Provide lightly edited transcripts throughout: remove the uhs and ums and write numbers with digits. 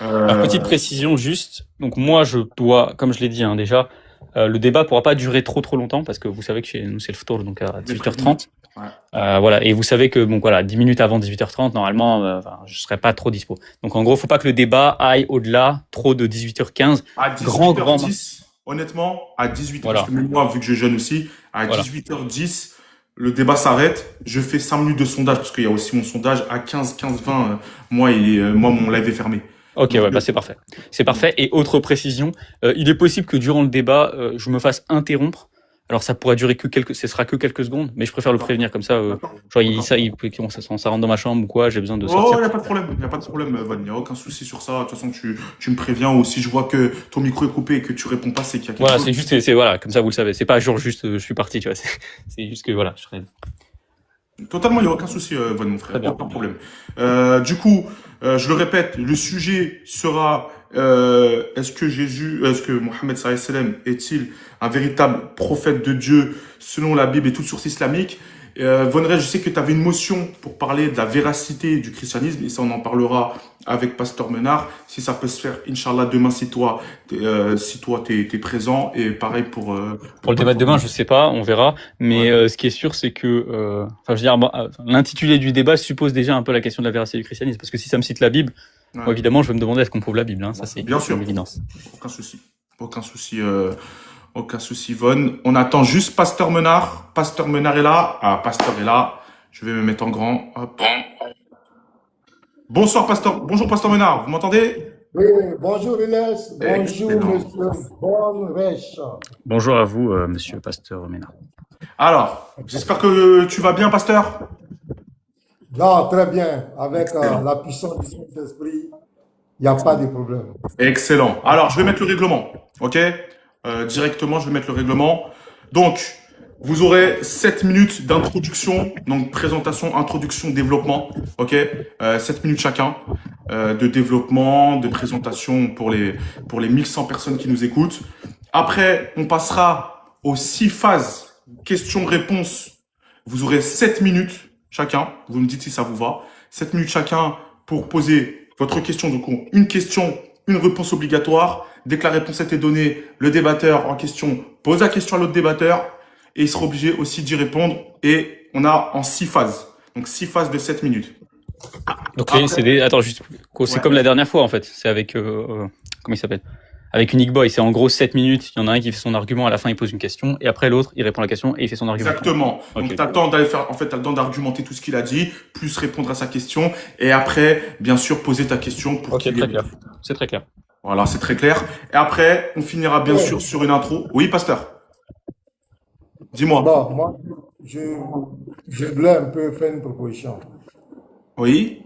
Alors, petite Euh, précision juste. Donc, moi, je dois, comme je l'ai dit, hein, déjà, le débat pourra pas durer trop longtemps parce que vous savez que chez nous, c'est le ftour, donc à j'ai prévenu. 18h30. Ouais. Voilà. Et vous savez que, bon, voilà, 10 minutes avant 18h30, normalement, enfin, je serai pas trop dispo. Donc, en gros, faut pas que le débat aille au-delà trop de 18h15. À Grand, 18h10, honnêtement, à 18h, parce que voilà. même moi, vu que je jeûne aussi, à Voilà. 18h10, le débat s'arrête. Je fais 5 minutes de sondage, parce qu'il y a aussi mon sondage à 20, moi, mon live est fermé. Ok, Donc, ouais, bah c'est parfait. C'est parfait. Et autre précision, il est possible que durant le débat, je me fasse interrompre. Alors ça pourrait durer ce sera que quelques secondes, mais je préfère le d'accord, prévenir comme ça. d'accord, Genre, d'accord. ça rentre dans ma chambre ou quoi, j'ai besoin de Oh, sortir. il n'y a pas de problème, il n'y a pas de problème, Van, il n'y a aucun souci sur ça. De toute façon, tu me préviens, ou si je vois que ton micro est coupé et que tu réponds pas, c'est qu'il y a quelque Voilà, chose. c'est juste, voilà, comme ça vous le savez. C'est pas genre juste, je suis parti, tu vois. C'est juste que voilà, je serai Totalement, il n'y a aucun souci, Von, mon très frère, bien. aucun problème. Du coup, je le répète, le sujet sera est-ce que Mohammed sallallahu alayhi wa sallam est-il un véritable prophète de Dieu selon la Bible et toute source islamique? Von Ray, je sais que tu avais une motion pour parler de la véracité du christianisme, et ça, on en parlera avec Pasteur Menard, si ça peut se faire, Inch'Allah, demain, si toi, t'es présent, et pareil Pour pour le débat de Pasteur demain, Menard. je sais pas, on verra. Mais Ouais, ce qui est sûr, c'est que, enfin, je veux dire, l'intitulé du débat suppose déjà un peu la question de la véracité du christianisme, parce que si ça me cite la Bible, moi ouais. évidemment, je vais me demander est-ce qu'on prouve la Bible, hein, ça Bon, bien c'est sûr, une évidence. aucun souci. Aucun souci, aucun souci, Von. On attend juste Pasteur Menard. Pasteur Menard est là. Ah, Pasteur est là. Je vais me mettre en grand. Hop. Bonsoir, Pasteur. Bonjour, Pasteur Menard. Vous m'entendez? Oui, bonjour Inès, bonjour Excellent. Monsieur Bonrech. Bonjour à vous, monsieur Pasteur Ménard. Alors, j'espère que tu vas bien, Pasteur. Non, très bien, avec Excellent. la puissance du Saint-Esprit, il n'y a pas de problème. Excellent. Alors, je vais mettre le règlement. OK? Directement, je vais mettre le règlement. Donc, vous aurez 7 minutes d'introduction, donc présentation, introduction, développement. OK? 7 minutes chacun de développement, de présentation pour les 1100 personnes qui nous écoutent. Après, on passera aux 6 phases questions-réponses. Vous aurez 7 minutes chacun. Vous me dites si ça vous va. 7 minutes chacun pour poser votre question. Donc, une question, une réponse obligatoire. Dès que la réponse a été donnée, le débatteur en question pose la question à l'autre débatteur et il sera obligé aussi d'y répondre. Et on a en 6 phases. Donc, 6 phases de 7 minutes. Donc Après, attends juste, c'est ouais, comme la dernière fois en fait. C'est avec comment il s'appelle? Avec Unique Boy, c'est en gros 7 minutes. Il y en a un qui fait son argument, à la fin il pose une question, et après l'autre il répond à la question et il fait son argument. exactement. Ok. Donc, tu as le temps d'aller faire, en fait, tu as le temps d'argumenter tout ce qu'il a dit, plus répondre à sa question. Et après, bien sûr, poser ta question pour Ok, qu'il très ait... clair. C'est très clair. Voilà, c'est très clair. Et après, on finira bien sûr Oui, sur une intro. Oui, Pasteur, dis-moi. bon, moi, je, je voulais un peu faire une proposition. Oui,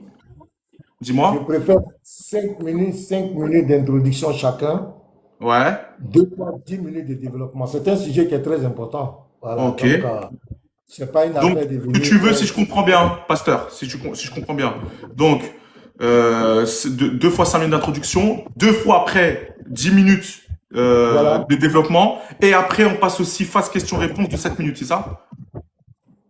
Je dis-moi. préfère 5 minutes d'introduction chacun, Ouais, 10 minutes de développement. C'est un sujet qui est très important. Voilà, ok. donc, c'est pas une Donc, affaire de que venir tu veux, faire. si je comprends bien, Pasteur, si je comprends bien. Donc, c'est deux fois 5 minutes d'introduction, 2 fois après 10 minutes Voilà. de développement, et après on passe aussi phase question-réponse de 7 minutes, c'est ça?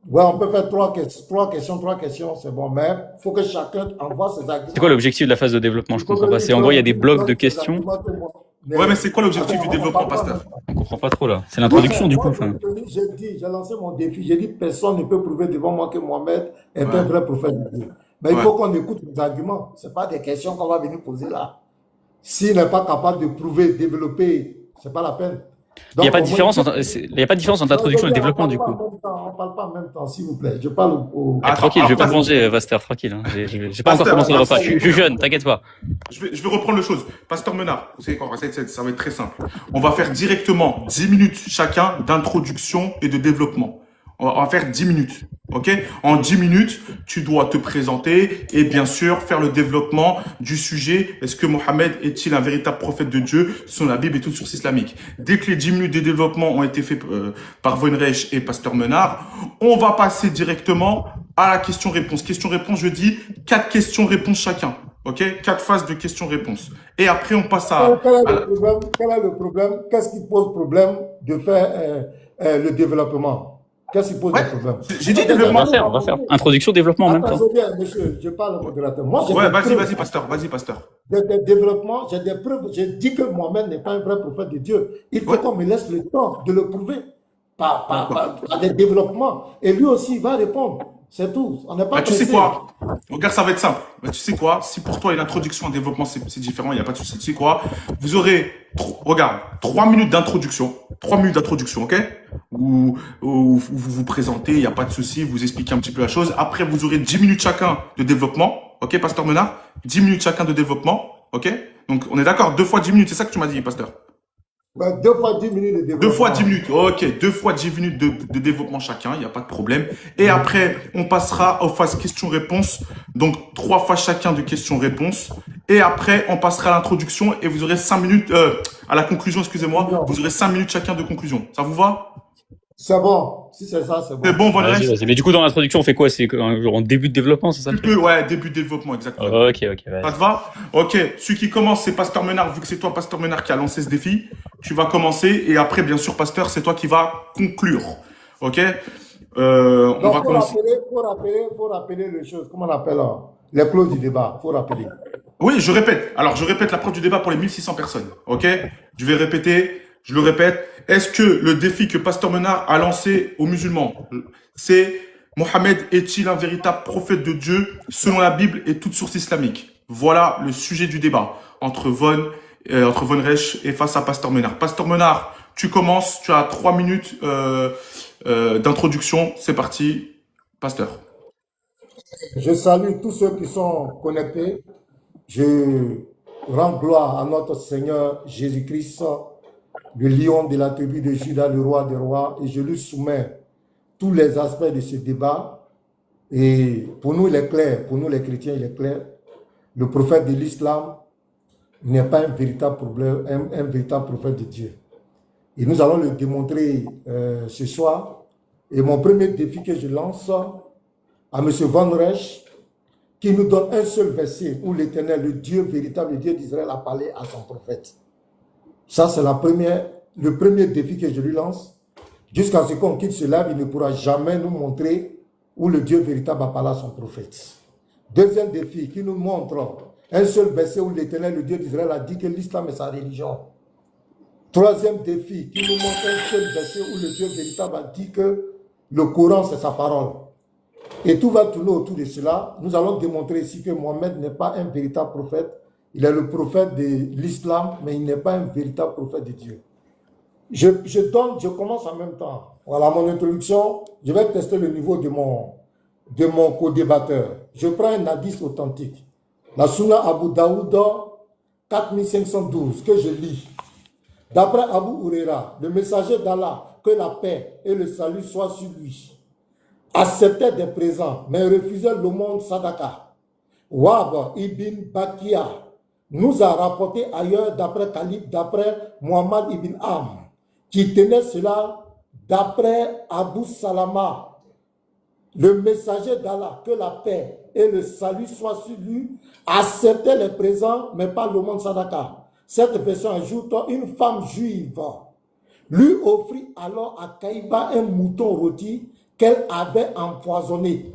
Ouais, on peut faire trois questions, c'est bon, mais il faut que chacun envoie ses C'est quoi arguments. l'objectif de la phase de développement? Il Je faut comprends pas. que C'est lui en gros il y a donne, des il blocs de donne ses questions. arguments que moi. Ouais, mais Mais c'est quoi l'objectif du attends, on ne développement, parle pas en même Pasteur? temps. On comprend pas trop là. C'est Oui, l'introduction mais du coup. moi, Enfin. j'ai lancé mon défi. J'ai dit, personne ne peut prouver devant moi que Mohamed est un Ouais, vrai prophète de Dieu. Mais il ouais. faut qu'on écoute les arguments. Ce pas des questions qu'on va venir poser là. S'il n'est pas capable de prouver, développer, ce n'est pas la peine. Il n'y a Donc, pas de au moins, différence entre, il y a pas de différence entre non, l'introduction et le on ne développement parle du pas coup. en même temps. On parle pas en même temps, s'il vous plaît. Je parle Eh, Attends, tranquille, je vais alors, pas te manger, Vaster, tranquille. Hein. J'ai pas encore Pasteur, commencé le alors, repas. Je suis jeune, t'inquiète pas. je vais reprendre les choses. Pasteur Menard, vous savez quoi, ça va être très simple. On va faire directement 10 minutes chacun d'introduction et de développement. On va faire 10 minutes. OK? En 10 minutes, tu dois te présenter et bien sûr faire le développement du sujet. Est-ce que Mohammed est-il un véritable prophète de Dieu selon la Bible et toute source islamique? Dès que les 10 minutes de développement ont été faits par Von Reich et Pasteur Menard, on va passer directement à la question-réponse. Question-réponse, je dis 4 questions-réponses chacun. OK? 4 phases de questions-réponses. Et après, on passe quel est à le problème? Quel est le problème? Qu'est-ce qui pose problème de faire le développement? Qu'est-ce qui pose Ouais, des problèmes? j'ai dit On développement. va faire. Introduction, développement en même temps. Attendez bien, monsieur, je parle au modérateur. Moi, j'ai Ouais, des preuves. vas-y, pasteur, vas-y, pasteur. J'ai des développements, j'ai des preuves. J'ai dit que Mohamed n'est pas un vrai prophète de Dieu. Il faut Ouais, qu'on me laisse le temps de le prouver d'accord. par des développements. Et lui aussi, il va répondre. C'est tout. On n'est pas Bah, tu sais pressé. quoi? Regarde, ça va être simple. Bah, tu sais quoi? Si pour toi, une introduction, un développement, c'est différent, il n'y a pas de souci. Tu sais quoi? Vous aurez, regarde, 3 minutes d'introduction. 3 minutes d'introduction, ok? Où vous vous présentez, il n'y a pas de souci, vous expliquez un petit peu la chose. Après, vous aurez 10 minutes chacun de développement. Ok, pasteur Menard? 10 minutes chacun de développement. Ok? Donc, on est d'accord, 2 fois 10 minutes, c'est ça que tu m'as dit, pasteur? Ouais, 2 fois 10 minutes de 2 fois 10 développement. minutes, ok, 2 fois 10 minutes de développement chacun, il n'y a pas de problème. Et après, on passera aux phases questions-réponses, donc 3 fois chacun de questions-réponses. Et après, on passera à l'introduction et vous aurez 5 minutes, à la conclusion, excusez-moi, Non, vous aurez 5 minutes chacun de conclusion. Ça vous va? c'est bon. Si c'est ça, c'est C'est bon. bon, Von Vas-y, Reich? vas-y. Mais du coup, dans l'introduction, on fait quoi? C'est genre en début de développement, c'est ça le Tu truc? peux, ouais, début de développement, exactement. Ok, Ça vas-y. te va? Ok, celui qui commence, c'est Pasteur Menard, vu que c'est toi, Pasteur Menard, qui a lancé ce défi. Tu vas commencer et après, bien sûr, Pasteur, c'est toi qui vas conclure. Ok? On va Donc, commencer. faut rappeler les choses. Comment on appelle les clauses du débat. Faut rappeler. Oui, je répète. Alors, je répète l'approche du débat pour les 1600 personnes. Ok? Je vais répéter. Je le répète. Est-ce que le défi que Pasteur Menard a lancé aux musulmans, c'est Mohammed est-il un véritable prophète de Dieu selon la Bible et toute source islamique? Voilà le sujet du débat entre Von Reich et face à Pasteur Menard. Pasteur Menard, tu commences. Tu as 3 minutes d'introduction. C'est parti, Pasteur. Je salue tous ceux qui sont connectés. Je rends gloire à notre Seigneur Jésus-Christ, le lion de la tribu de Juda, le roi des rois, et je lui soumets tous les aspects de ce débat. Et pour nous, il est clair, pour nous les chrétiens, il est clair. Le prophète de l'islam n'est pas un véritable problème, un véritable prophète de Dieu. Et nous allons le démontrer ce soir. Et mon premier défi que je lance à M. Von Reich, qui nous donne un seul verset où l'Éternel, le Dieu véritable, le Dieu d'Israël, a parlé à son prophète. Ça, c'est le premier défi que je lui lance. Jusqu'à ce qu'on quitte ce live, il ne pourra jamais nous montrer où le Dieu véritable a parlé à son prophète. Deuxième défi, qui nous montre un seul verset où l'Éternel, le Dieu d'Israël, a dit que l'islam est sa religion. Troisième défi, qui nous montre un seul verset où le Dieu véritable a dit que le Coran, c'est sa parole. Et tout va tourner autour de cela. Nous allons démontrer ici que Mohammed n'est pas un véritable prophète. Il est le prophète de l'islam, mais il n'est pas un véritable prophète de Dieu. Je commence en même temps. Voilà mon introduction. Je vais tester le niveau de mon co-débatteur. Je prends un hadith authentique. La Sunna Abu Daoud 4512 que je lis. D'après Abu Huraira, le messager d'Allah, que la paix et le salut soient sur lui, acceptait des présents, mais refusait l'aumône Sadaka. Wahb ibn Bakia nous a rapporté ailleurs d'après Muhammad ibn Am, qui tenait cela d'après Abu Salama, le messager d'Allah, que la paix et le salut soient sur lui, acceptait les présents, mais pas l'aumône Sadaka. Cette version ajoute une femme juive lui offrit alors à Kaïba un mouton rôti qu'elle avait empoisonné.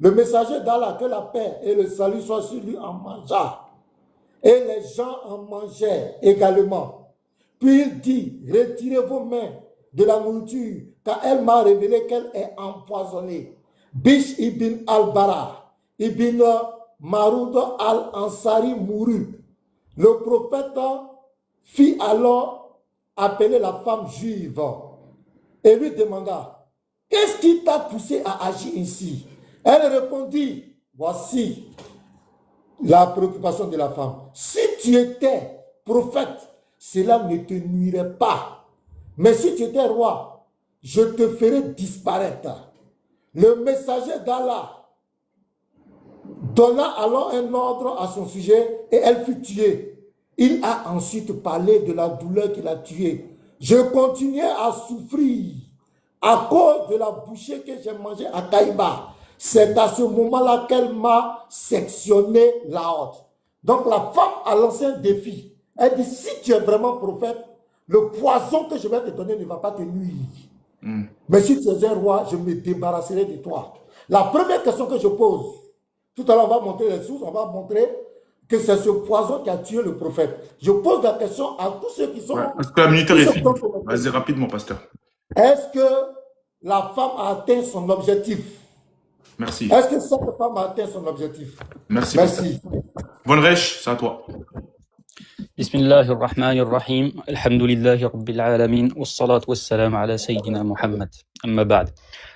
Le messager d'Allah, que la paix et le salut soient sur lui, en mangea. Et les gens en mangeaient également. Puis il dit, retirez vos mains de la nourriture, car elle m'a révélé qu'elle est empoisonnée. Bish ibn al-Bara, ibn Maroud al-Ansari mourut. Le prophète fit alors appeler la femme juive et lui demanda, qu'est-ce qui t'a poussé à agir ainsi? Elle répondit, voici la préoccupation de la femme. Si tu étais prophète, cela ne te nuirait pas. Mais si tu étais roi, je te ferai disparaître. Le messager d'Allah donna alors un ordre à son sujet et elle fut tuée. Il a ensuite parlé de la douleur qui l'a tuée. Je continuais à souffrir à cause de la bouchée que j'ai mangée à Kaïba. C'est à ce moment-là qu'elle m'a sectionné la haute. Donc la femme a lancé un défi. Elle dit, si tu es vraiment prophète, le poison que je vais te donner ne va pas te nuire. Mais si tu es un roi, je me débarrasserai de toi. La première question que je pose, tout à l'heure on va montrer les sources, on va montrer que c'est ce poison qui a tué le prophète. Je pose la question à tous ceux qui sont... Ouais, parce que la minute est finie. Vas-y, rapidement, pasteur. Est-ce que la femme a atteint son objectif? Merci. Est-ce que cette femme a atteint son objectif? Merci. Merci. Von Reich, c'est à toi. Bismillahir Rahmanir Rahim. Alhamdulillahi Rabbil Alamin. Wassalatu wassalamu ala Sayyidina Muhammad. Amma ba'd.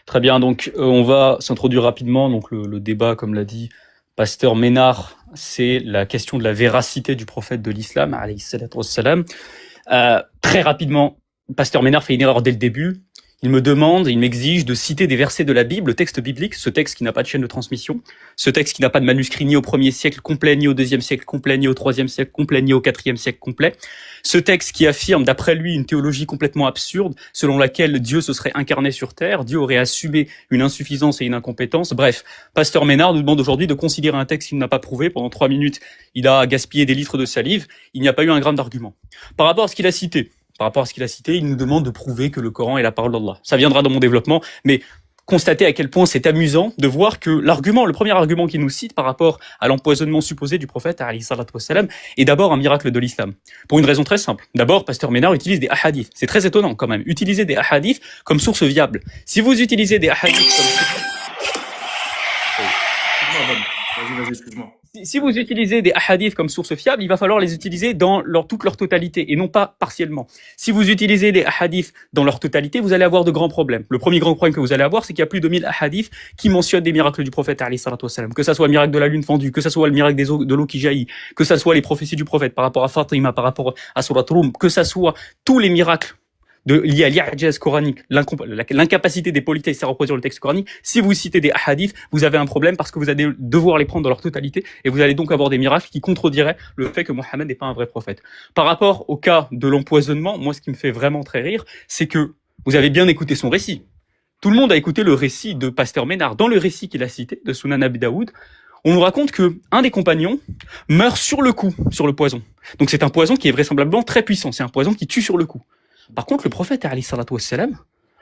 Très bien, donc on va s'introduire rapidement. Donc le débat, comme l'a dit Pasteur Ménard, c'est la question de la véracité du prophète de l'islam, alayhi salatu wassalam. Très rapidement, Pasteur Ménard fait une erreur dès le début. Il me demande, il m'exige de citer des versets de la Bible, le texte biblique, ce texte qui n'a pas de chaîne de transmission, ce texte qui n'a pas de manuscrit ni au 1er siècle complet, ni au 2e siècle complet, ni au 3e siècle complet, ni au 4e siècle complet. Ce texte qui affirme, d'après lui, une théologie complètement absurde, selon laquelle Dieu se serait incarné sur terre, Dieu aurait assumé une insuffisance et une incompétence. Bref, Pasteur Ménard nous demande aujourd'hui de considérer un texte qu'il n'a pas prouvé. Pendant 3 minutes, il a gaspillé des litres de salive. Il n'y a pas eu un grain d'argument. Par rapport à ce qu'il a cité, il nous demande de prouver que le Coran est la parole d'Allah. Ça viendra dans mon développement, mais constatez à quel point c'est amusant de voir que le premier argument qu'il nous cite par rapport à l'empoisonnement supposé du prophète, alayhi salatu wassalam, est d'abord un miracle de l'islam. Pour une raison très simple. D'abord, Pasteur Ménard utilise des hadiths. C'est très étonnant quand même. Utiliser des hadiths comme source viable. Si vous utilisez des hadiths comme... Vas-y, excuse-moi. Si vous utilisez des hadiths comme source fiable, il va falloir les utiliser dans toute leur totalité et non pas partiellement. Si vous utilisez des hadiths dans leur totalité, vous allez avoir de grands problèmes. Le premier grand problème que vous allez avoir, c'est qu'il y a plus de 1000 hadiths qui mentionnent des miracles du prophète, alayhi salatu wassalam. Que ça soit le miracle de la lune fendue, que ça soit le miracle de l'eau qui jaillit, que ça soit les prophéties du prophète par rapport à Fatima, par rapport à Surat Rum, que ça soit tous les miracles lié à l'ijaz coranique, l'incapacité des polythéistes à reproduire le texte coranique. Si vous citez des hadiths, vous avez un problème parce que vous allez devoir les prendre dans leur totalité et vous allez donc avoir des miracles qui contrediraient le fait que Mohammed n'est pas un vrai prophète. Par rapport au cas de l'empoisonnement, moi ce qui me fait vraiment très rire, c'est que vous avez bien écouté son récit. Tout le monde a écouté le récit de Pasteur Ménard. Dans le récit qu'il a cité, de Sunan Abi Daoud, on nous raconte que un des compagnons meurt sur le coup, sur le poison. Donc c'est un poison qui est vraisemblablement très puissant, c'est un poison qui tue sur le coup. Par contre, le prophète, alayhi salatu wassalam,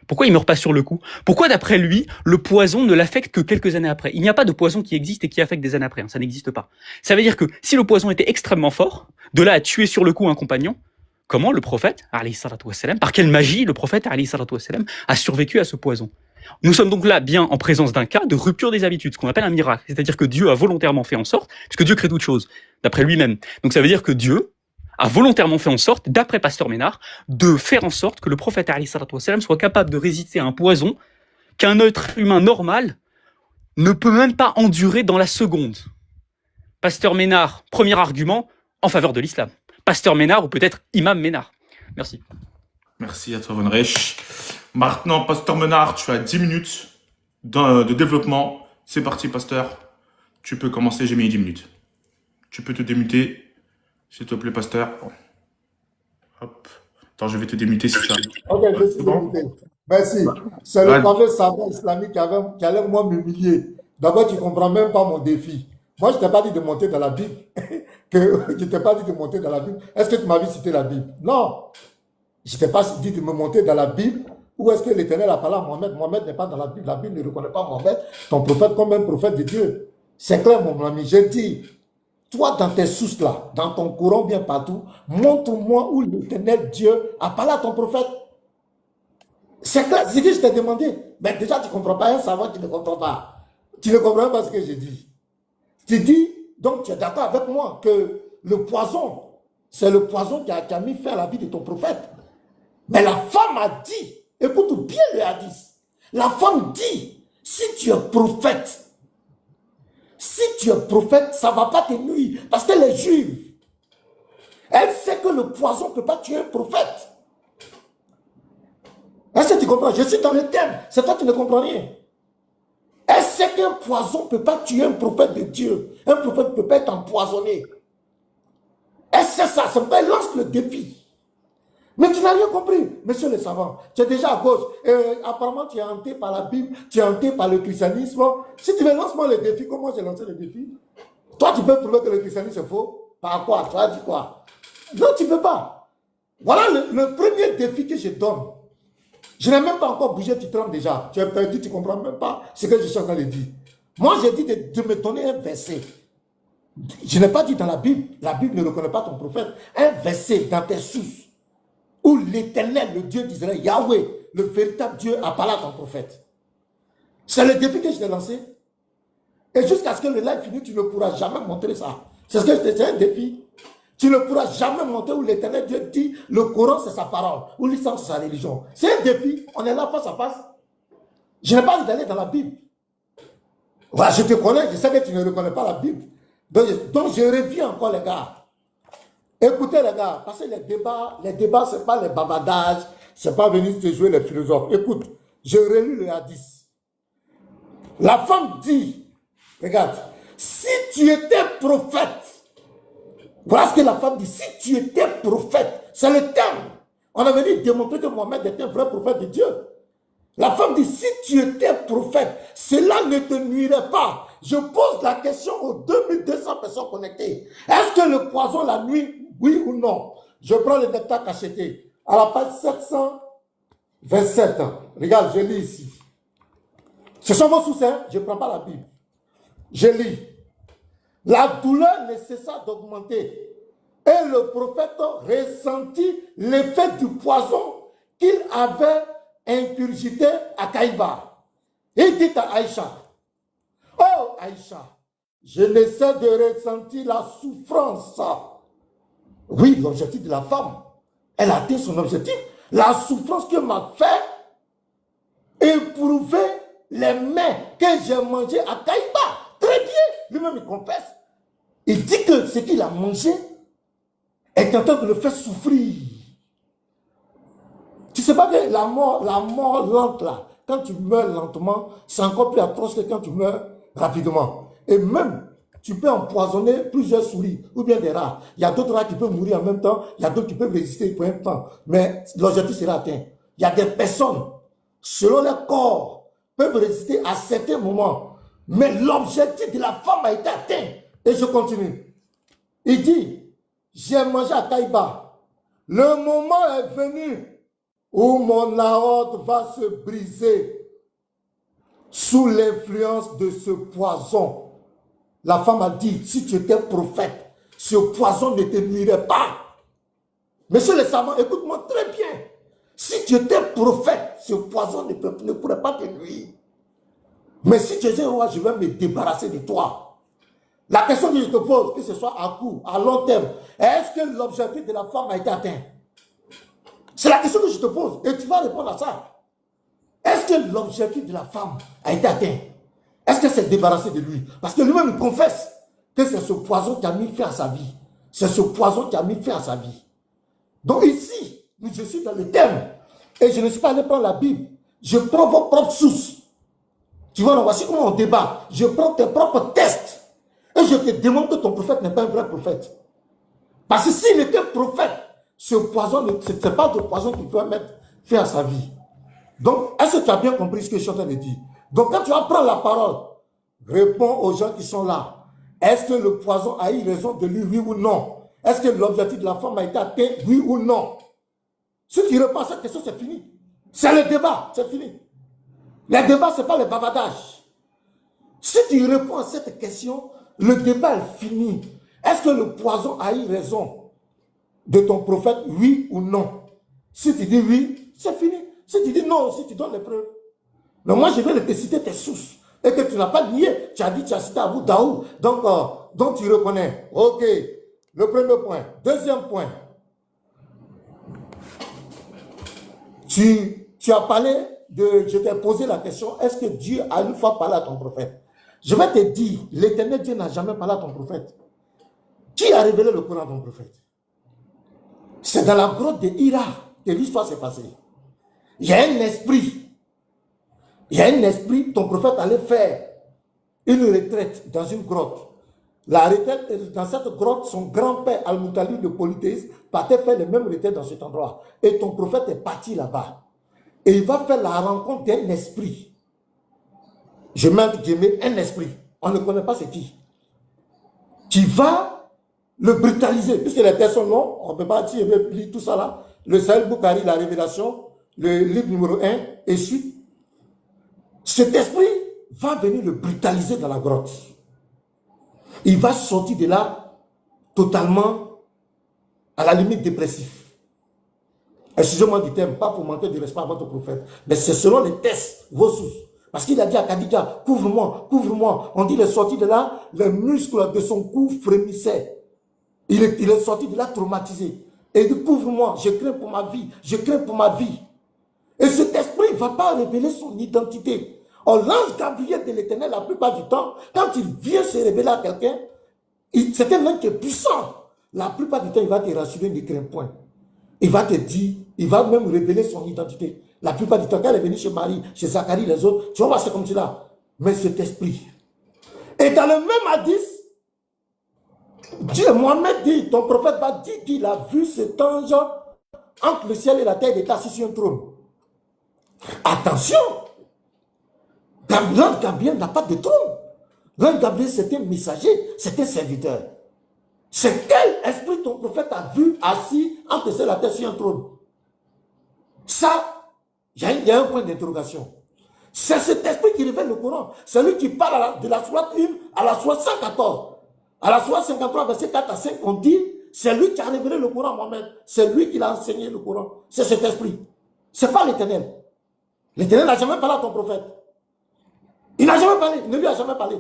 pourquoi il meurt pas sur le coup? Pourquoi, d'après lui, le poison ne l'affecte que quelques années après? Il n'y a pas de poison qui existe et qui affecte des années après, ça n'existe pas. Ça veut dire que si le poison était extrêmement fort, de là à tuer sur le coup un compagnon, comment le prophète, alayhi salatu wassalam, par quelle magie le prophète, alayhi salatu wassalam, a survécu à ce poison? Nous sommes donc là bien en présence d'un cas de rupture des habitudes, ce qu'on appelle un miracle. C'est-à-dire que Dieu a volontairement fait en sorte, puisque Dieu crée toutes choses, d'après lui-même. Donc ça veut dire que Dieu a volontairement fait en sorte, d'après Pasteur Ménard, de faire en sorte que le prophète alayhi salatu wassalam soit capable de résister à un poison qu'un être humain normal ne peut même pas endurer dans la seconde. Pasteur Ménard, premier argument en faveur de l'islam. Pasteur Ménard ou peut-être Imam Ménard. Merci. Merci à toi, Von Reich. Maintenant, Pasteur Ménard, tu as 10 minutes de développement. C'est parti, Pasteur. Tu peux commencer, j'ai mis 10 minutes. Tu peux te démuter. S'il te plaît, pasteur. Hop. Attends, je vais te démuter si tu arrives. Ok, je suis démuté. Merci. C'est le fameux savant islamique qui allait moi m'humilier. D'abord, tu ne comprends même pas mon défi. Moi, je ne t'ai pas dit de monter dans la Bible. Je ne t'ai pas dit de monter dans la Bible. Est-ce que tu m'as vu citer la Bible? Non. Je ne t'ai pas dit de me monter dans la Bible. Où est-ce que l'Éternel a parlé à Mohamed? Mohamed n'est pas dans la Bible. La Bible ne reconnaît pas Mohamed, ton prophète, comme un prophète de Dieu. C'est clair, mon ami. J'ai dit. Toi, dans tes sources là, dans ton Coran, bien partout, montre-moi où l'Éternel Dieu a parlé à ton prophète. C'est clair, c'est ce que je t'ai demandé. Mais déjà, tu ne comprends pas un savant qui ne comprend pas. Tu ne comprends pas ce que j'ai dit. Tu dis, donc tu es d'accord avec moi que le poison, c'est le poison qui a mis fin à la vie de ton prophète. Mais la femme a dit, écoute bien le hadith, la femme dit, si tu es prophète, ça ne va pas te nuire. Parce qu'elle est juive. Elle sait que le poison ne peut pas tuer un prophète. Est-ce que tu comprends? Je suis dans le thème. C'est toi qui ne comprends rien. Elle sait qu'un poison ne peut pas tuer un prophète de Dieu. Un prophète ne peut pas être empoisonné. Elle sait ça. C'est pourquoi elle lance le défi. Mais tu n'as rien compris, monsieur le savant. Tu es déjà à gauche. Apparemment, tu es hanté par la Bible, tu es hanté par le christianisme. Si tu veux, lance-moi le défi, comme moi j'ai lancé le défi. Toi, tu peux prouver que le christianisme est faux. Par quoi? Tu as dit quoi? Non, tu ne peux pas. Voilà le premier défi que je donne. Je n'ai même pas encore bougé, tu trembles déjà. Tu es perdu, tu ne comprends même pas ce que je suis en train de dire. Moi, j'ai dit de me donner un verset. Je n'ai pas dit dans la Bible ne reconnaît pas ton prophète. Un verset dans tes sources où l'Éternel, le Dieu d'Israël, Yahweh, le véritable Dieu, a parlé à ton prophète. C'est le défi que je t'ai lancé. Et jusqu'à ce que le live finisse, tu ne pourras jamais montrer ça. C'est ce que je t'ai dit, c'est un défi. Tu ne pourras jamais montrer où l'Éternel Dieu dit le Coran c'est sa parole, ou l'islam c'est sa religion. C'est un défi. On est là face à face. Je n'ai pas envie d'aller dans la Bible. Voilà, je te connais, je sais que tu ne reconnais pas la Bible. Donc je reviens encore, les gars. Écoutez, les gars, parce que les débats, ce n'est pas les bavadages, ce n'est pas venir te jouer les philosophes. Écoute, je relis le hadith. La femme dit, regarde, si tu étais prophète, voilà ce que la femme dit, si tu étais prophète, c'est le terme. On a venu démontrer que Mohamed était un vrai prophète de Dieu. La femme dit, si tu étais prophète, cela ne te nuirait pas. Je pose la question aux 2200 personnes connectées. Est-ce que le poison la nuit, oui ou non? Je prends le nectar cacheté. À la page 727. Regarde, je lis ici. Ce sont vos sources, hein? Je ne prends pas la Bible. Je lis. La douleur ne cessa d'augmenter. Et le prophète ressentit l'effet du poison qu'il avait incurgité à Kaïba. Il dit à Aïcha, oh Aïcha, je ne sais de ressentir la souffrance. Oui, l'objectif de la femme, elle a atteint son objectif. La souffrance que m'a fait éprouver les mains que j'ai mangées à Kaïba. Très bien, lui-même il confesse. Il dit que ce qu'il a mangé est en train de le faire souffrir. Tu ne sais pas que la mort lente là, quand tu meurs lentement, c'est encore plus atroce que quand tu meurs rapidement. Et même, tu peux empoisonner plusieurs souris ou bien des rats. Il y a d'autres rats qui peuvent mourir en même temps, il y a d'autres qui peuvent résister pour un temps. Mais l'objectif sera atteint. Il y a des personnes, selon leur corps, peuvent résister à certains moments. Mais l'objectif de la femme a été atteint. Et je continue. Il dit, j'ai mangé à Taïba. Le moment est venu où mon aorte va se briser sous l'influence de ce poison. La femme a dit, si tu étais prophète, ce poison ne te nuirait pas. Monsieur le savant, écoute-moi très bien. Si tu étais prophète, ce poison ne pourrait pas te nuire. Mais si tu es un roi, je vais me débarrasser de toi. La question que je te pose, que ce soit à court, à long terme, est-ce que l'objectif de la femme a été atteint? C'est la question que je te pose et tu vas répondre à ça. Est-ce que l'objectif de la femme a été atteint? Est-ce qu'elle s'est débarrassée de lui? Parce que lui-même confesse que c'est ce poison qui a mis fin à sa vie. C'est ce poison qui a mis fin à sa vie. Donc ici, je suis dans le thème et je ne suis pas allé prendre la Bible. Je prends vos propres sources. Tu vois, voici comment on débat. Je prends tes propres tests et je te démontre que ton prophète n'est pas un vrai prophète. Parce que s'il était prophète, ce poison, ce n'est pas de poison qui peut mettre fin à sa vie. Donc, est-ce que tu as bien compris ce que je suis en train de dire? Donc, quand tu vas prendre la parole, réponds aux gens qui sont là. Est-ce que le poison a eu raison de lui, oui ou non? Est-ce que l'objectif de la femme a été atteint, oui ou non? Si tu réponds à cette question, c'est fini. C'est le débat, c'est fini. Le débat, ce n'est pas le bavardage. Si tu réponds à cette question, le débat est fini. Est-ce que le poison a eu raison de ton prophète, oui ou non? Si tu dis oui, c'est fini. Si tu dis non, si tu donnes les preuves. Mais moi, je vais te citer tes sources. Et que tu n'as pas nié. Tu as dit, tu as cité Abu Daoud. Donc tu reconnais. Ok. Le premier point. Deuxième point. Tu as parlé de... Je t'ai posé la question, est-ce que Dieu a une fois parlé à ton prophète? Je vais te dire, l'Éternel Dieu n'a jamais parlé à ton prophète. Qui a révélé le Coran à ton prophète? C'est dans la grotte de Hira que l'histoire s'est passée. Il y a un esprit. Il y a un esprit, ton prophète allait faire une retraite dans une grotte. La retraite, dans cette grotte, son grand-père, Al-Moutalib, le polythéiste, partait faire les mêmes retraites dans cet endroit. Et ton prophète est parti là-bas. Et il va faire la rencontre d'un esprit. Je mets entre guillemets un esprit. On ne connaît pas c'est qui. Qui va le brutaliser. Puisque les textes sont longs, on ne peut pas dire, lire tout ça là. Le Sahel Bukhari, la révélation, le livre numéro 1 et suite, cet esprit va venir le brutaliser dans la grotte. Il va sortir de là totalement à la limite dépressif. Excusez-moi du terme, pas pour manquer de respect à votre prophète, mais c'est selon les tests, vos sources. Parce qu'il a dit à Khadija, couvre-moi, couvre-moi. On dit qu'il est sorti de là, les muscles de son cou frémissaient. Il est sorti de là traumatisé. Et il dit, couvre-moi, je crains pour ma vie, je crains pour ma vie. Et cet esprit ne va pas révéler son identité. L'ange Gabriel de l'Éternel, la plupart du temps, quand il vient se révéler à quelqu'un, c'est un ange qui est puissant. La plupart du temps, il va te rassurer, ne crains point. Il va te dire, il va même révéler son identité. La plupart du temps, quand elle est venue chez Marie, chez Zacharie, les autres, tu vas voir, c'est comme cela. Mais cet esprit. Et dans le même hadith, Dieu, Mohamed dit, ton prophète va dire qu'il a vu cet ange entre le ciel et la terre, il était assis sur un trône. Attention! L'ange Gabriel n'a pas de trône. L'ange Gabriel, c'est un messager, c'est un serviteur. C'est quel esprit ton prophète a vu assis entre le ciel et la terre sur un trône? Ça, il y a un point d'interrogation. C'est cet esprit qui révèle le Coran. C'est lui qui parle de la sourate 1 à la sourate 114. À la sourate 53, verset 4 à 5, on dit, c'est lui qui a révélé le Coran, Mohamed. C'est lui qui l'a enseigné le Coran. C'est cet esprit. C'est pas l'Éternel. L'Éternel n'a jamais parlé à ton prophète. Il n'a jamais parlé. Il ne lui a jamais parlé.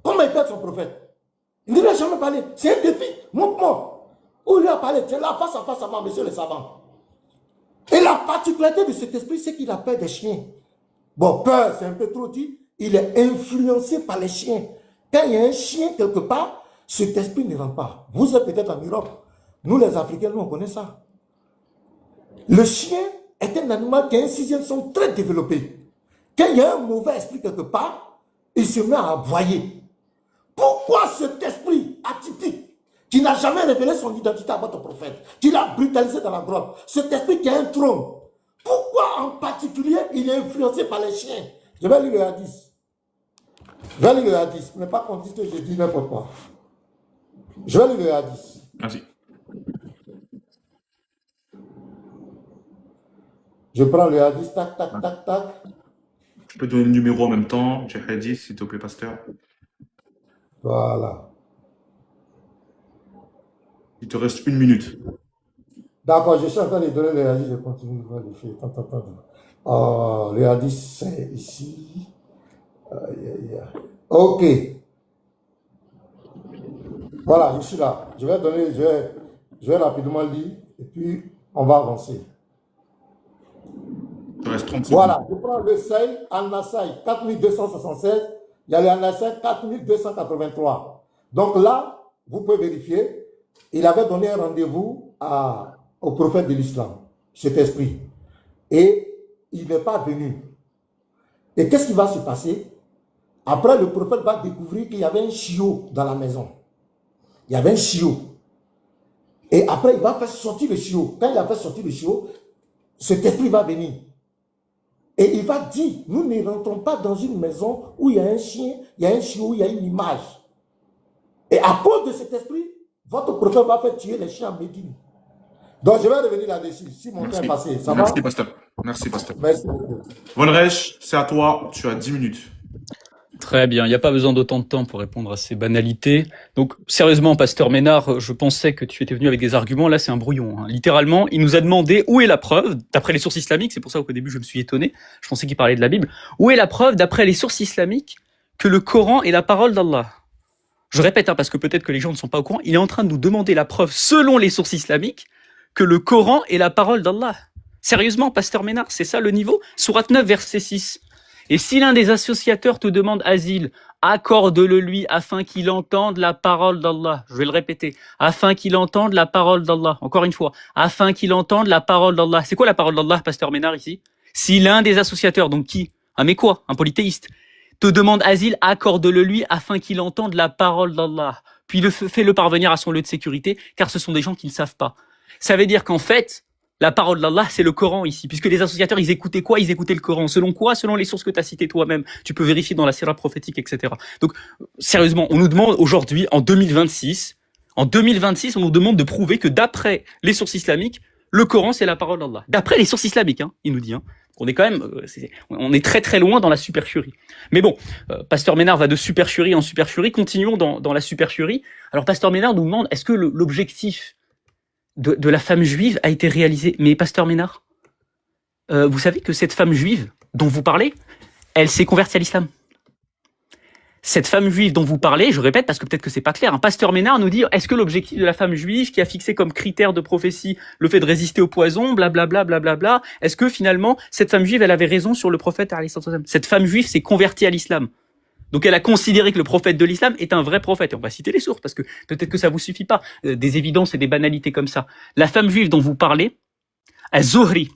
Comment il perd son prophète? Il ne lui a jamais parlé. C'est un défi. Montre-moi. Où il lui a parlé? C'est là, face à moi, monsieur le savant. Et la particularité de cet esprit, c'est qu'il a peur des chiens. Bon, peur, c'est un peu trop dit. Il est influencé par les chiens. Quand il y a un chien quelque part, cet esprit ne rentre pas. Vous êtes peut-être en Europe. Nous, les Africains, nous, on connaît ça. Le chien est un animal qui a un sixième son très développé. Quand il y a un mauvais esprit quelque part, il se met à aboyer. Pourquoi cet esprit atypique, qui n'a jamais révélé son identité à votre prophète, qui l'a brutalisé dans la grotte, cet esprit qui a un trône, pourquoi en particulier il est influencé par les chiens? Je vais lire le hadith. Je vais lire le hadith, mais pas qu'on dise que je dis n'importe quoi. Je vais lire le hadith. Merci. Je prends le hadith, tac, tac, tac, tac. Je peux donner le numéro en même temps. J'ai hadith, s'il te plaît, pasteur. Voilà. Il te reste 1 minute. D'accord, je suis en train de donner le hadith, je continue de voir les faits. Le hadith, c'est ici. Ok. Voilà, je suis là. Je vais rapidement lire et puis on va avancer. Il te reste 30 secondes. Voilà, je prends le seuil, An-Nasaï 4276, il y a le An-Nasaï 4283. Donc là, vous pouvez vérifier, il avait donné un rendez-vous au prophète de l'islam, cet esprit. Et il n'est pas venu. Et qu'est-ce qui va se passer? Après, le prophète va découvrir qu'il y avait un chiot dans la maison. Il y avait un chiot. Et après, il va faire sortir le chiot. Quand il a fait sortir le chiot, cet esprit va venir. Et il va dire, nous ne rentrons pas dans une maison où il y a un chien, il y a un chiot, où il y a une image. Et à cause de cet esprit, votre prophète va faire tuer les chiens en Médine. Donc je vais revenir là-dessus, si mon temps est passé. Ça Merci, va? pasteur. Merci, pasteur. Merci beaucoup. Volresh, c'est à toi. Tu as 10 minutes. Très bien, il n'y a pas besoin d'autant de temps pour répondre à ces banalités. Donc, sérieusement, pasteur Ménard, je pensais que tu étais venu avec des arguments. Là, c'est un brouillon. Hein. Littéralement, il nous a demandé où est la preuve, d'après les sources islamiques, c'est pour ça qu'au début, je me suis étonné. Je pensais qu'il parlait de la Bible. Où est la preuve, d'après les sources islamiques, que le Coran est la parole d'Allah? Je répète, hein, parce que peut-être que les gens ne sont pas au courant, il est en train de nous demander la preuve, selon les sources islamiques, que le Coran est la parole d'Allah. Sérieusement, pasteur Ménard, c'est ça le niveau? Sourate 9, verset 6. Et si l'un des associateurs te demande asile, accorde-le lui afin qu'il entende la parole d'Allah. Je vais le répéter. Afin qu'il entende la parole d'Allah. Encore une fois. Afin qu'il entende la parole d'Allah. C'est quoi la parole d'Allah, pasteur Ménard, ici? Si l'un des associateurs, donc qui? Un mécois, un polythéiste, te demande asile, accorde-le lui afin qu'il entende la parole d'Allah. Puis fais-le parvenir à son lieu de sécurité, car ce sont des gens qui ne savent pas. Ça veut dire qu'en fait, la parole d'Allah, c'est le Coran ici, puisque les associateurs, ils écoutaient quoi? Ils écoutaient le Coran. Selon quoi? Selon les sources que tu as citées toi-même. Tu peux vérifier dans la sira prophétique, etc. Donc, sérieusement, on nous demande aujourd'hui, en 2026, on nous demande de prouver que d'après les sources islamiques, le Coran, c'est la parole d'Allah. D'après les sources islamiques, hein, il nous dit. Hein. On est quand même, on est très très loin dans la supercherie. Mais bon, Pasteur Ménard va de supercherie en supercherie. Continuons dans la supercherie. Alors Pasteur Ménard nous demande, est-ce que l'objectif de la femme juive a été réalisé? Mais Pasteur Ménard, vous savez que cette femme juive dont vous parlez, elle s'est convertie à l'islam. Cette femme juive dont vous parlez, je répète parce que peut-être que c'est pas clair, Pasteur Ménard nous dit, est-ce que l'objectif de la femme juive qui a fixé comme critère de prophétie le fait de résister au poison, blablabla, blablabla, est-ce que finalement cette femme juive elle avait raison sur le prophète alayhi salam? Cette femme juive s'est convertie à l'islam. Donc elle a considéré que le prophète de l'islam est un vrai prophète. Et on va citer les sources parce que peut-être que ça vous suffit pas, des évidences et des banalités comme ça. La femme juive dont vous parlez, Az-Zuhri,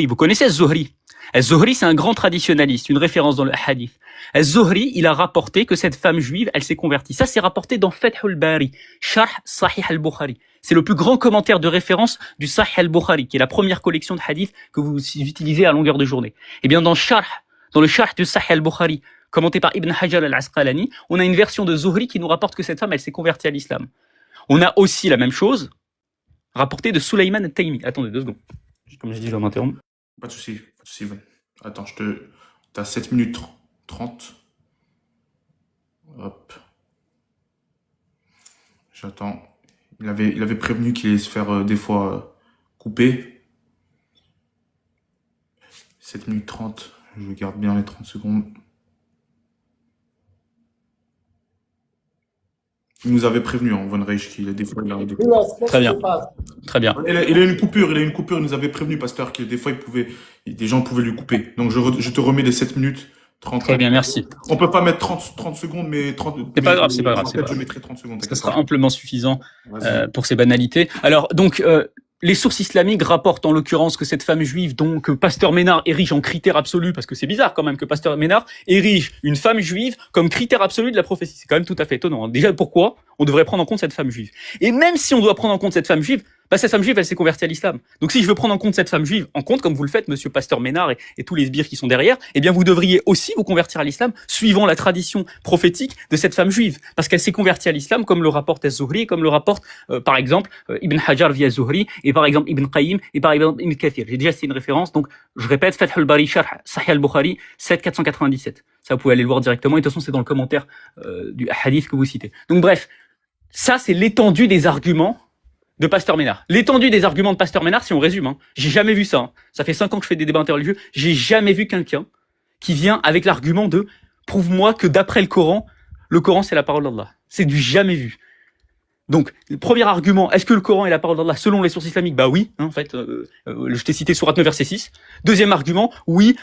vous connaissez Az-Zuhri? Az-Zuhri, c'est un grand traditionnaliste, une référence dans le hadith. Az-Zuhri, il a rapporté que cette femme juive, elle s'est convertie. Ça, c'est rapporté dans Fathul Bari, Sharh Sahih al-Bukhari. C'est le plus grand commentaire de référence du Sahih al-Bukhari, qui est la première collection de hadiths que vous utilisez à longueur de journée. Eh bien, dans le Sharh du Sahih al-Bukhari, commenté par Ibn Hajar al-Asqalani, on a une version de Zuhri qui nous rapporte que cette femme, elle s'est convertie à l'islam. On a aussi la même chose rapportée de Sulayman al-Taymi. Attendez 2 secondes. Comme je dis, je vais m'interrompre. Pas de souci, Van. Attends, t'as 7 minutes 30. Hop. J'attends. Il avait prévenu qu'il allait se faire des fois couper. 7 minutes 30. Je garde bien les 30 secondes. Il nous avait prévenu, Van Reich, qu'il a des fois... Très bien. Très bien. Il a une coupure, il nous avait prévenu, pasteur, que des fois, des gens pouvaient lui couper. Donc, je te remets les 7 minutes 30. Très bien, merci. On peut pas mettre 30 secondes, mais 30... C'est pas grave, c'est pas grave. Je mettrai 30 secondes. Ça sera amplement suffisant pour ces banalités. Alors, donc... les sources islamiques rapportent en l'occurrence que cette femme juive, donc Pasteur Ménard, érige en critère absolu, parce que c'est bizarre quand même que Pasteur Ménard érige une femme juive comme critère absolu de la prophétie. C'est quand même tout à fait étonnant. Déjà, pourquoi on devrait prendre en compte cette femme juive? Et même si on doit prendre en compte cette femme juive, cette femme juive, elle s'est convertie à l'islam. Donc si je veux prendre en compte cette femme juive, comme vous le faites, monsieur Pasteur Ménard et tous les sbires qui sont derrière, eh bien vous devriez aussi vous convertir à l'islam, suivant la tradition prophétique de cette femme juive. Parce qu'elle s'est convertie à l'islam, comme le rapporte Az-Zuhri, comme le rapporte, par exemple, Ibn Hajar via Az-Zuhri, et par exemple Ibn Qayyim, et par exemple Ibn Kathir. J'ai déjà cité une référence, donc je répète, Fathul Bari, Sharh Sahih al-Bukhari, 7.497. Ça, vous pouvez aller le voir directement, et de toute façon, c'est dans le commentaire du hadith que vous citez. Donc bref, ça, c'est l'étendue des arguments de Pasteur Ménard. L'étendue des arguments de Pasteur Ménard, si on résume, j'ai jamais vu ça. Ça fait 5 ans que je fais des débats interreligieux, j'ai jamais vu quelqu'un qui vient avec l'argument de « prouve-moi que d'après le Coran c'est la parole d'Allah ». C'est du jamais vu. Donc, le premier argument, est-ce que le Coran est la parole d'Allah selon les sources islamiques? Bah oui, en fait, je t'ai cité Sourate 9, verset 6. Deuxième argument, oui,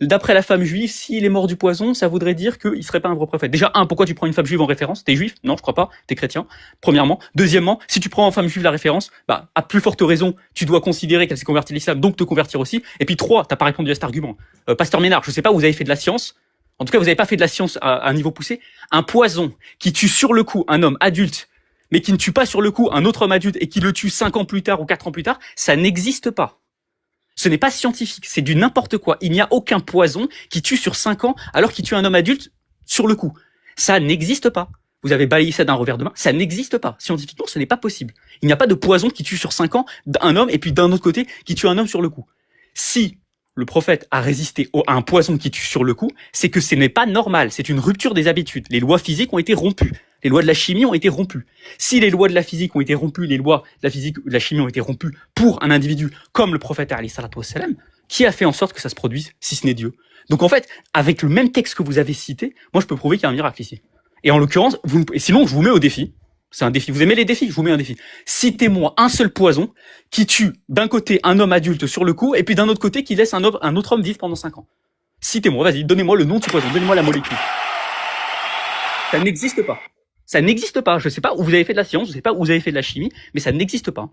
d'après la femme juive, s'il est mort du poison, ça voudrait dire qu'il serait pas un vrai prophète. Déjà, pourquoi tu prends une femme juive en référence? T'es juif? Non, je crois pas, t'es chrétien, premièrement. Deuxièmement, si tu prends en femme juive la référence, à plus forte raison, tu dois considérer qu'elle s'est convertie à l'islam, donc te convertir aussi. Et puis 3, t'as pas répondu à cet argument. Pasteur Ménard, je sais pas, vous avez fait de la science. En tout cas, vous avez pas fait de la science à un niveau poussé. Un poison qui tue sur le coup un homme adulte, mais qui ne tue pas sur le coup un autre homme adulte et qui le tue 5 ans plus tard ou 4 ans plus tard, ça n'existe pas. Ce n'est pas scientifique, c'est du n'importe quoi. Il n'y a aucun poison qui tue sur 5 ans alors qu'il tue un homme adulte sur le coup. Ça n'existe pas. Vous avez balayé ça d'un revers de main, ça n'existe pas. Scientifiquement, ce n'est pas possible. Il n'y a pas de poison qui tue sur 5 ans un homme et puis d'un autre côté qui tue un homme sur le coup. Si le prophète a résisté à un poison qui tue sur le coup, c'est que ce n'est pas normal, c'est une rupture des habitudes. Les lois physiques ont été rompues. Les lois de la chimie ont été rompues. Si les lois de la physique ont été rompues, les lois de la physique ou de la chimie ont été rompues pour un individu comme le prophète alayhi salatu wassalam, qui a fait en sorte que ça se produise, si ce n'est Dieu? Donc en fait, avec le même texte que vous avez cité, moi je peux prouver qu'il y a un miracle ici. Et en l'occurrence, sinon je vous mets au défi. C'est un défi. Vous aimez les défis? Je vous mets un défi. Citez-moi un seul poison qui tue d'un côté un homme adulte sur le coup et puis d'un autre côté qui laisse un autre homme vivre pendant 5 ans. Citez-moi, vas-y, donnez-moi le nom du poison, donnez-moi la molécule. Ça n'existe pas. Ça n'existe pas. Je sais pas où vous avez fait de la science, je sais pas où vous avez fait de la chimie, mais ça n'existe pas.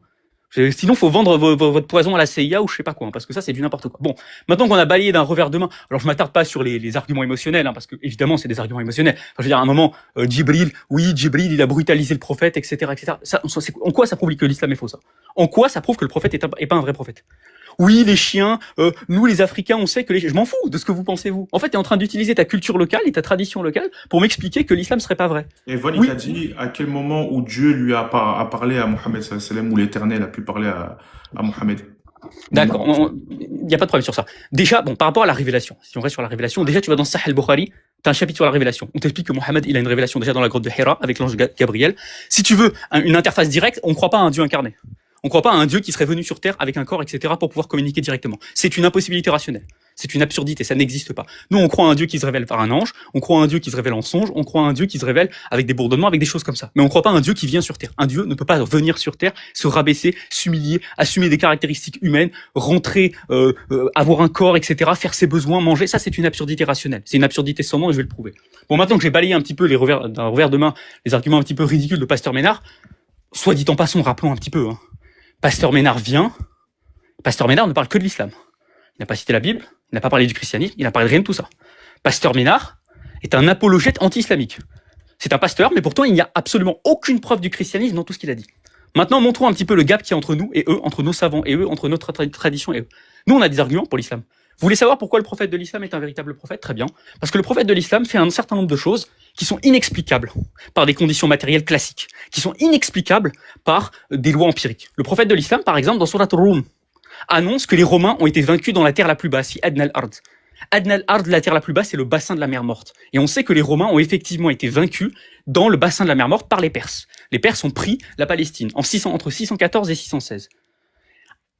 Sinon, faut vendre votre poison à la CIA ou je sais pas quoi, parce que ça, c'est du n'importe quoi. Bon, maintenant qu'on a balayé d'un revers de main, alors je m'attarde pas sur les arguments émotionnels, parce que évidemment, c'est des arguments émotionnels. Enfin, je veux dire, à un moment, Djibril, il a brutalisé le prophète, etc., etc. Ça, en quoi ça prouve que l'islam est faux, ça? En quoi ça prouve que le prophète est pas un vrai prophète? Oui, les chiens, nous les Africains, on sait que je m'en fous de ce que vous pensez vous. En fait, tu es en train d'utiliser ta culture locale et ta tradition locale pour m'expliquer que l'islam serait pas vrai. Et Von, il t'a dit à quel moment où Dieu lui a parlé à Mohammed sallallahu alayhi wa sallam, ou l'Éternel a pu parler à Mohammed? D'accord, il n'y a pas de problème sur ça. Déjà, bon, par rapport à la révélation, si on reste sur la révélation, déjà tu vas dans Sahih al-Bukhari, tu as un chapitre sur la révélation. On t'explique que Mohammed, il a une révélation déjà dans la grotte de Hira avec l'ange Gabriel. Si tu veux une interface directe, on ne croit pas à un Dieu incarné. On ne croit pas à un Dieu qui serait venu sur Terre avec un corps, etc., pour pouvoir communiquer directement. C'est une impossibilité rationnelle. C'est une absurdité, ça n'existe pas. Nous, on croit à un Dieu qui se révèle par un ange, on croit à un Dieu qui se révèle en songe, on croit à un Dieu qui se révèle avec des bourdonnements, avec des choses comme ça. Mais on ne croit pas à un Dieu qui vient sur Terre. Un Dieu ne peut pas venir sur Terre, se rabaisser, s'humilier, assumer des caractéristiques humaines, rentrer, avoir un corps, etc., faire ses besoins, manger. Ça, c'est une absurdité rationnelle. C'est une absurdité sans nom et je vais le prouver. Bon, maintenant que j'ai balayé un petit peu d'un revers de main les arguments un petit peu ridicules de Pasteur Ménard, soit dit en passant, rappelons un petit peu, hein. Pasteur Ménard Pasteur Ménard ne parle que de l'islam. Il n'a pas cité la Bible, il n'a pas parlé du christianisme, il n'a parlé de rien de tout ça. Pasteur Ménard est un apologète anti-islamique. C'est un pasteur, mais pourtant il n'y a absolument aucune preuve du christianisme dans tout ce qu'il a dit. Maintenant, montrons un petit peu le gap qu'il y a entre nous et eux, entre nos savants et eux, entre notre tradition et eux. Nous, on a des arguments pour l'islam. Vous voulez savoir pourquoi le prophète de l'islam est un véritable prophète? Très bien. Parce que le prophète de l'islam fait un certain nombre de choses qui sont inexplicables par des conditions matérielles classiques, qui sont inexplicables par des lois empiriques. Le prophète de l'islam, par exemple, dans Surat Rum, annonce que les Romains ont été vaincus dans la terre la plus basse, fi Adna al-Ard. Adna al-Ard, la terre la plus basse, c'est le bassin de la mer Morte. Et on sait que les Romains ont effectivement été vaincus dans le bassin de la mer Morte par les Perses. Les Perses ont pris la Palestine entre 614 et 616.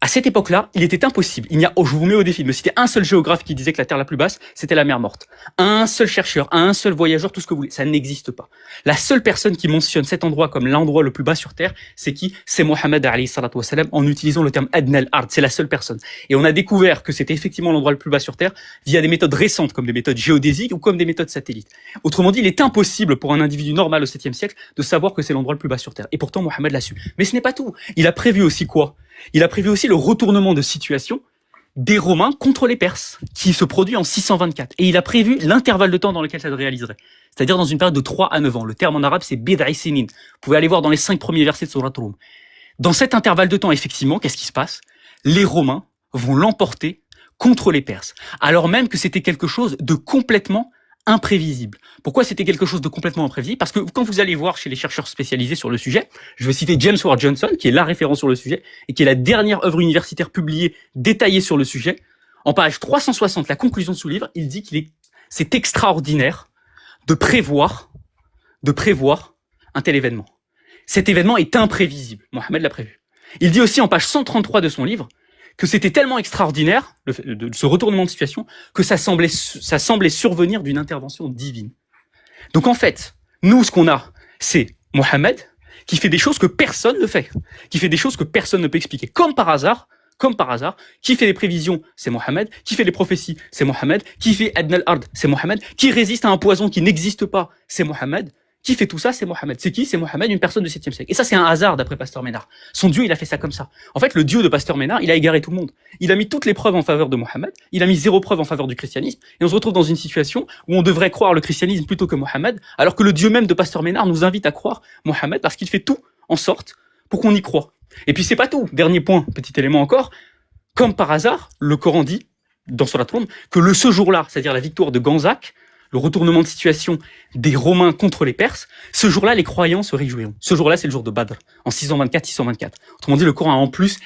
À cette époque-là, il était impossible. Je vous mets au défi de me citer un seul géographe qui disait que la terre la plus basse, c'était la mer Morte. Un seul chercheur, un seul voyageur, tout ce que vous voulez. Ça n'existe pas. La seule personne qui mentionne cet endroit comme l'endroit le plus bas sur terre, c'est qui? C'est Mohammed alayhi salatu wassalam, en utilisant le terme Adna al-Ard. C'est la seule personne. Et on a découvert que c'était effectivement l'endroit le plus bas sur terre via des méthodes récentes, comme des méthodes géodésiques ou comme des méthodes satellites. Autrement dit, il est impossible pour un individu normal au 7e siècle de savoir que c'est l'endroit le plus bas sur terre. Et pourtant, Mohammed l'a su. Mais ce n'est pas tout. Il a prévu aussi quoi? Il a prévu aussi le retournement de situation des Romains contre les Perses, qui se produit en 624. Et il a prévu l'intervalle de temps dans lequel ça se réaliserait. C'est-à-dire dans une période de 3 à 9 ans. Le terme en arabe, c'est bid'i sinin. Vous pouvez aller voir dans les 5 premiers versets de Surat Rum. Dans cet intervalle de temps, effectivement, qu'est-ce qui se passe? Les Romains vont l'emporter contre les Perses. Alors même que c'était quelque chose de complètement imprévisible. Pourquoi c'était quelque chose de complètement imprévisible? Parce que quand vous allez voir chez les chercheurs spécialisés sur le sujet, je vais citer James Ward Johnson, qui est la référence sur le sujet, et qui est la dernière œuvre universitaire publiée, détaillée sur le sujet. En page 360, la conclusion de ce livre, il dit c'est extraordinaire de prévoir un tel événement. Cet événement est imprévisible. Mohammed l'a prévu. Il dit aussi en page 133 de son livre, que c'était tellement extraordinaire, ce retournement de situation, que ça semblait survenir d'une intervention divine. Donc en fait, nous, ce qu'on a, c'est Mohammed qui fait des choses que personne ne fait, qui fait des choses que personne ne peut expliquer. Comme par hasard, qui fait des prévisions, c'est Mohammed, qui fait des prophéties, c'est Mohammed, qui fait Adna al-Ard, c'est Mohammed, qui résiste à un poison qui n'existe pas, c'est Mohammed. Qui fait tout ça? C'est Mohammed. C'est qui? C'est Mohammed, une personne du 7e siècle. Et ça, c'est un hasard d'après Pasteur Ménard. Son Dieu, il a fait ça comme ça. En fait, le Dieu de Pasteur Ménard, il a égaré tout le monde. Il a mis toutes les preuves en faveur de Mohammed, il a mis 0 preuve en faveur du christianisme, et on se retrouve dans une situation où on devrait croire le christianisme plutôt que Mohammed, alors que le Dieu même de Pasteur Ménard nous invite à croire Mohammed parce qu'il fait tout en sorte pour qu'on y croie. Et puis c'est pas tout. Dernier point, petit élément encore. Comme par hasard, le Coran dit, dans Surat Rum, que ce jour-là, c'est-à-dire la victoire de Ganzak, le retournement de situation des Romains contre les Perses, ce jour-là, les croyants se réjouiront. Ce jour-là, c'est le jour de Badr, en 624-624. Autrement dit, le Coran a en plus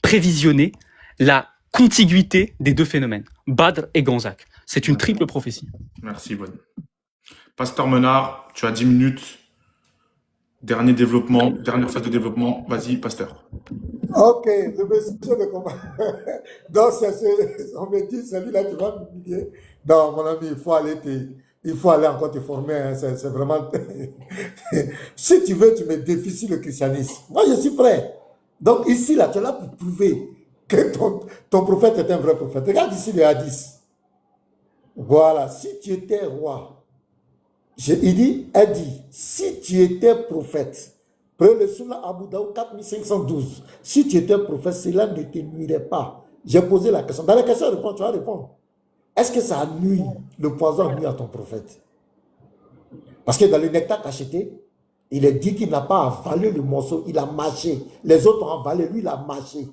prévisionné la contiguïté des deux phénomènes, Badr et Ganzak. C'est une triple prophétie. Merci, Bonne. Pasteur Menard, tu as 10 minutes. Dernière phase de développement. Vas-y, pasteur. Ok, le monsieur de combat. Donc, on me dit, celui-là, tu vas m'humilier. Non, mon ami, il faut aller encore te former. Hein, c'est vraiment. Si tu veux, tu me défies sur le christianisme. Moi, je suis prêt. Donc, ici, là, tu es là pour prouver que ton prophète est un vrai prophète. Regarde ici les hadiths. Voilà, si tu étais roi, il dit, si tu étais prophète, prenez le Sunna Abu Daoud 4512, si tu étais prophète, cela ne te nuirait pas. J'ai posé la question. Dans la question, tu vas répondre. Est-ce que ça nuit, le poison nuit à ton prophète? Parce que dans le nectar cacheté, il est dit qu'il n'a pas avalé le morceau, il a mâché. Les autres ont avalé, lui il a mâché.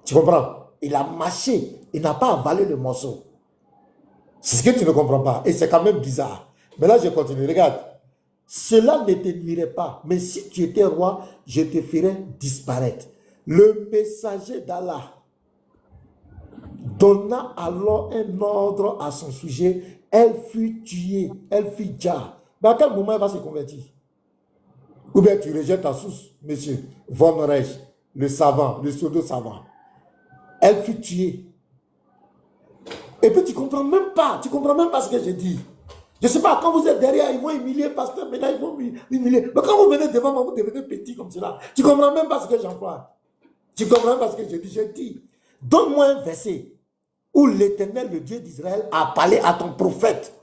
Tu comprends? Il a mâché, il n'a pas avalé le morceau. C'est ce que tu ne comprends pas. Et c'est quand même bizarre. Mais là, je continue. Regarde. Cela ne te nuirait pas. Mais si tu étais roi, je te ferais disparaître. Le messager d'Allah donna alors un ordre à son sujet. Elle fut tuée, elle fut déjà. Mais à quel moment elle va se convertir? Ou bien tu rejettes ta source, monsieur Von Reich, le savant, le pseudo-savant. Elle fut tuée. Et puis tu ne comprends même pas ce que je dis. Je ne sais pas, quand vous êtes derrière, ils vont humilier pasteur, maintenant ils vont humilier. Mais quand vous venez devant moi, vous devenez petit comme cela. Tu ne comprends même pas ce que j'emploie. Tu ne comprends même pas ce que je dis. Je dis, donne-moi un verset où l'Éternel, le Dieu d'Israël, a parlé à ton prophète.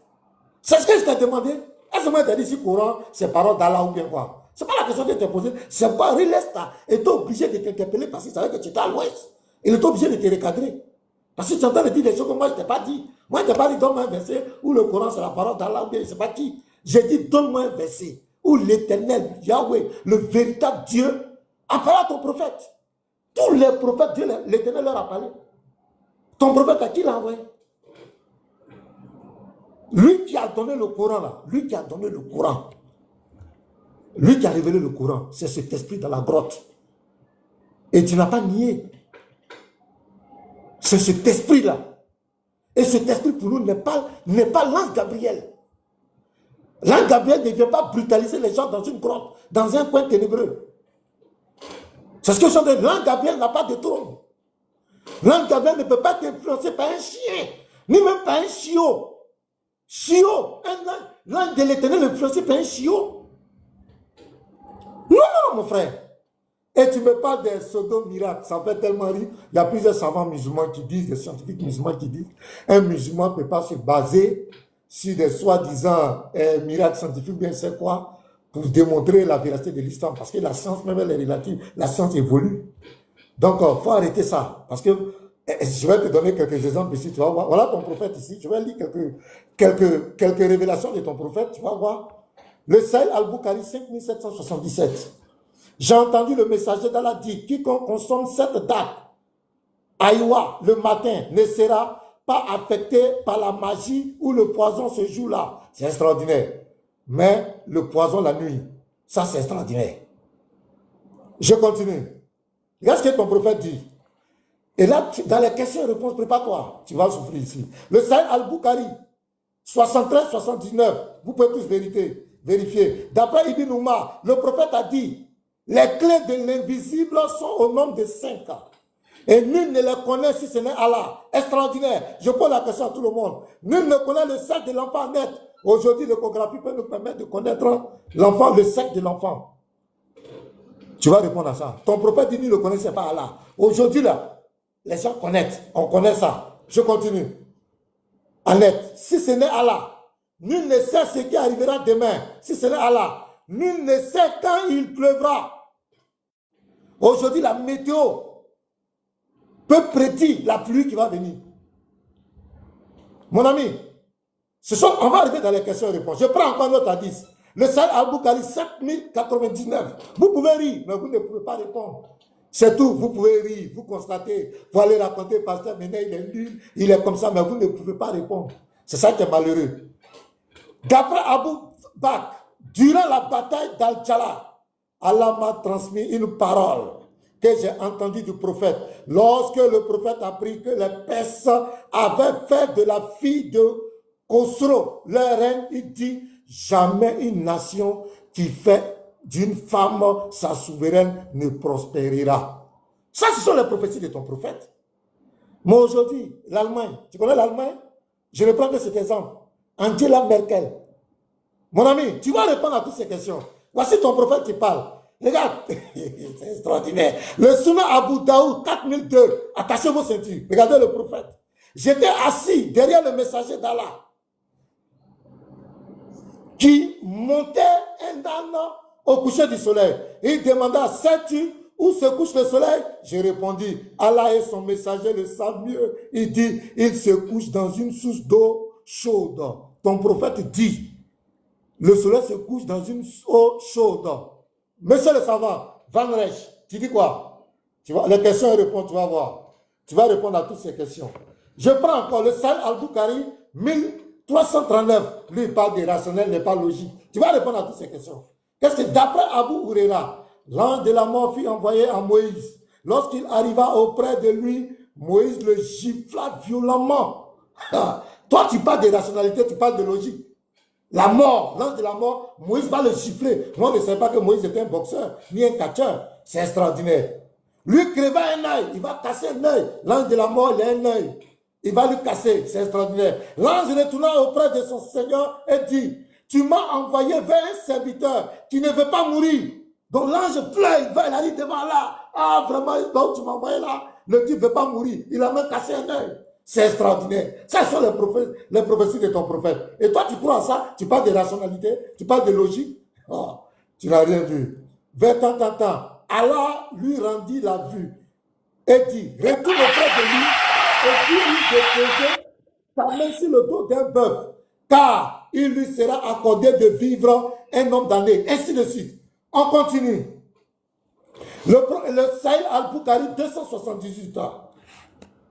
C'est ce que je t'ai demandé. Est-ce que moi, je t'ai dit si Coran, c'est parole d'Allah ou bien quoi? Ce n'est pas la question que je t'ai posée. C'est pas, relève ça. Et tu es obligé de t'interpeller parce qu'il savait que tu étais à l'ouest. Il est obligé de te recadrer. Parce que tu entends dire des choses que moi, je ne t'ai pas dit. Moi, je ne t'ai pas dit, donne-moi un verset où le Coran, c'est la parole d'Allah ou bien je ne sais pas qui. J'ai dit, donne-moi un verset où l'Éternel, Yahweh, le véritable Dieu, a parlé à ton prophète. Tous les prophètes, Dieu, l'Éternel leur a parlé. Ton prophète, à qui l'a envoyé? Lui qui a donné le Coran, là, lui qui a donné le Coran, lui qui a révélé le Coran, c'est cet esprit dans la grotte. Et tu n'as pas nié. C'est cet esprit-là. Et cet esprit pour nous n'est pas l'ange Gabriel. L'ange Gabriel ne vient pas brutaliser les gens dans une grotte, dans un coin ténébreux. C'est ce que je dis. L'ange Gabriel n'a pas de trône. L'ange Gabriel ne peut pas être influencé par un chien, ni même par un chiot. Chiot, l'ange de l'Éternel est influencé par un chiot. Non, mon frère. Et tu me parles des pseudo-miracles, ça fait tellement rire. Il y a plusieurs savants musulmans qui disent, des scientifiques musulmans qui disent, un musulman ne peut pas se baser sur des soi-disant miracles scientifiques, bien c'est quoi, pour démontrer la véracité de l'islam, parce que la science même elle est relative, la science évolue. Donc, il faut arrêter ça, parce que je vais te donner quelques exemples ici, tu vas voir. Voilà ton prophète ici, je vais lire quelques révélations de ton prophète, tu vas voir. Le Sahel al-Bukhari 5777. J'ai entendu le messager d'Allah dire, quiconque consomme cette date, Aïwa, le matin, ne sera pas affecté par la magie ou le poison ce jour-là. C'est extraordinaire. Mais le poison la nuit, ça c'est extraordinaire. Je continue. Regarde ce que ton prophète dit. Et là, dans les questions et réponses, prépare-toi. Tu vas souffrir ici. Le Sahel al-Bukhari, 73-79. Vous pouvez tous vérifier. D'après Ibn Umar, le prophète a dit, les clés de l'invisible sont au nombre de 5 ans. Et nul ne les connaît si ce n'est Allah. Extraordinaire. Je pose la question à tout le monde. Nul ne connaît le sexe de l'enfant net. Aujourd'hui, l'échographie peut nous permettre de connaître l'enfant, le sexe de l'enfant. Tu vas répondre à ça. Ton prophète dit, nul ne connaissait pas Allah. Aujourd'hui, là, les gens connaissent. On connaît ça. Je continue. En net. Si ce n'est Allah, nul ne sait ce qui arrivera demain. Si ce n'est Allah, nul ne sait quand il pleuvra. Aujourd'hui, la météo peut prédire la pluie qui va venir. Mon ami, on va arriver dans les questions et réponses. Je prends encore notre hadith. Le Sahel al-Bukhari 7099. Vous pouvez rire, mais vous ne pouvez pas répondre. C'est tout. Vous pouvez rire, vous constatez. Vous allez raconter, pasteur, maintenant il est nul, il est comme ça, mais vous ne pouvez pas répondre. C'est ça qui est malheureux. D'après Abu Bakr, durant la bataille d'Al-Jala, Allah m'a transmis une parole que j'ai entendue du prophète. Lorsque le prophète a appris que les Perses avaient fait de la fille de Khosro leur reine, il dit, jamais une nation qui fait d'une femme sa souveraine ne prospérera. Ça, ce sont les prophéties de ton prophète. Mais aujourd'hui, l'Allemagne, tu connais l'Allemagne? Je ne prends que cet exemple. Angela Merkel. Mon ami, tu vas répondre à toutes ces questions. Voici ton prophète qui parle. Regarde, c'est extraordinaire. Le Sunnah Abu Daoud 4002. Attachez vos ceintures. Regardez le prophète. J'étais assis derrière le messager d'Allah qui montait un âne au coucher du soleil. Il demanda, sais-tu où se couche le soleil? J'ai répondu, Allah et son messager le savent mieux. Il dit, il se couche dans une source d'eau chaude. Ton prophète dit, le soleil se couche dans une eau chaude. Monsieur le savant, Van Reich, tu dis quoi? Tu vois, les questions et réponses, tu vas voir. Tu vas répondre à toutes ces questions. Je prends encore le Sahel al-Bukhari 1339. Lui, il parle des rationnels, n'est pas logique. Tu vas répondre à toutes ces questions. Qu'est-ce que d'après Abu Huraira, l'ange de la mort fut envoyé à Moïse. Lorsqu'il arriva auprès de lui, Moïse le gifla violemment. Toi, tu parles de rationalité, tu parles de logique. La mort, l'ange de la mort, Moïse va le gifler. Moi, je ne savais pas que Moïse était un boxeur, ni un catcheur. C'est extraordinaire. Lui creva un œil, il va casser un œil. L'ange de la mort, il a un œil. Il va lui casser, c'est extraordinaire. L'ange retourna auprès de son Seigneur et dit, tu m'as envoyé vers un serviteur qui ne veut pas mourir. Donc l'ange pleure, il va, il arrive devant là. Ah, vraiment, donc tu m'as envoyé là. Le type ne veut pas mourir. Il a même cassé un œil. C'est extraordinaire. Ça sont les prophéties de ton prophète. Et toi, tu crois à ça? Tu parles de rationalité? Tu parles de logique? Oh, tu n'as rien vu. Vers tant. Allah lui rendit la vue et dit, retourne auprès de lui et puis lui déposer ta main sur le dos d'un bœuf, car il lui sera accordé de vivre un nombre d'années. Ainsi de suite. On continue. Le Sahih al-Bukhari, 278 ans.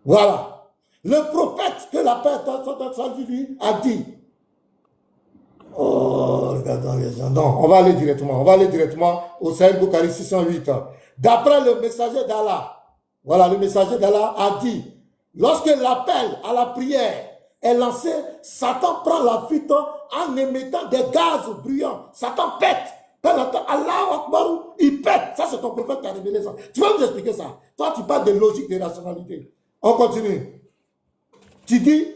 Voilà. Le prophète que la paix sur lui a dit. Oh, regardons les gens. Non, on va aller directement au Sahih Bukhari 608. D'après le messager d'Allah, voilà, le messager d'Allah a dit, lorsque l'appel à la prière est lancé, Satan prend la fuite en émettant des gaz bruyants. Satan pète. Quand on entend Allah Akbar, il pète. Ça, c'est ton prophète qui a révélé ça. Tu vas nous expliquer ça. Toi, tu parles de logique, de rationalité. On continue. Tu dis,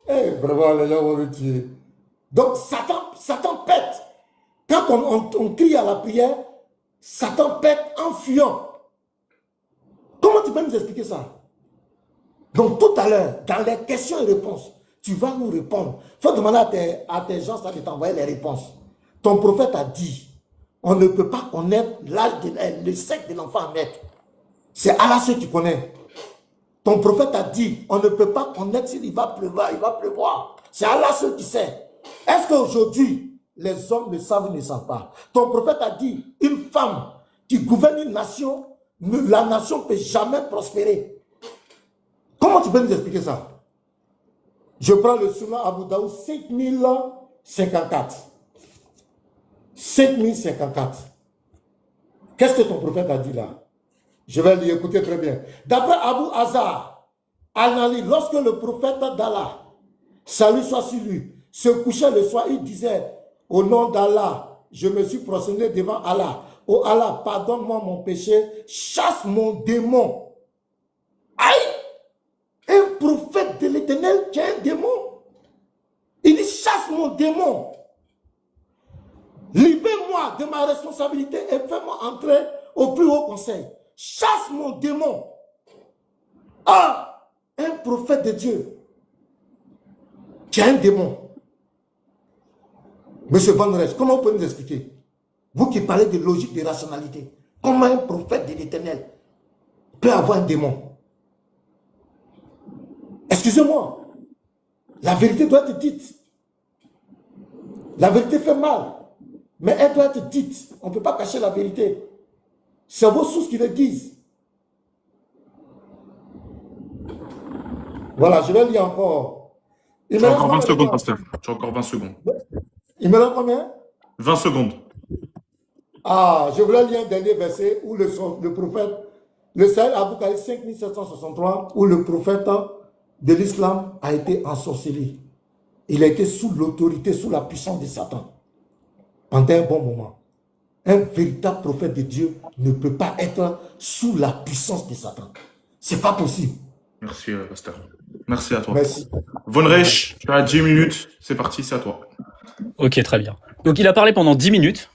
vraiment, les gens vont me tuer. Donc, Satan pète. Quand on crie à la prière, Satan pète en fuyant. Comment tu peux nous expliquer ça? Donc, tout à l'heure, dans les questions et réponses, tu vas nous répondre. Il faut demander à tes gens ça de t'envoyer les réponses. Ton prophète a dit, on ne peut pas connaître l'âge, le sexe de l'enfant à naître. C'est Allah ce qui connaît. Ton prophète a dit, on ne peut pas connaître s'il va pleuvoir. C'est Allah ce qui sait. Est-ce qu'aujourd'hui, les hommes le savent ou ne savent pas? Ton prophète a dit, une femme qui gouverne une nation, la nation ne peut jamais prospérer. Comment tu peux nous expliquer ça? Je prends le Sunnah Abu Daoud 5054. 5054. Qu'est-ce que ton prophète a dit là? Je vais lui écouter très bien. D'après Abu Hazar Al-Nali, lorsque le prophète d'Allah, salut soit sur lui, se couchait le soir, il disait, au nom d'Allah, je me suis prosterné devant Allah. Oh Allah, pardonne-moi mon péché, chasse mon démon. Aïe! Un prophète de l'Éternel qui a un démon. Il dit, chasse mon démon. Libère-moi de ma responsabilité et fais-moi entrer au plus haut conseil. Chasse mon démon. Ah, un prophète de Dieu qui a un démon. Monsieur Van Rej, comment vous pouvez nous expliquer? Vous qui parlez de logique, de rationalité, comment un prophète de l'Éternel peut avoir un démon? Excusez-moi, la vérité doit être dite. La vérité fait mal, mais elle doit être dite. On ne peut pas cacher la vérité. C'est vos sources qui le disent. Voilà, je vais lire encore. Tu as encore 20 secondes, pasteur. Tu as encore 20 secondes. Il me rend combien? 20 secondes. Ah, je voulais lire un dernier verset où le prophète, le Sahih Al-Bukhari 5763, où le prophète de l'islam a été ensorcelé. Il a été sous l'autorité, sous la puissance de Satan pendant un bon moment. Un véritable prophète de Dieu ne peut pas être sous la puissance de Satan. C'est pas possible. Merci, pasteur. Merci à toi. Merci. Von Reich, tu as 10 minutes. C'est parti, c'est à toi. Ok, très bien. Donc il a parlé pendant 10 minutes.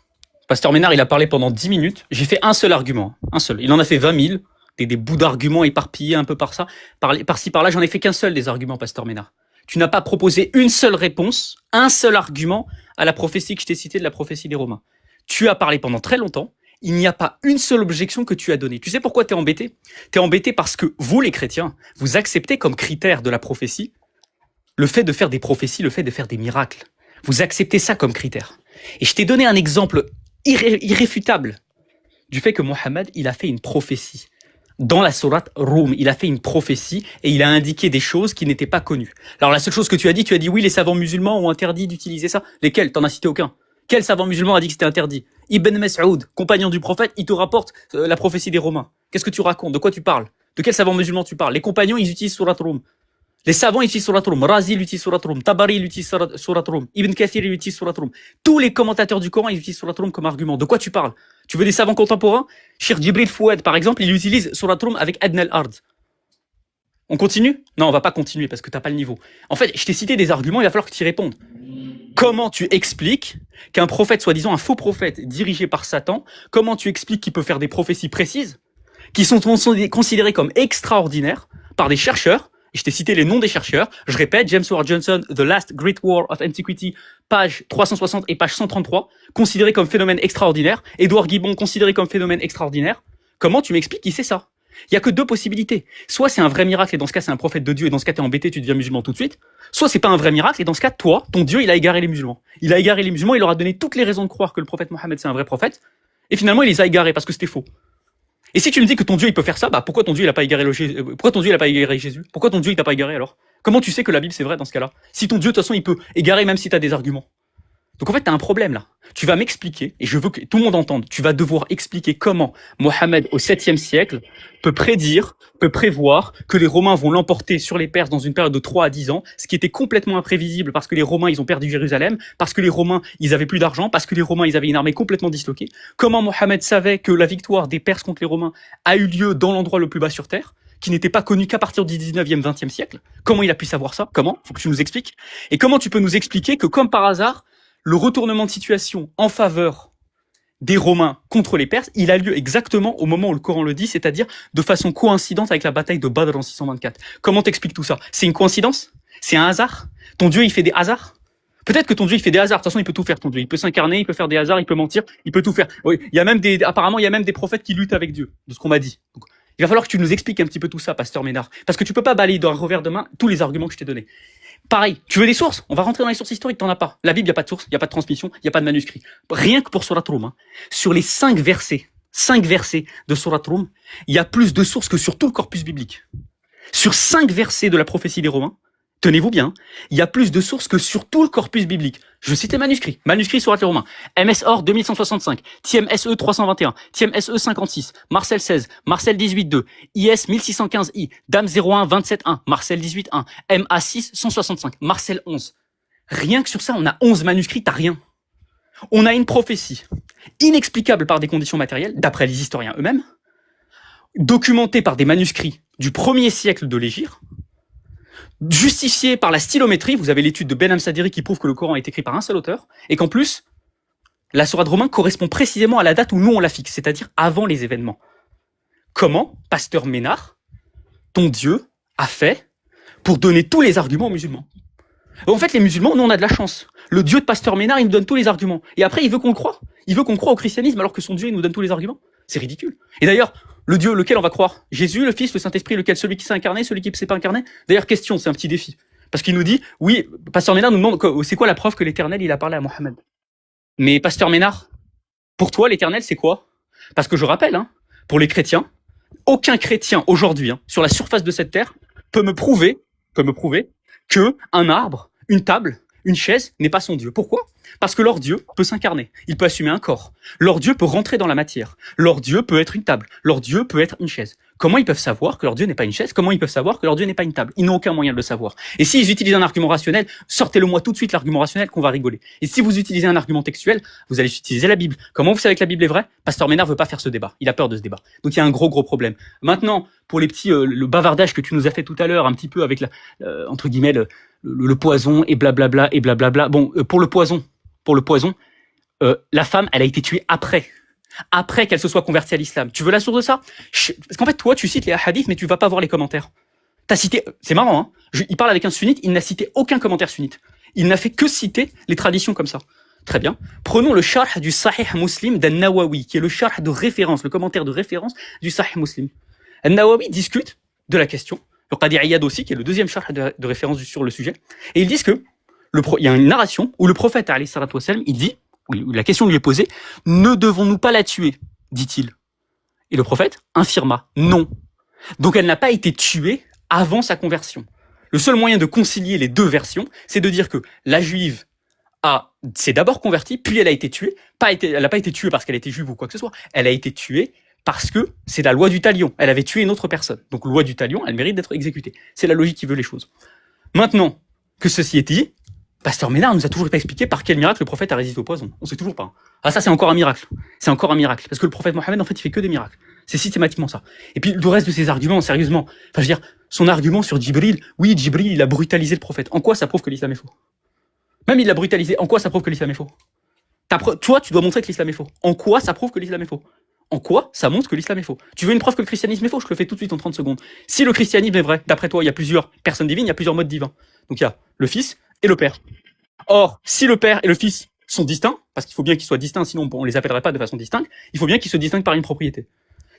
Pasteur Ménard, il a parlé pendant 10 minutes. J'ai fait un seul argument. Un seul. Il en a fait 20 000. Des bouts d'arguments éparpillés un peu par ça. Par-ci, par-là, j'en ai fait qu'un seul des arguments, Pasteur Ménard. Tu n'as pas proposé une seule réponse, un seul argument à la prophétie que je t'ai citée de la prophétie des Romains. Tu as parlé pendant très longtemps. Il n'y a pas une seule objection que tu as donnée. Tu sais pourquoi tu es embêté? Tu es embêté parce que vous, les chrétiens, vous acceptez comme critère de la prophétie le fait de faire des prophéties, le fait de faire des miracles. Vous acceptez ça comme critère. Et je t'ai donné un exemple irréfutable du fait que Mohammed, il a fait une prophétie. Dans la sourate Rum, il a fait une prophétie et il a indiqué des choses qui n'étaient pas connues. Alors la seule chose que tu as dit oui, les savants musulmans ont interdit d'utiliser ça. Lesquels? T'en as cité aucun. Quel savant musulman a dit que c'était interdit? Ibn Mas'ud, compagnon du prophète, il te rapporte la prophétie des Romains. Qu'est-ce que tu racontes? De quoi tu parles? De quel savant musulman tu parles? Les compagnons, ils utilisent Surat Rum. Les savants utilisent Surat Rum. Razi utilise Surat Rum. Tabari utilise Surat Rum. Ibn Kathir utilise Surat Rum. Tous les commentateurs du Coran, ils utilisent Surat Rum comme argument. De quoi tu parles? Tu veux des savants contemporains? Cheikh Djibril Fouad, par exemple, il utilise Surat Rum avec Adna al-Ard. On continue? Non, on va pas continuer parce que t'as pas le niveau. En fait, je t'ai cité des arguments, il va falloir que tu y répondes. Comment tu expliques qu'un prophète, soi-disant un faux prophète dirigé par Satan, comment tu expliques qu'il peut faire des prophéties précises qui sont considérées comme extraordinaires par des chercheurs? Et je t'ai cité les noms des chercheurs. Je répète, James Howard Johnson, The Last Great War of Antiquity, page 360 et page 133, considéré comme phénomène extraordinaire. Édouard Guibon, considéré comme phénomène extraordinaire. Comment tu m'expliques qui c'est ça? Il y a que deux possibilités. Soit c'est un vrai miracle et dans ce cas c'est un prophète de Dieu et dans ce cas t'es embêté, tu deviens musulman tout de suite. Soit c'est pas un vrai miracle et dans ce cas toi, ton Dieu, il a égaré les musulmans. Il a égaré les musulmans, il leur a donné toutes les raisons de croire que le prophète Mohammed c'est un vrai prophète et finalement il les a égarés parce que c'était faux. Et si tu me dis que ton Dieu il peut faire ça, bah pourquoi ton Dieu il a pas égaré pourquoi ton Dieu il a pas égaré Jésus? Pourquoi ton Dieu il t'a pas égaré alors? Comment tu sais que la Bible c'est vrai dans ce cas-là? Si ton Dieu de toute façon il peut égarer même si t'as des arguments. Donc en fait, tu as un problème là. Tu vas m'expliquer, et je veux que tout le monde entende, tu vas devoir expliquer comment Mohammed au 7e siècle peut prévoir que les Romains vont l'emporter sur les Perses dans une période de 3 à 10 ans, ce qui était complètement imprévisible parce que les Romains, ils ont perdu Jérusalem, parce que les Romains, ils avaient plus d'argent, parce que les Romains, ils avaient une armée complètement disloquée. Comment Mohammed savait que la victoire des Perses contre les Romains a eu lieu dans l'endroit le plus bas sur Terre, qui n'était pas connu qu'à partir du 19e, 20e siècle? Comment il a pu savoir ça? Comment? Faut que tu nous expliques. Et comment tu peux nous expliquer que, comme par hasard, le retournement de situation en faveur des Romains contre les Perses, il a lieu exactement au moment où le Coran le dit, c'est-à-dire de façon coïncidente avec la bataille de Badr en 624. Comment t'expliques tout ça? C'est une coïncidence? C'est un hasard? Ton Dieu, il fait des hasards? Peut-être que ton Dieu, il fait des hasards. De toute façon, il peut tout faire, ton Dieu. Il peut s'incarner, il peut faire des hasards, il peut mentir, il peut tout faire. Oui, apparemment, il y a même des prophètes qui luttent avec Dieu, de ce qu'on m'a dit. Donc, il va falloir que tu nous expliques un petit peu tout ça, Pasteur Ménard. Parce que tu peux pas balayer d'un revers de main tous les arguments que je t'ai donnés. Pareil, tu veux des sources? On va rentrer dans les sources historiques, t'en as pas. La Bible, il n'y a pas de source, il n'y a pas de transmission, il n'y a pas de manuscrit. Rien que pour Surat Rum, sur les 5 versets de Surat Rum, il y a plus de sources que sur tout le corpus biblique. Sur 5 versets de la prophétie des Romains, tenez-vous bien, il y a plus de sources que sur tout le corpus biblique. Je cite les manuscrits. Manuscrits Surat les Romains. MS Or 2165, TIEM SE 321, TIEM SE 56, Marcel 16, Marcel 18.2, IS 1615I, Dame 01 27.1, Marcel 18.1, MA 6 165, Marcel 11. Rien que sur ça, on a 11 manuscrits, t'as rien. On a une prophétie inexplicable par des conditions matérielles, d'après les historiens eux-mêmes, documentée par des manuscrits du 1er siècle de l'Hégire, justifié par la stylométrie. Vous avez l'étude de Ben Amsadiri qui prouve que le Coran est écrit par un seul auteur, et qu'en plus, la Sourate Romain correspond précisément à la date où nous on la fixe, c'est-à-dire avant les événements. Comment, Pasteur Ménard, ton Dieu a fait pour donner tous les arguments aux musulmans? En fait, les musulmans, nous on a de la chance. Le Dieu de Pasteur Ménard, il nous donne tous les arguments. Et après, il veut qu'on le croie. Il veut qu'on croie au christianisme alors que son Dieu, il nous donne tous les arguments. C'est ridicule. Et d'ailleurs, le Dieu lequel on va croire? Jésus, le Fils, le Saint-Esprit, lequel? Celui qui s'est incarné, celui qui ne s'est pas incarné? D'ailleurs, question, c'est un petit défi. Parce qu'il nous dit, oui, Pasteur Ménard nous demande, c'est quoi la preuve que l'Éternel, il a parlé à Mohammed? Mais Pasteur Ménard, pour toi, l'Éternel, c'est quoi? Parce que je rappelle, pour les chrétiens, aucun chrétien aujourd'hui, sur la surface de cette terre, peut me prouver que un arbre, une table, une chaise n'est pas son Dieu. Pourquoi? Parce que leur Dieu peut s'incarner. Il peut assumer un corps. Leur Dieu peut rentrer dans la matière. Leur Dieu peut être une table. Leur Dieu peut être une chaise. Comment ils peuvent savoir que leur Dieu n'est pas une chaise? Comment ils peuvent savoir que leur Dieu n'est pas une table? Ils n'ont aucun moyen de le savoir. Et s'ils utilisent un argument rationnel, sortez-le-moi tout de suite l'argument rationnel qu'on va rigoler. Et si vous utilisez un argument textuel, vous allez utiliser la Bible. Comment vous savez que la Bible est vraie? Pasteur Ménard veut pas faire ce débat. Il a peur de ce débat. Donc il y a un gros problème. Maintenant, pour les petits, le bavardage que tu nous as fait tout à l'heure, un petit peu avec entre guillemets, le poison et blablabla et blablabla. Bon, pour le poison, la femme, elle a été tuée après qu'elle se soit convertie à l'islam. Tu veux la source de ça? Parce qu'en fait, toi, tu cites les hadiths, mais tu vas pas voir les commentaires. T'as cité, c'est marrant, il parle avec un sunnite, il n'a cité aucun commentaire sunnite. Il n'a fait que citer les traditions comme ça. Très bien. Prenons le sharh du Sahih Muslim d'An-Nawawi, qui est le sharh de référence, le commentaire de référence du Sahih Muslim. An-Nawawi discute de la question. Le Qadi Iyad aussi, qui est le deuxième sharh de référence sur le sujet. Et ils disent que il y a une narration où le prophète, alayhi salatu wassalam, il dit, la question lui est posée, ne devons-nous pas la tuer, dit-il. Et le prophète infirma, non. Donc elle n'a pas été tuée avant sa conversion. Le seul moyen de concilier les deux versions, c'est de dire que la juive s'est d'abord convertie, puis elle a été tuée. Elle n'a pas été tuée parce qu'elle était juive ou quoi que ce soit. Elle a été tuée Parce que c'est la loi du talion. Elle avait tué une autre personne. Donc, loi du talion, elle mérite d'être exécutée. C'est la logique qui veut les choses. Maintenant que ceci est dit, Pasteur Ménard nous a toujours pas expliqué par quel miracle le prophète a résisté au poison. On sait toujours pas. Ah, ça, c'est encore un miracle. C'est encore un miracle. Parce que le prophète Mohammed, en fait, il fait que des miracles. C'est systématiquement ça. Et puis, le reste de ses arguments, sérieusement. Enfin, je veux dire, son argument sur Djibril, oui, Djibril, il a brutalisé le prophète. En quoi ça prouve que l'islam est faux? Même il l'a brutalisé. En quoi ça prouve que l'islam est faux? Toi, tu dois montrer que l'islam est faux. En quoi ça prouve que l'islam est faux? En quoi ça montre que l'islam est faux? Tu veux une preuve que le christianisme est faux? Je te le fais tout de suite en 30 secondes. Si le christianisme est vrai, d'après toi, il y a plusieurs personnes divines, il y a plusieurs modes divins. Donc il y a le Fils et le Père. Or, si le Père et le Fils sont distincts, parce qu'il faut bien qu'ils soient distincts, sinon on les appellerait pas de façon distincte, il faut bien qu'ils se distinguent par une propriété.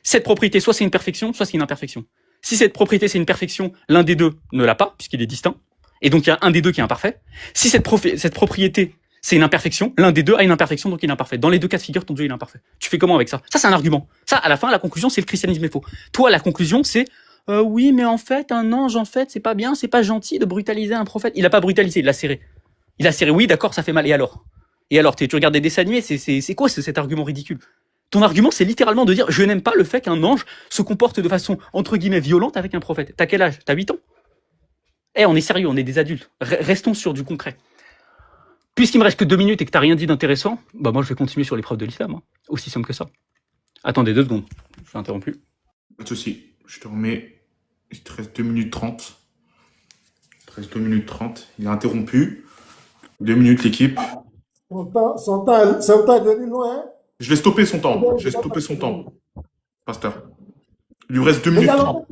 Cette propriété, soit c'est une perfection, soit c'est une imperfection. Si cette propriété c'est une perfection, l'un des deux ne l'a pas, puisqu'il est distinct, et donc il y a un des deux qui est imparfait. Si cette propriété c'est une imperfection, l'un des deux a une imperfection, donc il est imparfait. Dans les deux cas de figure, ton Dieu il est imparfait. Tu fais comment avec ça? Ça, c'est un argument. Ça, à la fin, la conclusion, c'est le christianisme est faux. Toi, la conclusion, c'est oui, mais en fait, un ange, en fait, c'est pas bien, c'est pas gentil de brutaliser un prophète. Il a pas brutalisé, il l'a serré. Il a serré, oui, d'accord, ça fait mal. Et alors? Tu regardes des dessins animés, c'est quoi cet argument ridicule? Ton argument, c'est littéralement de dire je n'aime pas le fait qu'un ange se comporte de façon, entre guillemets, violente avec un prophète. T'as quel âge? T'as 8 ans? On est sérieux, on est des adultes. Restons sur du concret. Puisqu'il me reste que 2 minutes et que t'as rien dit d'intéressant, bah moi je vais continuer sur l'épreuve de l'islam. Aussi simple que ça. Attendez 2 secondes, je suis interrompu. Pas de souci, je te remets. Il te reste 2 minutes 30. Il te reste 2 minutes 30. Il est interrompu. 2 minutes l'équipe. Son temps est devenu loin. Je vais stopper son temps. Pasteur. Il lui reste 2 minutes 30.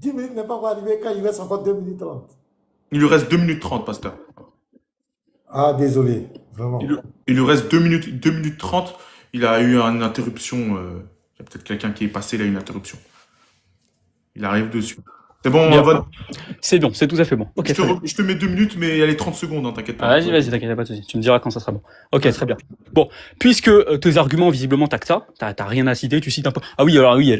10 minutes n'est pas encore arrivé quand il reste encore 2 minutes 30. Il lui reste 2 minutes 30, pasteur. Ah, désolé, vraiment. Il lui reste 2 minutes 30. Il a eu une interruption. Il y a peut-être quelqu'un qui est passé, il a eu une interruption. Il arrive dessus. C'est bon, Van? C'est bon, c'est tout à fait bon. Okay, je te mets 2 minutes, mais elle est 30 secondes, hein, t'inquiète pas. Vas-y, t'inquiète pas de souci. Tu me diras quand ça sera bon. Ok, très bien. Bon, puisque tes arguments, visiblement, t'as que ça, t'as rien à citer, tu cites un peu. Ah oui, alors oui,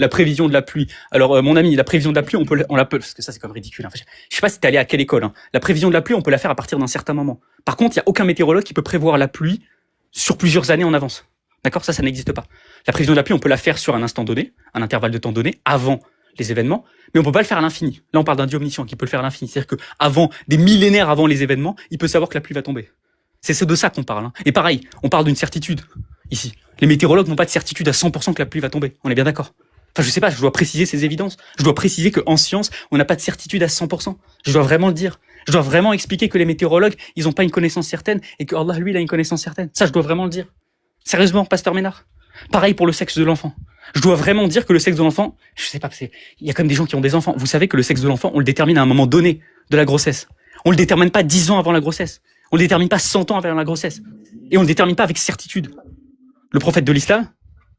la prévision de la pluie. Alors, mon ami, la prévision de la pluie, on la peut, parce que ça, c'est comme ridicule. Hein. Je sais pas si t'es allé à quelle école. Hein. La prévision de la pluie, on peut la faire à partir d'un certain moment. Par contre, il y a aucun météorologue qui peut prévoir la pluie sur plusieurs années en avance. D'accord? Ça n'existe pas. La prévision de la pluie, on peut la faire sur un instant donné, un intervalle de temps donné, avant les événements, mais on peut pas le faire à l'infini. Là, on parle d'un Dieu omniscient qui peut le faire à l'infini. C'est-à-dire que avant, des millénaires avant les événements, il peut savoir que la pluie va tomber. C'est de ça qu'on parle. Hein. Et pareil, on parle d'une certitude ici. Les météorologues n'ont pas de certitude à 100% que la pluie va tomber. On est bien d'accord. Enfin, je sais pas, je dois préciser ces évidences. Je dois préciser qu'en science, on n'a pas de certitude à 100%. Je dois vraiment le dire. Je dois vraiment expliquer que les météorologues, ils n'ont pas une connaissance certaine et que Allah, lui, il a une connaissance certaine. Ça, je dois vraiment le dire. Sérieusement, Pasteur Ménard. Pareil pour le sexe de l'enfant. Je dois vraiment dire que le sexe de l'enfant, je sais pas, il y a quand même des gens qui ont des enfants. Vous savez que le sexe de l'enfant, on le détermine à un moment donné de la grossesse. On le détermine pas 10 ans avant la grossesse. On le détermine pas 100 ans avant la grossesse. Et on le détermine pas avec certitude. Le prophète de l'islam,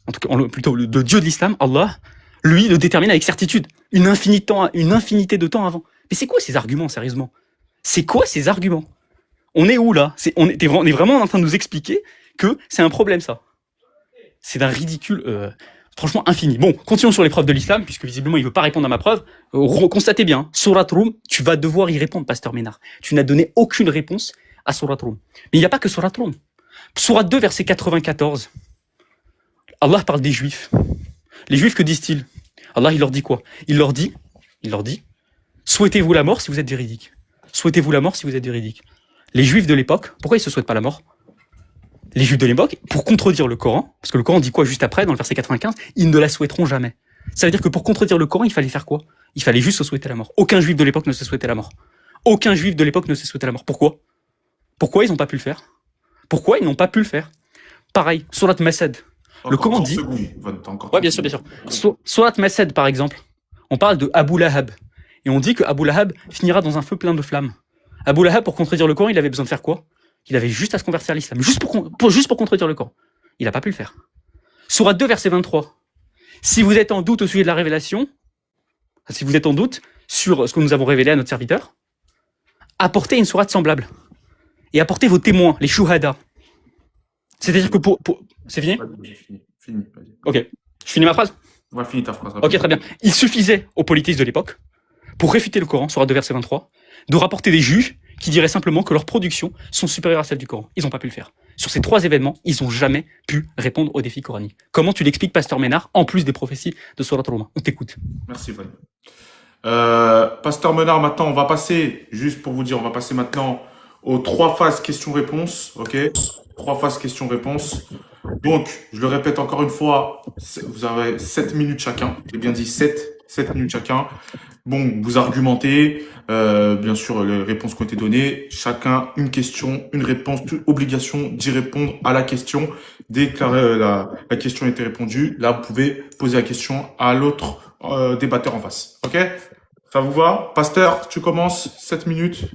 en tout cas, plutôt le Dieu de l'islam, Allah, lui, le détermine avec certitude. Une infinité de temps avant. Mais c'est quoi ces arguments, sérieusement? C'est quoi ces arguments? On est où, là? On est vraiment en train de nous expliquer que c'est un problème, ça. C'est d'un ridicule, franchement, infini. Bon, continuons sur l'épreuve de l'islam, puisque visiblement, il veut pas répondre à ma preuve. Constatez bien, Surat Rum, tu vas devoir y répondre, Pasteur Ménard. Tu n'as donné aucune réponse à Surat Rum. Mais il n'y a pas que Surat Rum. Surat 2, verset 94. Allah parle des Juifs. Les Juifs, que disent-ils? Allah, il leur dit quoi? Il leur dit, souhaitez-vous la mort si vous êtes véridique. Souhaitez-vous la mort si vous êtes véridique. Les Juifs de l'époque, pourquoi ils se souhaitent pas la mort? Les Juifs de l'époque, pour contredire le Coran, parce que le Coran dit quoi juste après, dans le verset 95? Ils ne la souhaiteront jamais. Ça veut dire que pour contredire le Coran, il fallait faire quoi? Il fallait juste se souhaiter la mort. Aucun Juif de l'époque ne se souhaitait la mort. Aucun Juif de l'époque ne se souhaitait la mort. Pourquoi? Pourquoi ils n'ont pas pu le faire? Pourquoi ils n'ont pas pu le faire? Pareil, Surat Masad. Le Coran dit... Ouais, bien sûr, bien sûr. Surat Masad, par exemple, on parle de Abu Lahab. Et on dit que Abu Lahab finira dans un feu plein de flammes. Abu Lahab, pour contredire le Coran, il avait besoin de faire quoi? Il avait juste à se convertir à l'islam, juste pour contredire le Coran. Il n'a pas pu le faire. Surat 2, verset 23. Si vous êtes en doute au sujet de la révélation, si vous êtes en doute sur ce que nous avons révélé à notre serviteur, apportez une sourate semblable. Et apportez vos témoins, les shuhada. C'est-à-dire que C'est fini? Fini. Ok. Je finis ma phrase? Ouais, finis ta phrase. Ok, très bien. Il suffisait aux politistes de l'époque, pour réfuter le Coran, Surat 2, verset 23, de rapporter des juges qui dirait simplement que leurs productions sont supérieures à celles du Coran. Ils n'ont pas pu le faire. Sur ces 3 événements, ils n'ont jamais pu répondre aux défis coraniques. Comment tu l'expliques, Pasteur Ménard, en plus des prophéties de Surat Al-Rumah? On t'écoute. Merci, Ivan. Pasteur Menard, maintenant, on va passer, juste pour vous dire, on va passer maintenant aux 3 phases questions-réponses, ok? 3 phases questions-réponses. Donc, je le répète encore une fois, vous avez 7 minutes chacun. J'ai bien dit 7 minutes chacun. Bon, vous argumentez, bien sûr, les réponses qui ont été données. Chacun, une question, une réponse, toute obligation d'y répondre à la question. Dès que la question a été répondue, là, vous pouvez poser la question à l'autre débatteur en face. Ok? Ça vous va? Pasteur, tu commences, 7 minutes.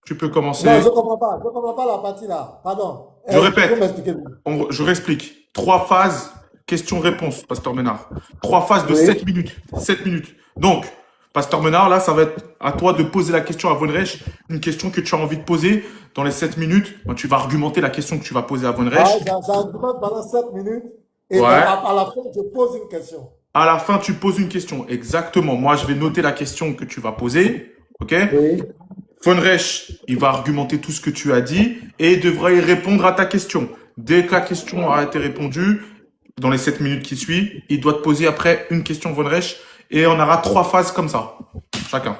Tu peux commencer. Non, je ne comprends pas la partie là. Pardon. Je répète. Tu peux m'expliquer? Je réexplique. 3 phases, question-réponse, Pasteur Ménard. 3 phases de Oui. 7 minutes. 7 minutes. Donc, Pasteur Ménard, là, ça va être à toi de poser la question à Vonreich, une question que tu as envie de poser. Dans les 7 minutes, tu vas argumenter la question que tu vas poser à Vonreich. J'argumente pendant 7 minutes et Ouais. à la fin, je pose une question. À la fin, tu poses une question. Exactement. Moi, je vais noter la question que tu vas poser. OK? Oui. Vonreich, il va argumenter tout ce que tu as dit et il devra y répondre à ta question. Dès que la question a été répondue, dans les 7 minutes qui suivent, il doit te poser après une question, Vonreich, et on aura 3 phases comme ça, chacun.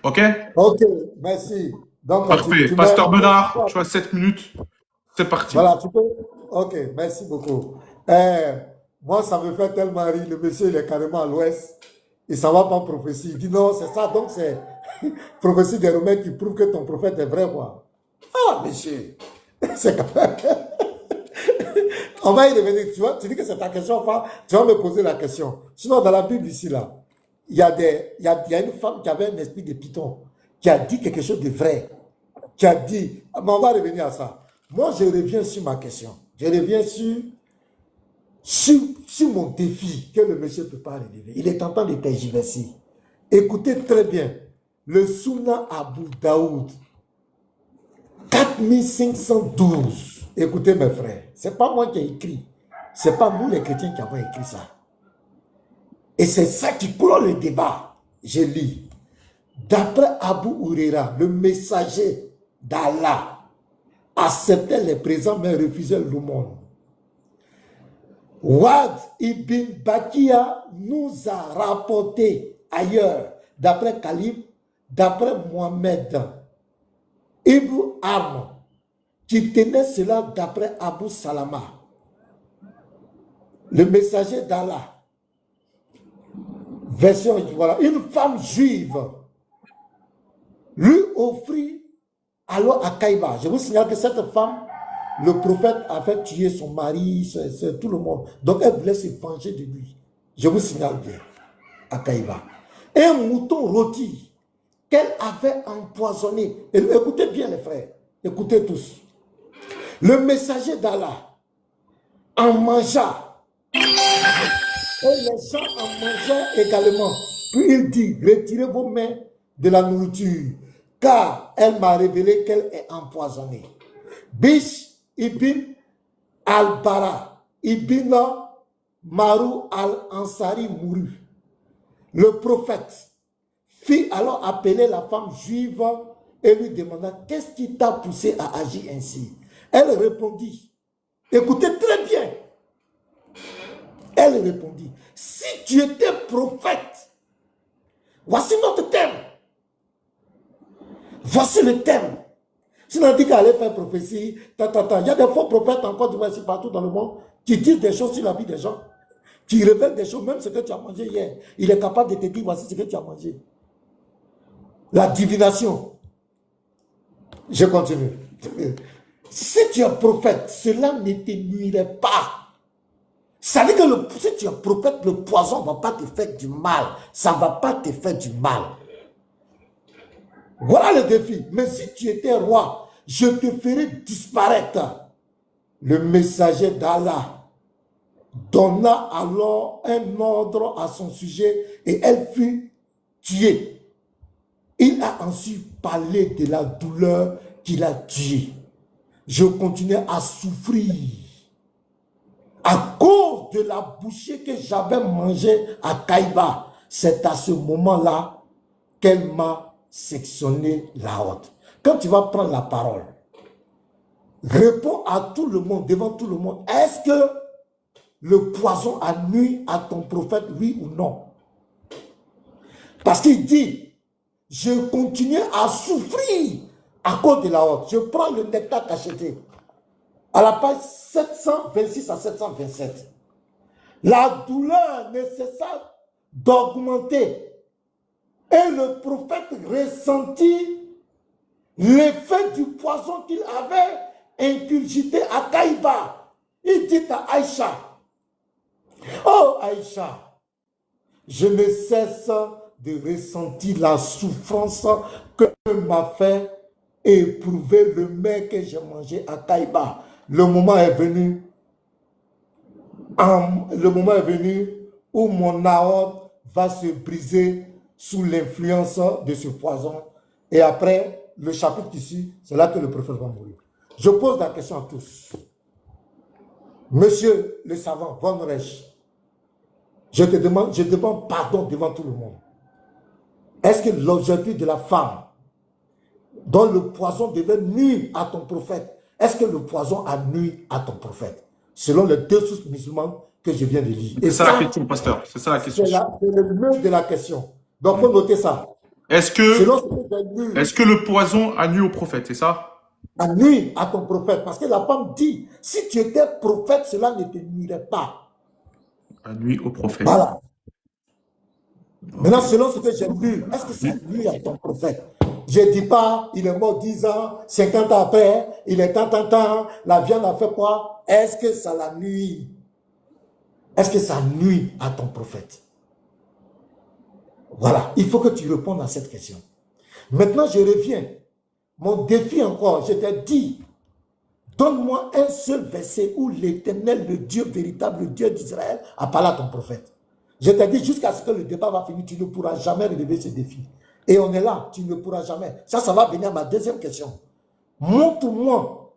OK? Ok, merci. Donc, Parfait. Pasteur Benard, tu as 7 minutes. C'est parti. Voilà, tu peux. Ok, merci beaucoup. Moi, ça me fait tellement rire. Le monsieur, il est carrément à l'ouest. Il s'en va pas en prophétie. Il dit non, c'est ça. Donc, c'est prophétie des Romains qui prouve que ton prophète est vrai, quoi. Ah, monsieur. C'est quand même. On va y revenir. Tu dis que c'est ta question. Enfin, tu vas me poser la question. Sinon, dans la Bible, ici, là, il y a une femme qui avait un esprit de python, qui a dit quelque chose de vrai. Qui a dit, mais on va revenir à ça. Moi, je reviens sur ma question. Je reviens sur mon défi que le monsieur ne peut pas relever. Il est en train de tergiverser. Écoutez très bien. Le Sunna Abu Daoud, 4512. Écoutez mes frères, ce n'est pas moi qui ai écrit. Ce n'est pas nous les chrétiens qui avons écrit ça. Et c'est ça qui clôt le débat. Je lis. D'après Abu Huraira, le messager d'Allah acceptait les présents mais refusait l'aumône. Wad ibn Bakia nous a rapporté ailleurs, d'après Khalib, d'après Mohamed Ibn Am, qui tenait cela d'après Abu Salama, le messager d'Allah. Version, voilà, une femme juive lui offrit alors à Kaïba. Je vous signale que cette femme, le prophète a fait tuer son mari, c'est tout le monde. Donc elle voulait se venger de lui. Je vous signale bien, à Kaïba. Et un mouton rôti qu'elle avait empoisonné. Et écoutez bien les frères, écoutez tous. Le messager d'Allah en mangea. Et les gens en mangeaient également. Puis il dit, retirez vos mains de la nourriture, car elle m'a révélé qu'elle est empoisonnée. Bish ibn al-Bara ibn Marou al-Ansari mourut. Le prophète fit alors appeler la femme juive et lui demanda, qu'est-ce qui t'a poussé à agir ainsi? Elle répondit, écoutez très bien. Elle répondit, si tu étais prophète, voici notre thème. Voici le thème. Si on dit qu'elle allait faire prophétie, il y a des faux prophètes encore du moins ici partout dans le monde qui disent des choses sur la vie des gens, qui révèlent des choses, même ce que tu as mangé hier. Il est capable de te dire, voici ce que tu as mangé. La divination. Je continue. Si tu es prophète, cela ne te nuirait pas. Ça veut dire que si tu es prophète, le poison ne va pas te faire du mal. Ça ne va pas te faire du mal. Voilà le défi. Mais si tu étais roi, je te ferai disparaître. Le messager d'Allah donna alors un ordre à son sujet et elle fut tuée. Il a ensuite parlé de la douleur qu'il a tuée. Je continuais à souffrir à cause de la bouchée que j'avais mangée à Kaïba. C'est à ce moment-là qu'elle m'a sectionné la haute. quand tu vas prendre la parole, réponds à tout le monde, devant tout le monde. Est-ce que le poison a nui à ton prophète, oui ou non? Parce qu'il dit, je continue à souffrir à cause de la honte. Je prends le nectar cacheté. À la page 726 à 727. La douleur ne cessa d'augmenter. Et le prophète ressentit l'effet du poison qu'il avait ingurgité à Kaïba. Il dit à Aïcha, oh Aïcha, je ne cesse de ressentir la souffrance que m'a fait éprouver le mets que j'ai mangé à Taïba. Le moment est venu où mon aorte va se briser sous l'influence de ce poison. Et après, le chapitre ici, c'est là que le prophète va mourir. Je pose la question à tous. Monsieur le savant, Von Reich, je demande pardon devant tout le monde. Est-ce que l'objectif de la femme dont le poison devait nuire à ton prophète, est-ce que le poison a nuit à ton prophète? Selon les deux sources musulmanes que je viens de lire. C'est ça la question, pasteur. C'est ça la question. C'est le nœud de la question. Donc, il faut noter ça. Est-ce que le poison a nuit au prophète, c'est ça? A nuit à ton prophète. Parce que la femme dit, si tu étais prophète, cela ne te nuirait pas. A nuit au prophète. Voilà. Maintenant, selon ce que j'ai lu, est-ce que ça nuit à ton prophète? Je ne dis pas, il est mort 10 ans, 50 ans après, il est tant, la viande a fait quoi? Est-ce que ça la nuit? Est-ce que ça nuit à ton prophète? Voilà, il faut que tu répondes à cette question. Maintenant, je reviens. Mon défi encore, je t'ai dit, donne-moi un seul verset où l'Éternel, le Dieu véritable, le Dieu d'Israël, a parlé à ton prophète. Je t'ai dit, jusqu'à ce que le débat va finir, tu ne pourras jamais relever ce défi. Et on est là, tu ne pourras jamais. Ça va venir à ma deuxième question. Montre-moi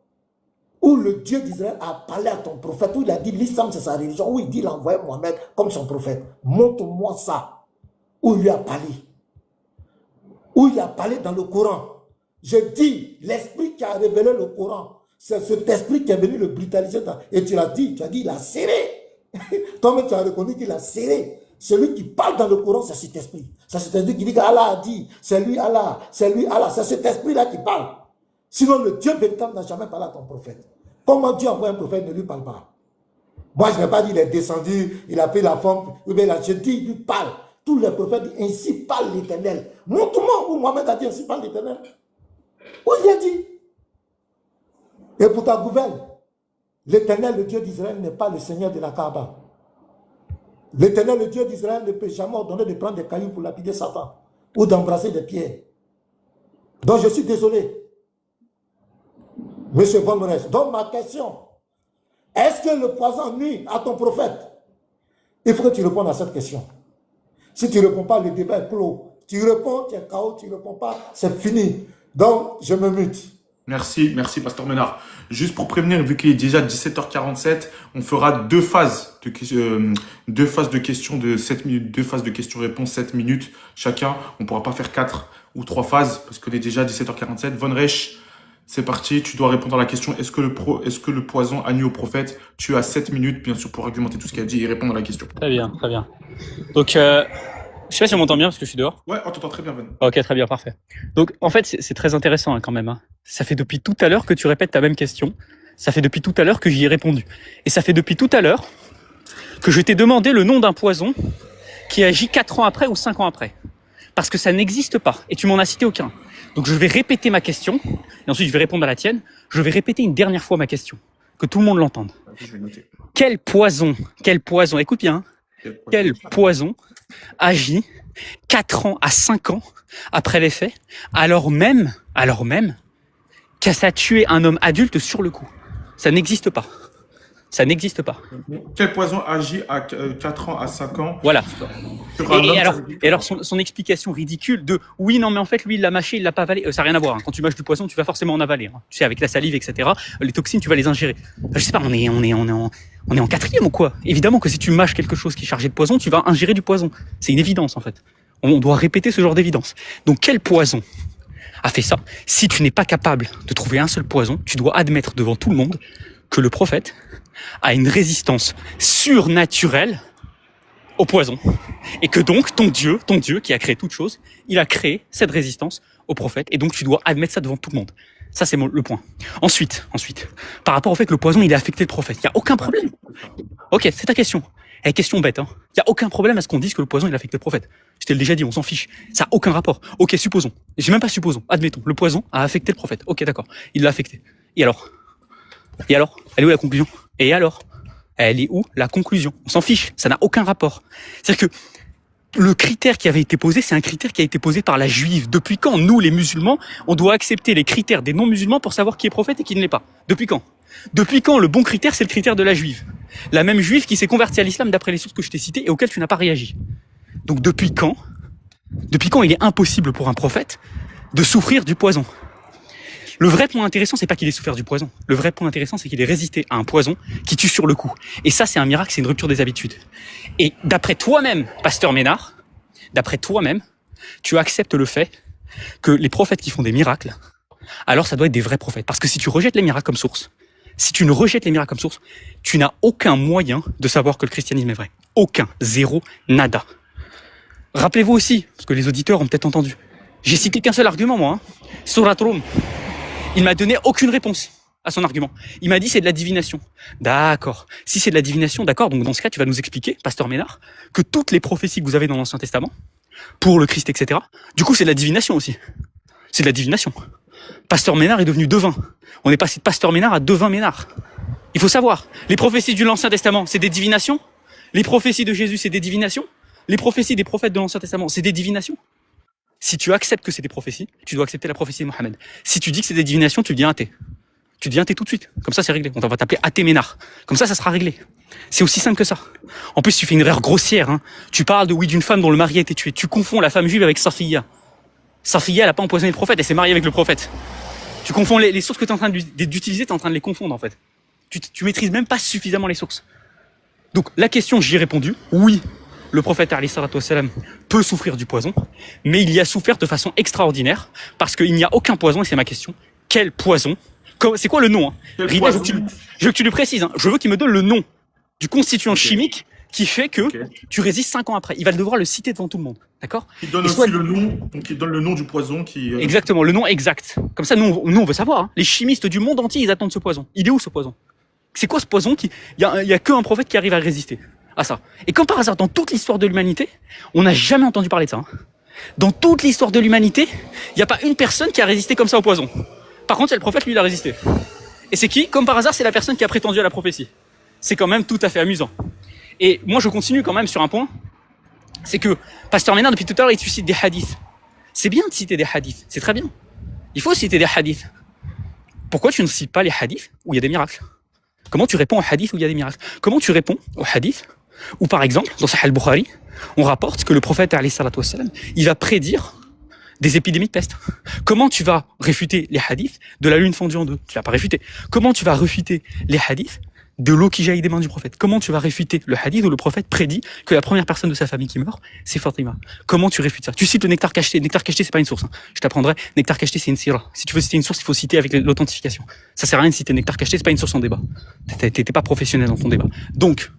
où le Dieu d'Israël a parlé à ton prophète, où il a dit l'islam c'est sa religion, où il dit il a envoyé Mohamed comme son prophète. Montre-moi ça, où il lui a parlé. Où il a parlé dans le Coran. Je dis, l'esprit qui a révélé le Coran, c'est cet esprit qui est venu le brutaliser. Et tu l'as dit, il a serré. Toi-même, tu as reconnu qu'il a serré. Celui qui parle dans le Coran, c'est cet esprit. C'est cet esprit qui dit qu'Allah a dit, c'est lui Allah, c'est lui Allah. C'est cet esprit-là qui parle. Sinon, le Dieu véritable n'a jamais parlé à ton prophète. Comment Dieu envoie un prophète, ne lui parle pas? Moi, je n'ai pas dit, il est descendu, il a pris la forme. Je dis, il lui parle. Tous les prophètes disent, ainsi parle l'Éternel. Montre-moi où Mohamed a dit, ainsi parle l'Éternel. Où il a dit? Et pour ta gouverne, l'Éternel, le Dieu d'Israël, n'est pas le Seigneur de la Kaaba. L'Éternel, le Dieu d'Israël, ne peut jamais ordonner de prendre des cailloux pour lapider Satan ou d'embrasser des pierres. Donc je suis désolé. Monsieur Von Reich, donc ma question, est-ce que le poison nuit à ton prophète? Il faut que tu répondes à cette question. Si tu ne réponds pas, le débat est clos. Tu réponds, tu es KO, tu ne réponds pas, c'est fini. Donc, je me mute. Merci, Pasteur Ménard. Juste pour prévenir, vu qu'il est déjà 17h47, on fera deux phases de questions de 7 minutes, deux phases de questions-réponses 7 minutes chacun. On ne pourra pas faire 4 ou 3 phases parce qu'on est déjà 17h47. Von Reich, c'est parti. Tu dois répondre à la question, est-ce que le poison a nuit au prophète? Tu as 7 minutes, bien sûr, pour argumenter tout ce qu'il a dit et répondre à la question. Très bien. Donc, je sais pas si on m'entend bien parce que je suis dehors. Ouais, on t'entend très bien, Von. Ok, très bien, parfait. Donc, en fait, c'est très intéressant quand même. Ça fait depuis tout à l'heure que tu répètes ta même question. Ça fait depuis tout à l'heure que j'y ai répondu. Et ça fait depuis tout à l'heure que je t'ai demandé le nom d'un poison qui agit 4 ans après ou 5 ans après. Parce que ça n'existe pas. Et tu m'en as cité aucun. Donc, je vais répéter ma question. Et ensuite, je vais répondre à la tienne. Je vais répéter une dernière fois ma question. Que tout le monde l'entende. Je vais noter. Quel poison, écoute bien, quel poison agit 4 ans à 5 ans après les faits, alors même que ça a tué un homme adulte sur le coup. Ça n'existe pas. Quel poison agit à 4 ans à 5 ans? Voilà. Sur un homme, Et alors son explication ridicule de oui, non, mais en fait, lui, il l'a mâché, il l'a pas avalé. Ça n'a rien à voir. Quand tu mâches du poisson, tu vas forcément en avaler. Tu sais, avec la salive, etc. Les toxines, tu vas les ingérer. Je sais pas, on est en 4e ou quoi? Évidemment que si tu mâches quelque chose qui est chargé de poison, tu vas ingérer du poison. C'est une évidence, en fait. On doit répéter ce genre d'évidence. Donc, quel poison a fait ça. Si tu n'es pas capable de trouver un seul poison, tu dois admettre devant tout le monde que le prophète a une résistance surnaturelle au poison. Et que donc, ton Dieu qui a créé toute chose, il a créé cette résistance au prophète. Et donc, tu dois admettre ça devant tout le monde. Ça, c'est le point. Ensuite, par rapport au fait que le poison, il a affecté le prophète, il n'y a aucun problème. Ok, c'est ta question. Question bête, hein. Il n'y a aucun problème à ce qu'on dise que le poison, il a affecté le prophète. Je t'ai déjà dit, on s'en fiche. Ça n'a aucun rapport. Ok, supposons. J'ai même pas supposons. Admettons. Le poison a affecté le prophète. Ok, d'accord. Il l'a affecté. Et alors? Elle est où la conclusion? Et alors? Elle est où la conclusion? On s'en fiche. Ça n'a aucun rapport. C'est-à-dire que le critère qui avait été posé, c'est un critère qui a été posé par la juive. Depuis quand, nous, les musulmans, on doit accepter les critères des non-musulmans pour savoir qui est prophète et qui ne l'est pas? Depuis quand? Depuis quand le bon critère, c'est le critère de la juive? La même juive qui s'est convertie à l'islam d'après les sources que je t'ai citées et auxquelles tu n'as pas réagi. Donc depuis quand il est impossible pour un prophète de souffrir du poison? Le vrai point intéressant, c'est pas qu'il ait souffert du poison. Le vrai point intéressant, c'est qu'il ait résisté à un poison qui tue sur le coup. Et ça, c'est un miracle, c'est une rupture des habitudes. Et d'après toi-même, pasteur Ménard, tu acceptes le fait que les prophètes qui font des miracles, alors ça doit être des vrais prophètes. Parce que si tu rejettes les miracles comme source, tu n'as aucun moyen de savoir que le christianisme est vrai. Aucun. Zéro. Nada. Rappelez-vous aussi, parce que les auditeurs ont peut-être entendu, j'ai cité qu'un seul argument, moi. Surat Rum. Il m'a donné aucune réponse à son argument. Il m'a dit c'est de la divination. D'accord. Si c'est de la divination, d'accord, donc dans ce cas, tu vas nous expliquer, pasteur Ménard, que toutes les prophéties que vous avez dans l'Ancien Testament, pour le Christ, etc., du coup, c'est de la divination aussi. C'est de la divination. Pasteur Ménard est devenu devin. On est passé de pasteur Ménard à devin Ménard. Il faut savoir, les prophéties de l'Ancien Testament, c'est des divinations. Les prophéties de Jésus, c'est des divinations. Les prophéties des prophètes de l'Ancien Testament, c'est des divinations. Si tu acceptes que c'est des prophéties, tu dois accepter la prophétie de Mohammed. Si tu dis que c'est des divinations, tu deviens athée. Tu deviens athée tout de suite. Comme ça, c'est réglé. On va t'appeler athée Ménard. Comme ça sera réglé. C'est aussi simple que ça. En plus, tu fais une erreur grossière. Hein. Tu parles d'une femme dont le mari a été tué. Tu confonds la femme juive avec Safiya. Safiya, elle n'a pas empoisonné le prophète, elle s'est mariée avec le prophète. Tu confonds les sources que tu es en train d'utiliser, tu es en train de les confondre en fait. Tu maîtrises même pas suffisamment les sources. Donc la question, j'y ai répondu. Oui, le prophète alayhi salatu wassalam peut souffrir du poison, mais il y a souffert de façon extraordinaire parce qu'il n'y a aucun poison, et c'est ma question. Quel poison? C'est quoi le nom hein? Rida, je veux que tu le précises. Hein. Je veux qu'il me donne le nom du constituant chimique qui fait que tu résistes 5 ans après. Il va devoir le citer devant tout le monde. D'accord? Il donne aussi le nom, donc il donne le nom du poison qui... Exactement, le nom exact. Comme ça, nous on veut savoir. Hein. Les chimistes du monde entier, ils attendent ce poison. Il est où ce poison? C'est quoi ce poison il y a qu'un prophète qui arrive à résister à ça. Et comme par hasard, dans toute l'histoire de l'humanité, on n'a jamais entendu parler de ça. Hein. Dans toute l'histoire de l'humanité, il n'y a pas une personne qui a résisté comme ça au poison. Par contre, il y a le prophète, lui, il a résisté. Et c'est qui? Comme par hasard, c'est la personne qui a prétendu à la prophétie. C'est quand même tout à fait amusant. Et moi, je continue quand même sur un point. C'est que pasteur Ménard, depuis tout à l'heure, il te cite des hadiths. C'est bien de citer des hadiths. C'est très bien. Il faut citer des hadiths. Pourquoi tu ne cites pas les hadiths où il y a des miracles? Comment tu réponds aux hadiths où il y a des miracles? Comment tu réponds aux hadiths où, par exemple, dans Sahih al-Bukhari, on rapporte que le prophète, alayhi salatu wassalam, il va prédire des épidémies de peste. Comment tu vas réfuter les hadiths de la lune fendue en deux? Tu vas pas réfuter. Comment tu vas réfuter les hadiths de l'eau qui jaillit des mains du prophète? Comment tu vas réfuter le hadith où le prophète prédit que la première personne de sa famille qui meurt, c'est Fatima? Comment tu réfutes ça? Tu cites le nectar cacheté. Le nectar cacheté, c'est pas une source. Hein. Je t'apprendrai. Nectar cacheté, c'est une sira. Si tu veux citer une source, il faut citer avec l'authentification. Ça sert à rien de citer nectar cacheté, c'est pas une source en débat. T'étais pas professionnel dans ton débat. Donc,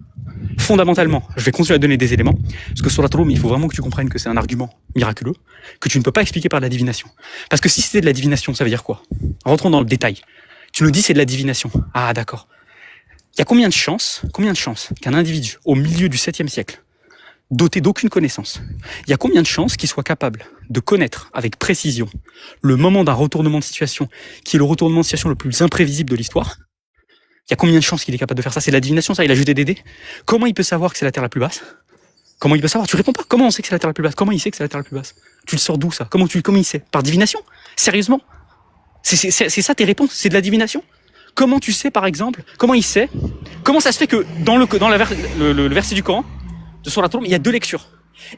fondamentalement, je vais continuer à donner des éléments. Parce que sur la Rum, il faut vraiment que tu comprennes que c'est un argument miraculeux, que tu ne peux pas expliquer par de la divination. Parce que si c'était de la divination, ça veut dire quoi? Rentrons dans le détail. Tu nous dis c'est de la divination. Ah, d'accord. Il y a combien de chances qu'un individu au milieu du 7e siècle, doté d'aucune connaissance, il y a combien de chances qu'il soit capable de connaître avec précision le moment d'un retournement de situation, qui est le retournement de situation le plus imprévisible de l'histoire? Il y a combien de chances qu'il est capable de faire ça? C'est de la divination, ça? Il a ajouté des dés? Comment il peut savoir que c'est la Terre la plus basse? Comment il peut savoir? Tu réponds pas. Comment on sait que c'est la Terre la plus basse? Comment il sait que c'est la Terre la plus basse? Tu le sors d'où ça? Comment il sait? Par divination? Sérieusement? C'est ça tes réponses? C'est de la divination? Comment tu sais, par exemple, comment il sait? Comment ça se fait que dans le verset du Coran, de Surat Rum, il y a 2 lectures.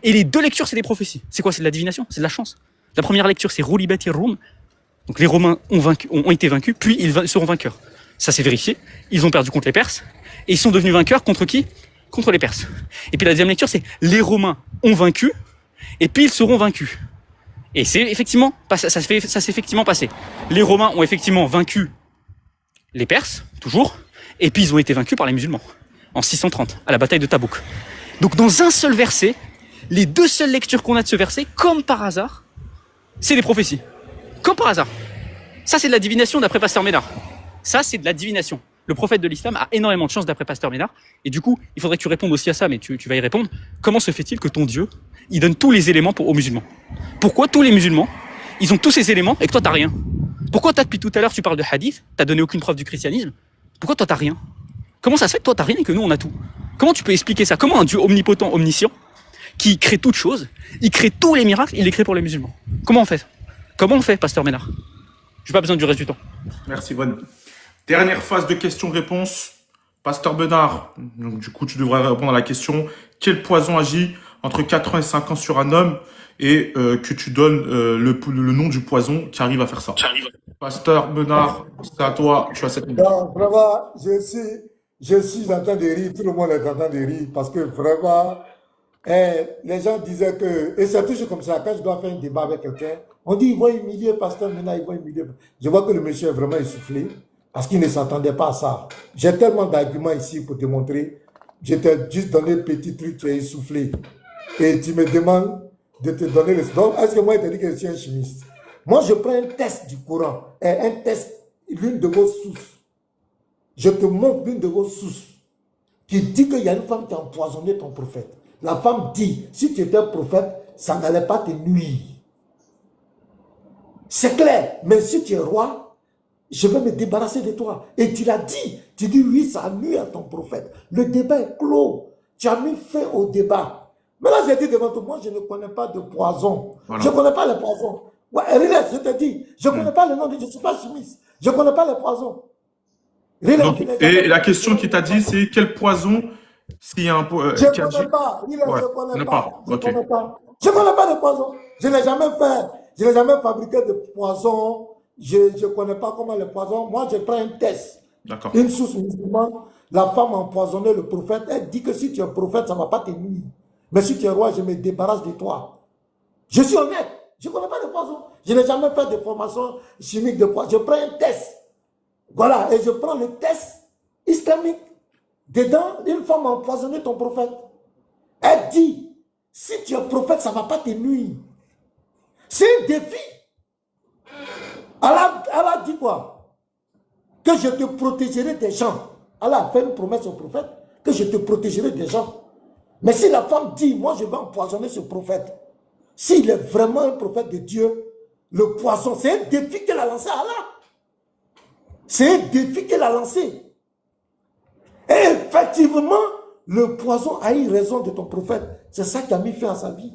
Et les 2 lectures, c'est des prophéties. C'est quoi? C'est de la divination? C'est de la chance. La première lecture, c'est Roulibatir Rum. Donc les Romains ont été vaincus, puis ils seront vainqueurs. Ça, c'est vérifié. Ils ont perdu contre les Perses. Et ils sont devenus vainqueurs contre qui? Contre les Perses. Et puis la deuxième lecture, c'est les Romains ont vaincu, et puis ils seront vaincus. Et c'est effectivement, ça s'est effectivement passé. Les Romains ont effectivement vaincu les Perses, toujours, et puis ils ont été vaincus par les musulmans, en 630, à la bataille de Tabouk. Donc dans un seul verset, les deux seules lectures qu'on a de ce verset, comme par hasard, c'est des prophéties. Comme par hasard. Ça, c'est de la divination d'après Pasteur Ménard. Ça, c'est de la divination. Le prophète de l'islam a énormément de chance d'après Pasteur Ménard. Et du coup, il faudrait que tu répondes aussi à ça, mais tu vas y répondre. Comment se fait-il que ton Dieu, il donne tous les éléments aux musulmans? Pourquoi tous les musulmans, ils ont tous ces éléments et que toi, t'as rien? Pourquoi depuis tout à l'heure, tu parles de hadith, t'as donné aucune preuve du christianisme? Pourquoi toi, t'as rien? Comment ça se fait que toi, t'as rien et que nous, on a tout? Comment tu peux expliquer ça? Comment un Dieu omnipotent, omniscient, qui crée toutes choses, il crée tous les miracles, il les crée pour les musulmans? Comment on fait? Comment on fait, Pasteur Ménard? J'ai pas besoin du reste du temps. Merci, Von. Dernière phase de questions-réponses. Pasteur Benard, donc, du coup, tu devrais répondre à la question. Quel poison agit entre 4 ans et 5 ans sur un homme et que tu donnes le nom du poison qui arrive à faire ça. Pasteur Benard, c'est à toi. Tu as 7 minutes. Non, vraiment, je suis en train de rire, tout le monde est en train de rire parce que vraiment, les gens disaient que, et c'est toujours comme ça, quand je dois faire un débat avec quelqu'un, on dit il va humilier Pasteur Ménard, il va humilier. Je vois que le monsieur est vraiment essoufflé parce qu'il ne s'attendait pas à ça. J'ai tellement d'arguments ici pour te montrer. Je t'ai juste donné le petit truc, tu es essoufflé. Et tu me demandes de te donner le... Donc, est-ce que moi, je te dis que je suis un chimiste? Moi, je prends un test du Coran, un test, l'une de vos sources. Je te montre l'une de vos sources qui dit qu'il y a une femme qui a empoisonné ton prophète. La femme dit, si tu étais prophète, ça n'allait pas te nuire. C'est clair, mais si tu es roi, je vais me débarrasser de toi. Et tu l'as dit, tu dis oui, ça nuit à ton prophète. Le débat est clos. Tu as mis fin au débat. Mais là, j'ai dit devant tout le monde, je ne connais pas de poison. Voilà. Je ne connais pas les poisons. Ouais, relax, je te dis, je ne connais pas le nom, je ne suis pas chimiste. Je ne connais pas les poisons. Donc, et la question qui t'a dit, c'est quel poison, s'il y a un je ne connais pas. Je ne connais pas. Je ne connais pas. Je ne connais pas de poison. Je n'ai jamais fait. Je n'ai jamais fabriqué de poison. Je ne connais pas comment le poison. Moi, je prends un test. Une source musulmane, la femme a empoisonné le prophète. Elle dit que si tu es prophète, ça ne va pas te nuire. Mais si tu es roi, je me débarrasse de toi. Je suis honnête. Je ne connais pas de poison. Je n'ai jamais fait de formation chimique de poison. Je prends un test. Voilà. Et je prends le test islamique. Dedans, une femme a empoisonné ton prophète. Elle dit, si tu es prophète, ça ne va pas te nuire. C'est un défi. Elle a dit quoi? Que je te protégerai des gens. Elle a fait une promesse au prophète que je te protégerai des gens. Mais si la femme dit, moi je vais empoisonner ce prophète, s'il est vraiment un prophète de Dieu, le poison, c'est un défi qu'elle a lancé à Allah. C'est un défi qu'elle a lancé. Et effectivement, le poison a eu raison de ton prophète. C'est ça qui a mis fin à sa vie.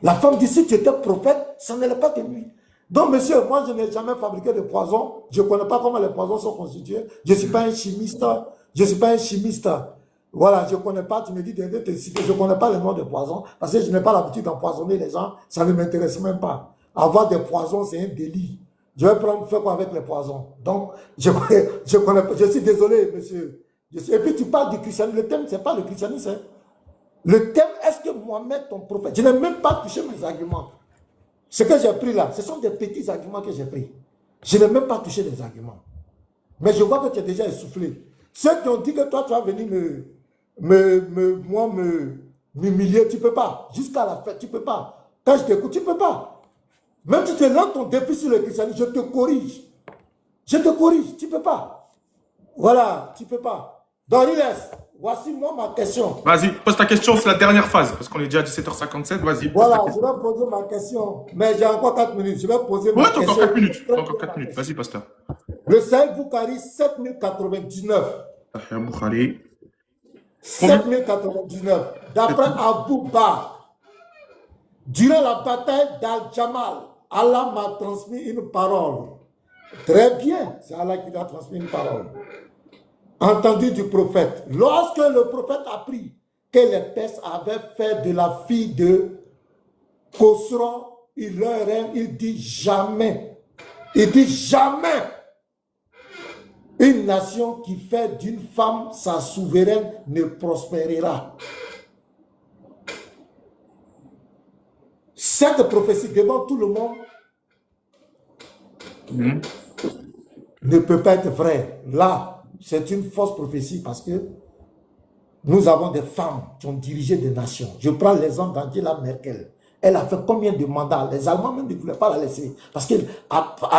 La femme dit, si tu étais prophète, ça n'allait pas te nuire. Donc, monsieur, moi, je n'ai jamais fabriqué de poison. Je ne connais pas comment les poisons sont constitués. Je ne suis pas un chimiste. Je ne suis pas un chimiste. Voilà, je ne connais pas. Tu me dis de te citer. Je ne connais pas le nom de poison. Parce que je n'ai pas l'habitude d'empoisonner les gens. Ça ne m'intéresse même pas. Avoir des poisons, c'est un délit. Je vais faire quoi avec les poisons? Donc, je connais pas. Je suis désolé, monsieur. Et puis, tu parles du christianisme. Le thème, ce n'est pas le christianisme. Hein. Le thème, est-ce que Mohamed, ton prophète, je n'ai même pas touché mes arguments. Ce que j'ai pris là, ce sont des petits arguments que j'ai pris. Je n'ai même pas touché les arguments. Mais je vois que tu es déjà essoufflé. Ceux qui ont dit que toi, tu vas venir m'humilier, tu ne peux pas. Jusqu'à la fête, tu ne peux pas. Quand je t'écoute, tu ne peux pas. Même si tu lances ton défi sur le christianisme, je te corrige. Je te corrige, tu ne peux pas. Voilà, tu ne peux pas. Donc, voici moi ma question. Vas-y, pose ta question, c'est la dernière phase, parce qu'on est déjà à 17h57, vas-y. Voilà, je vais poser ma question. Mais j'ai encore 4 minutes, je vais poser ma question. Ouais, t'as encore 4 minutes, encore 4 minutes. Vas-y, pasteur. Le Sahel Bukhari, 7099. Sahel Bukhari. 7099. D'après Abou Bakr, durant la bataille d'Al-Jamal, Allah m'a transmis une parole. Très bien, c'est Allah qui lui a transmis une parole. Entendu du prophète. Lorsque le prophète apprit que les Perses avaient fait de la fille de Khosrow, il dit jamais. Il dit jamais une nation qui fait d'une femme sa souveraine ne prospérera. Cette prophétie devant tout le monde ne peut pas être vraie. Là, c'est une fausse prophétie parce que nous avons des femmes qui ont dirigé des nations. Je prends l'exemple d'Angela Merkel. Elle a fait combien de mandats? Les Allemands même ne voulaient pas la laisser. Parce que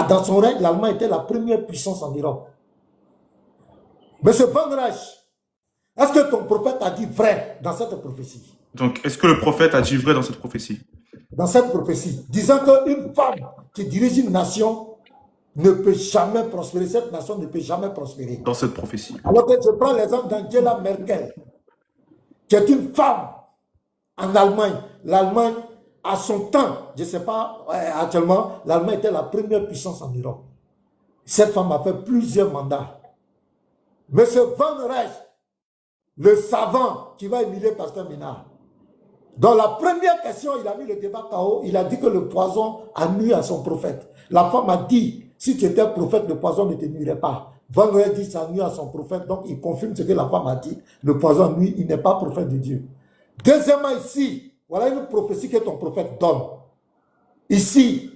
dans son règne, l'Allemagne était la première puissance en Europe. Monsieur Van Reich, est-ce que ton prophète a dit vrai dans cette prophétie? Donc, est-ce que le prophète a dit vrai dans cette prophétie? Dans cette prophétie, disant qu'une femme qui dirige une nation ne peut jamais prospérer. Cette nation ne peut jamais prospérer. Dans cette prophétie. Alors que je prends l'exemple d'Angela Merkel, qui est une femme en Allemagne. L'Allemagne, à son temps, je ne sais pas, actuellement, l'Allemagne était la première puissance en Europe. Cette femme a fait plusieurs mandats. Monsieur Van Reich, le savant qui va émuler Pasteur Ménard, dans la première question, il a mis le débat KO, il a dit que le poison a nuit à son prophète. La femme a dit, si tu étais prophète, le poison ne te nuirait pas. Van Reich dit ça nuit à son prophète, donc il confirme ce que la femme a dit. Le poison nuit, il n'est pas prophète de Dieu. Deuxièmement, ici, voilà une prophétie que ton prophète donne. Ici,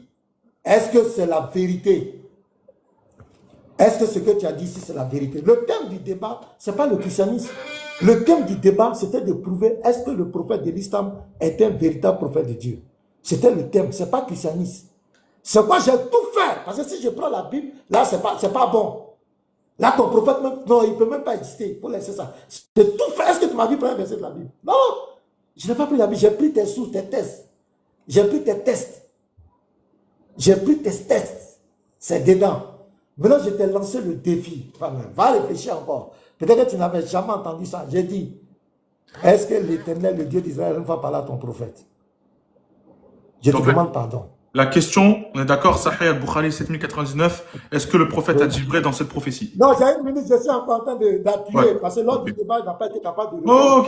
est-ce que c'est la vérité? Est-ce que ce que tu as dit ici, c'est la vérité? Le thème du débat, ce n'est pas le christianisme. Le thème du débat, c'était de prouver est-ce que le prophète de l'islam est un véritable prophète de Dieu. C'était le thème, ce n'est pas christianisme. C'est quoi j'ai tout fait. Parce que si je prends la Bible, là, ce n'est pas bon. Là, ton prophète, même, non, il ne peut même pas exister. Il faut laisser ça. J'ai tout fait. Est-ce que tu m'as vu prendre un verset de la Bible? Non, je n'ai pas pris la Bible. J'ai pris tes sources, tes tests. J'ai pris tes tests. J'ai pris tes tests. C'est dedans. Maintenant, je t'ai lancé le défi. Va réfléchir encore. Peut-être que tu n'avais jamais entendu ça. J'ai dit, est-ce que l'Éternel, le Dieu d'Israël, ne va parler à ton prophète? Je te demande pardon. La question, on est d'accord, Sahih al-Bukhari 7099, est-ce que le prophète a dit vrai dans cette prophétie? Non, j'ai une minute, je suis encore en train d'appuyer, parce que lors du débat, il n'a pas été capable de... Oh,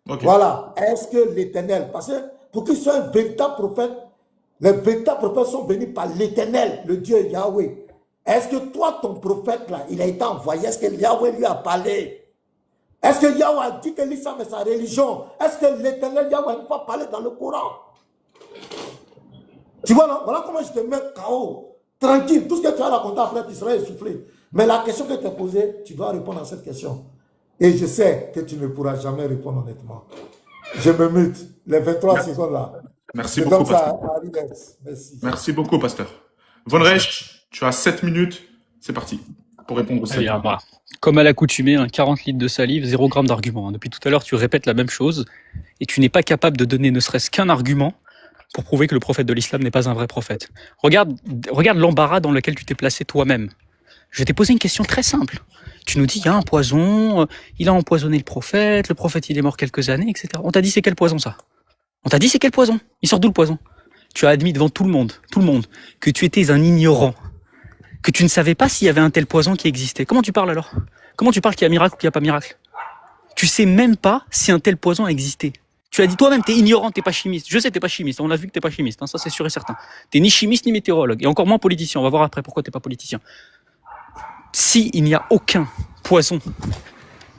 ok. Voilà, est-ce que l'Éternel, parce que pour qu'il soit un véritable prophète, les véritables prophètes sont venus par l'Éternel, le Dieu Yahweh. Est-ce que toi, ton prophète, là, il a été envoyé? Est-ce que Yahweh lui a parlé? Est-ce que Yahweh a dit que l'islam est sa religion? Est-ce que l'Éternel Yahweh n'a pas parlé dans le Coran? Tu vois, là, voilà comment je te mets KO. Tranquille, tout ce que tu as raconté après, tu seras essoufflé. Mais la question que tu as posée, tu dois répondre à cette question. Et je sais que tu ne pourras jamais répondre honnêtement. Je me mute. Les 23 secondes là. Merci beaucoup, pasteur. Merci. Merci beaucoup, pasteur. Von Reich, tu as 7 minutes. C'est parti pour répondre aux 7 minutes. Voilà. Comme à l'accoutumée, 40 litres de salive, 0 g d'argument. Depuis tout à l'heure, tu répètes la même chose et tu n'es pas capable de donner ne serait-ce qu'un argument pour prouver que le prophète de l'islam n'est pas un vrai prophète. Regarde l'embarras dans lequel tu t'es placé toi-même. Je t'ai posé une question très simple. Tu nous dis, il y a un poison, il a empoisonné le prophète il est mort quelques années, etc. On t'a dit c'est quel poison ça? On t'a dit c'est quel poison? Il sort d'où le poison? Tu as admis devant tout le monde, que tu étais un ignorant, que tu ne savais pas s'il y avait un tel poison qui existait. Comment tu parles alors? Comment tu parles qu'il y a miracle ou qu'il n'y a pas miracle? Tu sais même pas si un tel poison existait. Tu as dit toi-même, t'es ignorant, t'es pas chimiste. Je sais, t'es pas chimiste. On a vu que t'es pas chimiste. Ça, c'est sûr et certain. T'es ni chimiste ni météorologue. Et encore moins politicien. On va voir après pourquoi t'es pas politicien. Si il n'y a aucun poison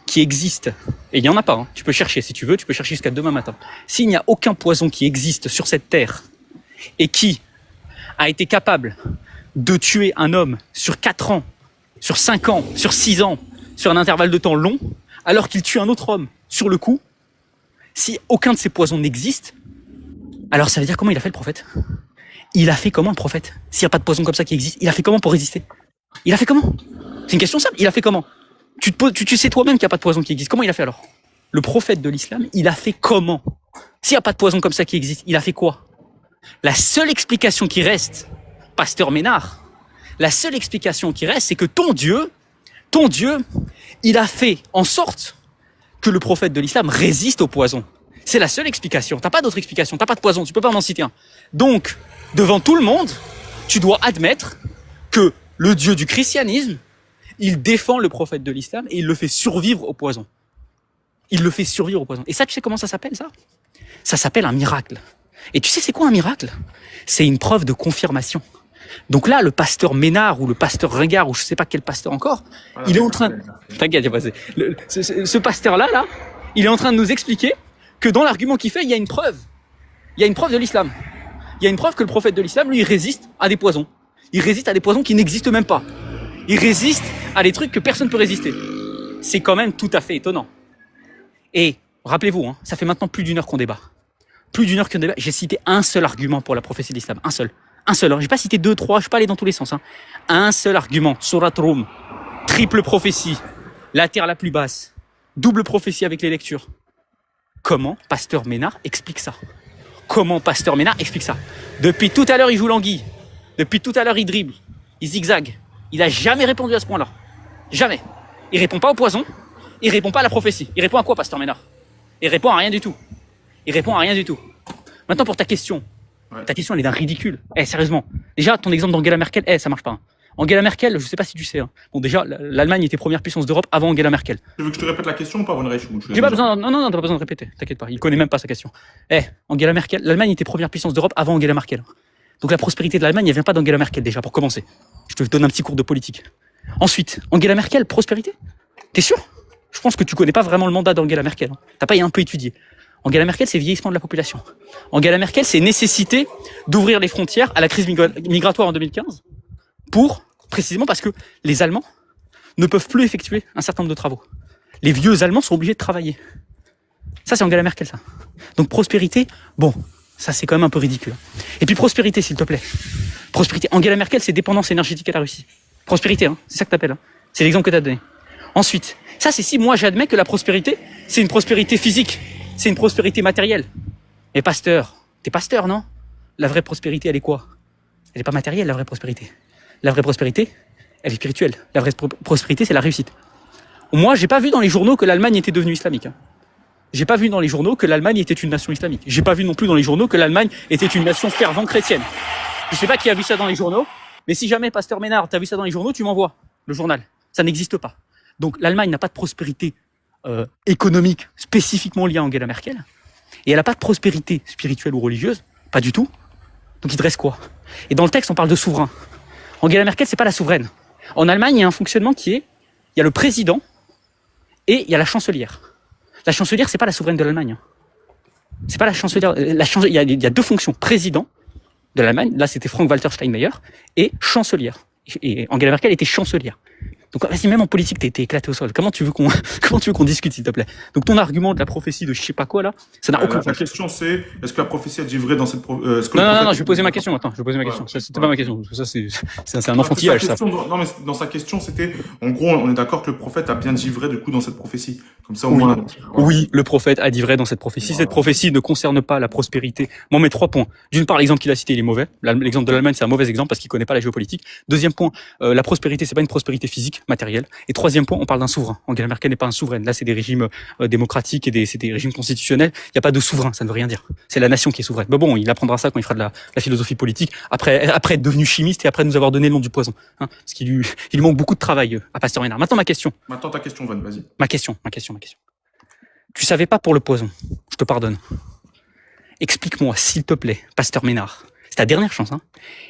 qui existe, et il n'y en a pas, tu peux chercher si tu veux, tu peux chercher jusqu'à demain matin. S'il n'y a aucun poison qui existe sur cette terre et qui a été capable de tuer un homme sur 4 ans, sur 5 ans, sur 6 ans, sur un intervalle de temps long, alors qu'il tue un autre homme sur le coup, si aucun de ces poisons n'existe, alors ça veut dire comment il a fait le prophète? Il a fait comment le prophète? S'il n'y a pas de poison comme ça qui existe, il a fait comment pour résister? Il a fait comment? C'est une question simple, il a fait comment? Tu sais toi-même qu'il n'y a pas de poison qui existe, comment il a fait alors? Le prophète de l'islam, il a fait comment? S'il n'y a pas de poison comme ça qui existe, il a fait quoi? La seule explication qui reste, pasteur Ménard, la seule explication qui reste, c'est que ton Dieu, il a fait en sorte que le prophète de l'islam résiste au poison. C'est la seule explication. T'as pas d'autre explication. T'as pas de poison. Tu peux pas m'en citer un. Donc, devant tout le monde, tu dois admettre que le Dieu du christianisme, il défend le prophète de l'islam et il le fait survivre au poison. Il le fait survivre au poison. Et ça, tu sais comment ça s'appelle, ça? Ça s'appelle un miracle. Et tu sais, c'est quoi un miracle? C'est une preuve de confirmation. Donc là, le pasteur Ménard ou le pasteur Regard ou je sais pas quel pasteur encore, il est en train... T'inquiète, il a passé. Ce pasteur-là, il est en train de nous expliquer que dans l'argument qu'il fait, il y a une preuve. Il y a une preuve de l'islam. Il y a une preuve que le prophète de l'islam, lui, il résiste à des poisons. Il résiste à des poisons qui n'existent même pas. Il résiste à des trucs que personne ne peut résister. C'est quand même tout à fait étonnant. Et rappelez-vous, hein, ça fait maintenant plus d'1 heure qu'on débat. Plus d'1 heure qu'on débat. J'ai cité un seul argument pour la prophétie de l'islam. Un seul. Un seul. Hein. J'ai pas cité 2, 3, je suis pas allé dans tous les sens. Hein. Un seul argument. Surat Rum. Triple prophétie. La terre la plus basse. Double prophétie avec les lectures. Comment Pasteur Ménard explique ça? Comment Pasteur Ménard explique ça? Depuis tout à l'heure, il joue l'anguille. Depuis tout à l'heure, il dribble. Il zigzague. Il a jamais répondu à ce point-là. Jamais. Il répond pas au poison. Il répond pas à la prophétie. Il répond à quoi, Pasteur Ménard? Il répond à rien du tout. Il répond à rien du tout. Maintenant, pour ta question. Ouais. Ta question, elle est d'un ridicule. Sérieusement. Déjà, ton exemple d'Angela Merkel, ça marche pas. Hein. Angela Merkel, je sais pas si tu sais. Hein. Bon, déjà, l'Allemagne était première puissance d'Europe avant Angela Merkel. Tu veux que je te répète la question ou pas, Von Reich? J'ai pas besoin. Non, t'as pas besoin de répéter. T'inquiète pas. Il connaît même pas sa question. Angela Merkel, l'Allemagne était première puissance d'Europe avant Angela Merkel. Donc la prospérité de l'Allemagne, elle vient pas d'Angela Merkel déjà, pour commencer. Je te donne un petit cours de politique. Ensuite, Angela Merkel, prospérité? T'es sûr? Je pense que tu connais pas vraiment le mandat d'Angela Merkel. Hein. T'as pas un peu étudié. Angela Merkel, c'est vieillissement de la population. Angela Merkel, c'est nécessité d'ouvrir les frontières à la crise migratoire en 2015 précisément parce que les Allemands ne peuvent plus effectuer un certain nombre de travaux. Les vieux Allemands sont obligés de travailler. Ça, c'est Angela Merkel, ça. Donc prospérité, bon, ça c'est quand même un peu ridicule. Et puis prospérité, s'il te plaît. Prospérité. Angela Merkel, c'est dépendance énergétique à la Russie. Prospérité, hein, c'est ça que t'appelles. Hein. C'est l'exemple que t'as donné. Ensuite, ça c'est si moi j'admets que la prospérité, c'est une prospérité physique, c'est une prospérité matérielle. Mais pasteur, t'es pasteur, non? La vraie prospérité, elle est quoi? Elle est pas matérielle, la vraie prospérité. La vraie prospérité, elle est spirituelle. La vraie prospérité, c'est la réussite. Moi, j'ai pas vu dans les journaux que l'Allemagne était devenue islamique. Hein. J'ai pas vu dans les journaux que l'Allemagne était une nation islamique. J'ai pas vu non plus dans les journaux que l'Allemagne était une nation fervente chrétienne. Je sais pas qui a vu ça dans les journaux, mais si jamais, Pasteur Ménard, t'as vu ça dans les journaux, tu m'envoies le journal. Ça n'existe pas. Donc l'Allemagne n'a pas de prospérité économique spécifiquement liée à Angela Merkel, et elle n'a pas de prospérité spirituelle ou religieuse, pas du tout. Donc il te reste quoi? Et dans le texte, on parle de souverain. Angela Merkel, c'est pas la souveraine. En Allemagne, il y a un fonctionnement qui est, il y a le président et il y a la chancelière. La chancelière, c'est pas la souveraine de l'Allemagne. C'est pas la chancelière. Il y a 2 fonctions. Président de l'Allemagne, là c'était Frank-Walter Steinmeier, et chancelière. Et Angela Merkel était chancelière. Donc vas-y, même en politique, t'es éclaté au sol. Comment tu veux qu'on discute, s'il te plaît? Donc ton argument de la prophétie de je sais pas quoi là, ça n'a aucun sens. La question c'est, est-ce que la prophétie a dit vrai dans cette Non, je vais poser ma question maintenant. Je vais poser ma question. Ça, c'était pas ma question. Ça, c'est un enfantillage, ça. Non, mais dans sa question, c'était, en gros, on est d'accord que le prophète a bien dit vrai, du coup, dans cette prophétie. Comme ça, au moins. Oui, le prophète a dit vrai dans cette prophétie. Cette prophétie ne concerne pas la prospérité. Bon, mais 3 points. D'une part, l'exemple qu'il a cité, il est mauvais. L'exemple de l'Allemagne, c'est un mauvais exemple parce qu'il connaît pas la géopolitique. Deuxième point, la prospérité, c'est pas une prospérité physique, matérielle. Et troisième point, on parle d'un souverain. Angela Merkel n'est pas un souverain. Là, c'est des régimes démocratiques et c'est des régimes constitutionnels. Il n'y a pas de souverain, ça ne veut rien dire. C'est la nation qui est souveraine. Mais bon, il apprendra ça quand il fera de la philosophie politique. Après être devenu chimiste et après nous avoir donné le nom du poison. Hein, parce qu'il lui manque beaucoup de travail à Pasteur Ménard. Maintenant, ma question. Maintenant, ta question, Van, vas-y. Ma question. Tu savais pas pour le poison. Je te pardonne. Explique-moi, s'il te plaît, Pasteur Ménard. C'est ta dernière chance, hein.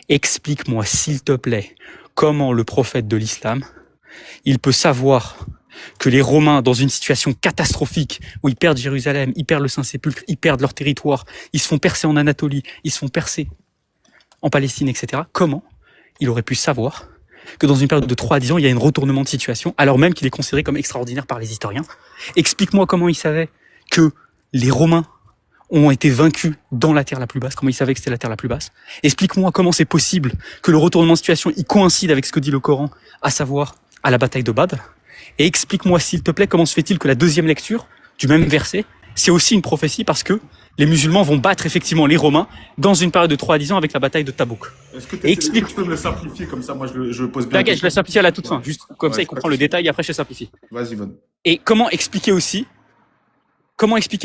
Explique-moi, s'il te plaît, comment le prophète de l'islam, il peut savoir que les Romains, dans une situation catastrophique, où ils perdent Jérusalem, ils perdent le Saint-Sépulcre, ils perdent leur territoire, ils se font percer en Anatolie, ils se font percer en Palestine, etc. Comment il aurait pu savoir que dans une période de 3 à 10 ans, il y a un retournement de situation, alors même qu'il est considéré comme extraordinaire par les historiens? Explique-moi comment il savait que les Romains ont été vaincus dans la terre la plus basse, comment ils savaient que c'était la terre la plus basse. Explique-moi comment c'est possible que le retournement de situation, il coïncide avec ce que dit le Coran, à savoir à la bataille de Badr. Et explique-moi, s'il te plaît, comment se fait-il que la deuxième lecture du même verset, c'est aussi une prophétie parce que les musulmans vont battre effectivement les Romains dans une période de 3 à 10 ans avec la bataille de Tabouk. Est-ce que tu peux me le simplifier comme ça? Moi, je pose bien. T'inquiète, je le simplifie à la toute fin. Juste comme ça, il comprend le détail et après, je simplifie. Vas-y, Von. Et comment expliquer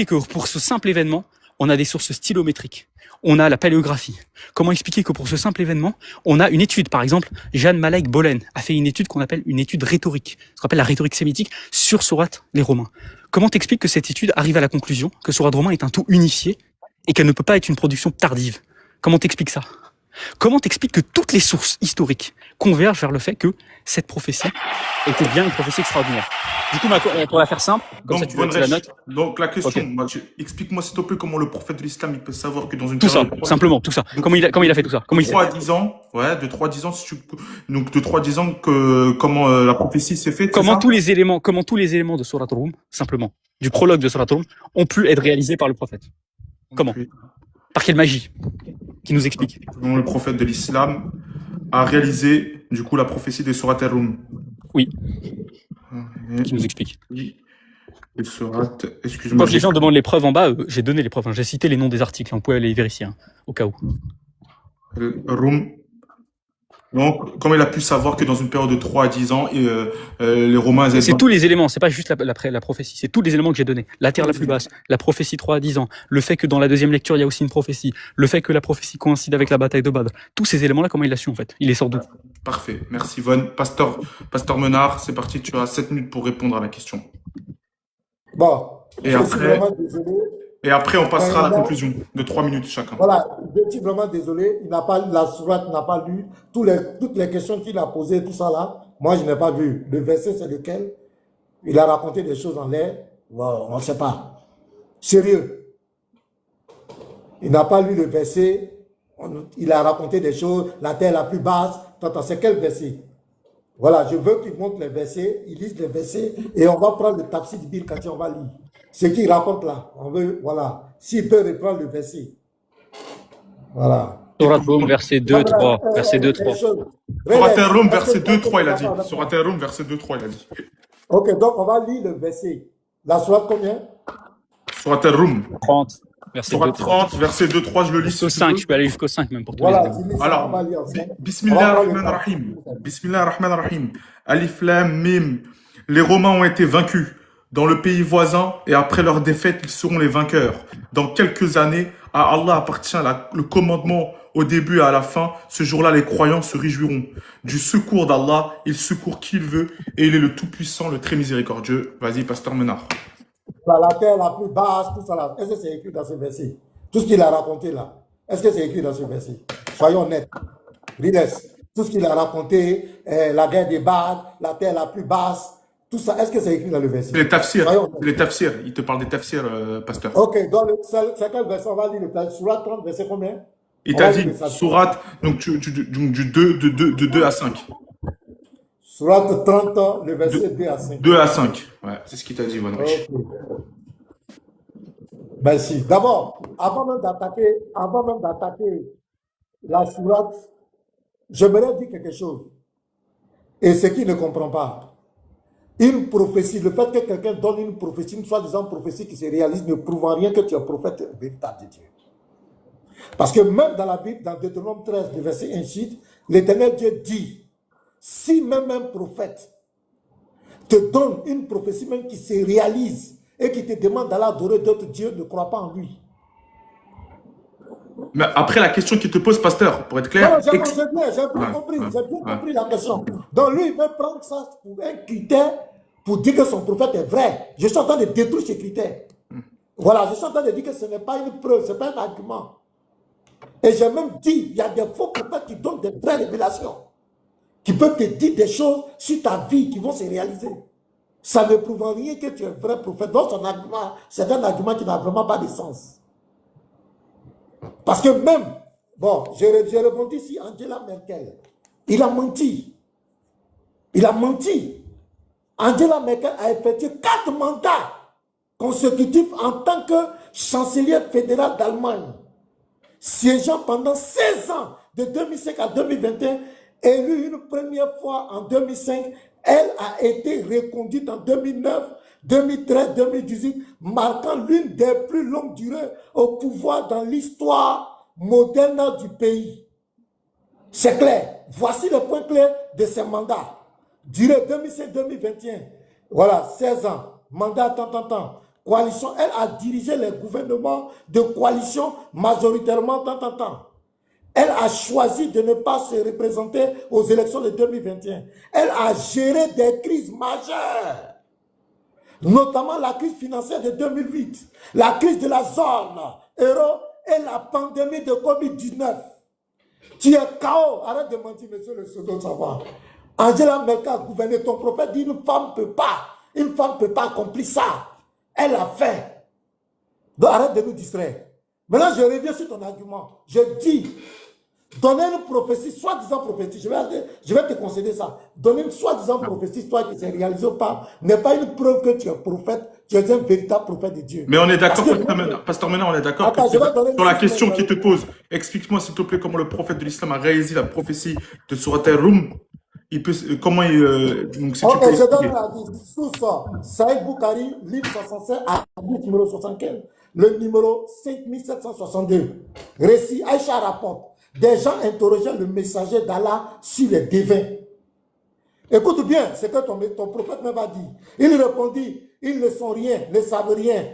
que pour ce simple événement, on a des sources stylométriques, on a la paléographie. Comment expliquer que pour ce simple événement, on a une étude, par exemple, Jan Malek Bolen a fait une étude qu'on appelle une étude rhétorique, ce qu'on appelle la rhétorique sémitique sur Sourate les Romains. Comment t'expliques que cette étude arrive à la conclusion que Sourate Romain est un tout unifié et qu'elle ne peut pas être une production tardive? Comment t'expliques ça? Comment t'expliques que toutes les sources historiques convergent vers le fait que cette prophétie était bien une prophétie extraordinaire? Du coup, pour la faire simple, comme ça Donc, tu la notes. donc la question, Ok. explique-moi s'il te plaît comment le prophète de l'islam il peut savoir que dans une Tout ça, période simplement, tout ça. Comment il a fait tout ça? Comment il sait? 3 à 10 ans, ouais, de 3 à 10 ans, si tu, donc de 3 à 10 ans que comment la prophétie s'est faite, c'est Comment ça? tous les éléments de Surat Rum, simplement, du prologue de Surat Rum, ont pu être réalisés par le prophète? Comment? Puis, Par quelle magie? Qui nous explique? dont le prophète de l'islam a réalisé du coup la prophétie des Surat al-Rum. Oui. Qui nous explique? Oui. Les Surat, excuse-moi. Quand les gens demandent les preuves en bas, j'ai donné les preuves. J'ai cité les noms des articles. On pouvait aller vérifier, au cas où. Rum. Donc, comment il a pu savoir que dans une période de 3 à 10 ans, les Romains... C'est tous les éléments, c'est pas juste la prophétie, c'est tous les éléments que j'ai donnés. La terre la plus basse, la prophétie 3 à 10 ans, le fait que dans la deuxième lecture, il y a aussi une prophétie, le fait que la prophétie coïncide avec la bataille de Badr. Tous ces éléments-là, comment il l'a su en fait? Il les sort d'où? Parfait, merci Von. Pasteur Menard, c'est parti, tu as 7 minutes pour répondre à la question. Bon, Et je après, suis vraiment désolé. et après, on passera à la conclusion de 3 minutes chacun. Voilà, je suis vraiment désolé. Il n'a pas la sourate n'a pas lu toutes les questions qu'il a posées, tout ça là. Moi, je n'ai pas vu. Le verset, c'est lequel? Il a raconté des choses en l'air. Bon, on ne sait pas. Sérieux. Il n'a pas lu le verset. Il a raconté des choses. La terre la plus basse. Attends, c'est quel verset? Voilà, je veux qu'il montre les versets, il lise les versets et on va prendre le tafsir du Bir Kati, on va lire. Ce qu'il raconte là, on veut, voilà, s'il peut reprendre le verset. Voilà. Surat Rum, verset 2, 3. Verset 2, 3. Surat al-Rum, verset 2, 3, il a dit. Surat al-Rum, verset 2, 3, il a dit. Ok, donc on va lire le verset. La sourate combien? Surat al-Rum. 30. Verset 2, 3. 30, verset 2, 3, je le lis. Jusqu'au 5, je peux aller jusqu'au 5 même pour tous Voilà, les éléments. Alors, Bismillah ar-Rahman ar-Rahim. Bismillah ar-Rahman ar-Rahim. Alif Lam Mim. Les Romains ont été vaincus dans le pays voisin et après leur défaite, ils seront les vainqueurs. Dans quelques années, à Allah appartient le commandement au début et à la fin. Ce jour-là, les croyants se réjouiront. Du secours d'Allah, il secourt qui il veut et il est le Tout-Puissant, le Très Miséricordieux. Vas-y, Pasteur Menard. La terre la plus basse, tout ça là. Est-ce que c'est écrit dans ce verset? Tout ce qu'il a raconté là. Est-ce que c'est écrit dans ce verset? Soyons honnêtes. Rides, tout ce qu'il a raconté, la guerre des Badr, la terre la plus basse, tout ça, est-ce que c'est écrit dans le verset? Les tafsirs. Les tafsirs. Il te parle des tafsirs, Pasteur. Ok, donc c'est quel verset? On va lire le Surat 30, verset combien? Il t'a dit, Surat, donc du 2 à 5. Surat 30, le verset 2 à 5. 2 à 5. Ouais, c'est ce qu'il t'a dit, Von. Okay. Merci. D'abord, avant même d'attaquer la sourate, j'aimerais dire quelque chose. Et ce qui ne comprend pas, une prophétie, le fait que quelqu'un donne une prophétie, une soi-disant prophétie qui se réalise, ne prouve en rien que tu es prophète véritable de Dieu. Parce que même dans la Bible, dans Deutéronome 13, le verset 1, l'Éternel Dieu dit, si même un prophète te donne une prophétie même qui se réalise et qui te demande d'aller adorer d'autres dieux, ne crois pas en lui. Mais après, la question qu'il te pose, Pasteur, pour être clair... J'ai bien compris la question. Donc lui, il veut prendre ça pour un critère pour dire que son prophète est vrai. Je suis en train de détruire ces critères. Voilà, je suis en train de dire que ce n'est pas une preuve, ce n'est pas un argument. Et j'ai même dit, il y a des faux prophètes qui donnent des vraies révélations, qui peuvent te dire des choses sur ta vie qui vont se réaliser. Ça ne prouve en rien que tu es un vrai prophète. Donc son argument, c'est un argument qui n'a vraiment pas de sens. Parce que même, bon, j'ai répondu ici, Angela Merkel, il a menti. Il a menti. Angela Merkel a effectué 4 mandats consécutifs en tant que chancelier fédéral d'Allemagne, siégeant pendant 16 ans, de 2005 à 2021, élue une première fois en 2005, elle a été reconduite en 2009, 2013, 2018, marquant l'une des plus longues durées au pouvoir dans l'histoire moderne du pays. C'est clair. Voici les points clairs de ces mandats. Durée 2005-2021. Voilà, 16 ans. Mandat tant. Coalition, elle a dirigé les gouvernements de coalition majoritairement tant. Elle a choisi de ne pas se représenter aux élections de 2021. Elle a géré des crises majeures, notamment la crise financière de 2008, la crise de la zone euro et la pandémie de Covid-19. Tu es KO. Arrête de mentir, monsieur le second savoir. Angela Merkel a gouverné. Ton prophète dit une femme ne peut pas accomplir ça. Elle a fait. Donc arrête de nous distraire. Maintenant, je reviens sur ton argument. Je dis, donner une prophétie, soi-disant prophétie, je vais te concéder ça. Donner une soi-disant prophétie, toi qui s'est réalisé ou pas, n'est pas une preuve que tu es prophète, tu es un véritable prophète de Dieu. Mais on est d'accord, Pasteur Ménard, on est d'accord sur la question qui te pose. Explique-moi s'il te plaît comment le prophète de l'islam a réalisé la prophétie de Surat al-Rum. Comment donc si Ok, tu peux je donne expliquer. la liste. Sous ça, Saïd Boukari, livre 65, hadith numéro 75, le numéro 5762. Récit, Aïcha rapporte. Des gens interrogeaient le messager d'Allah sur les devins. Écoute bien ce que ton prophète même a dit. Il répondit, ils ne sont rien, ne savent rien.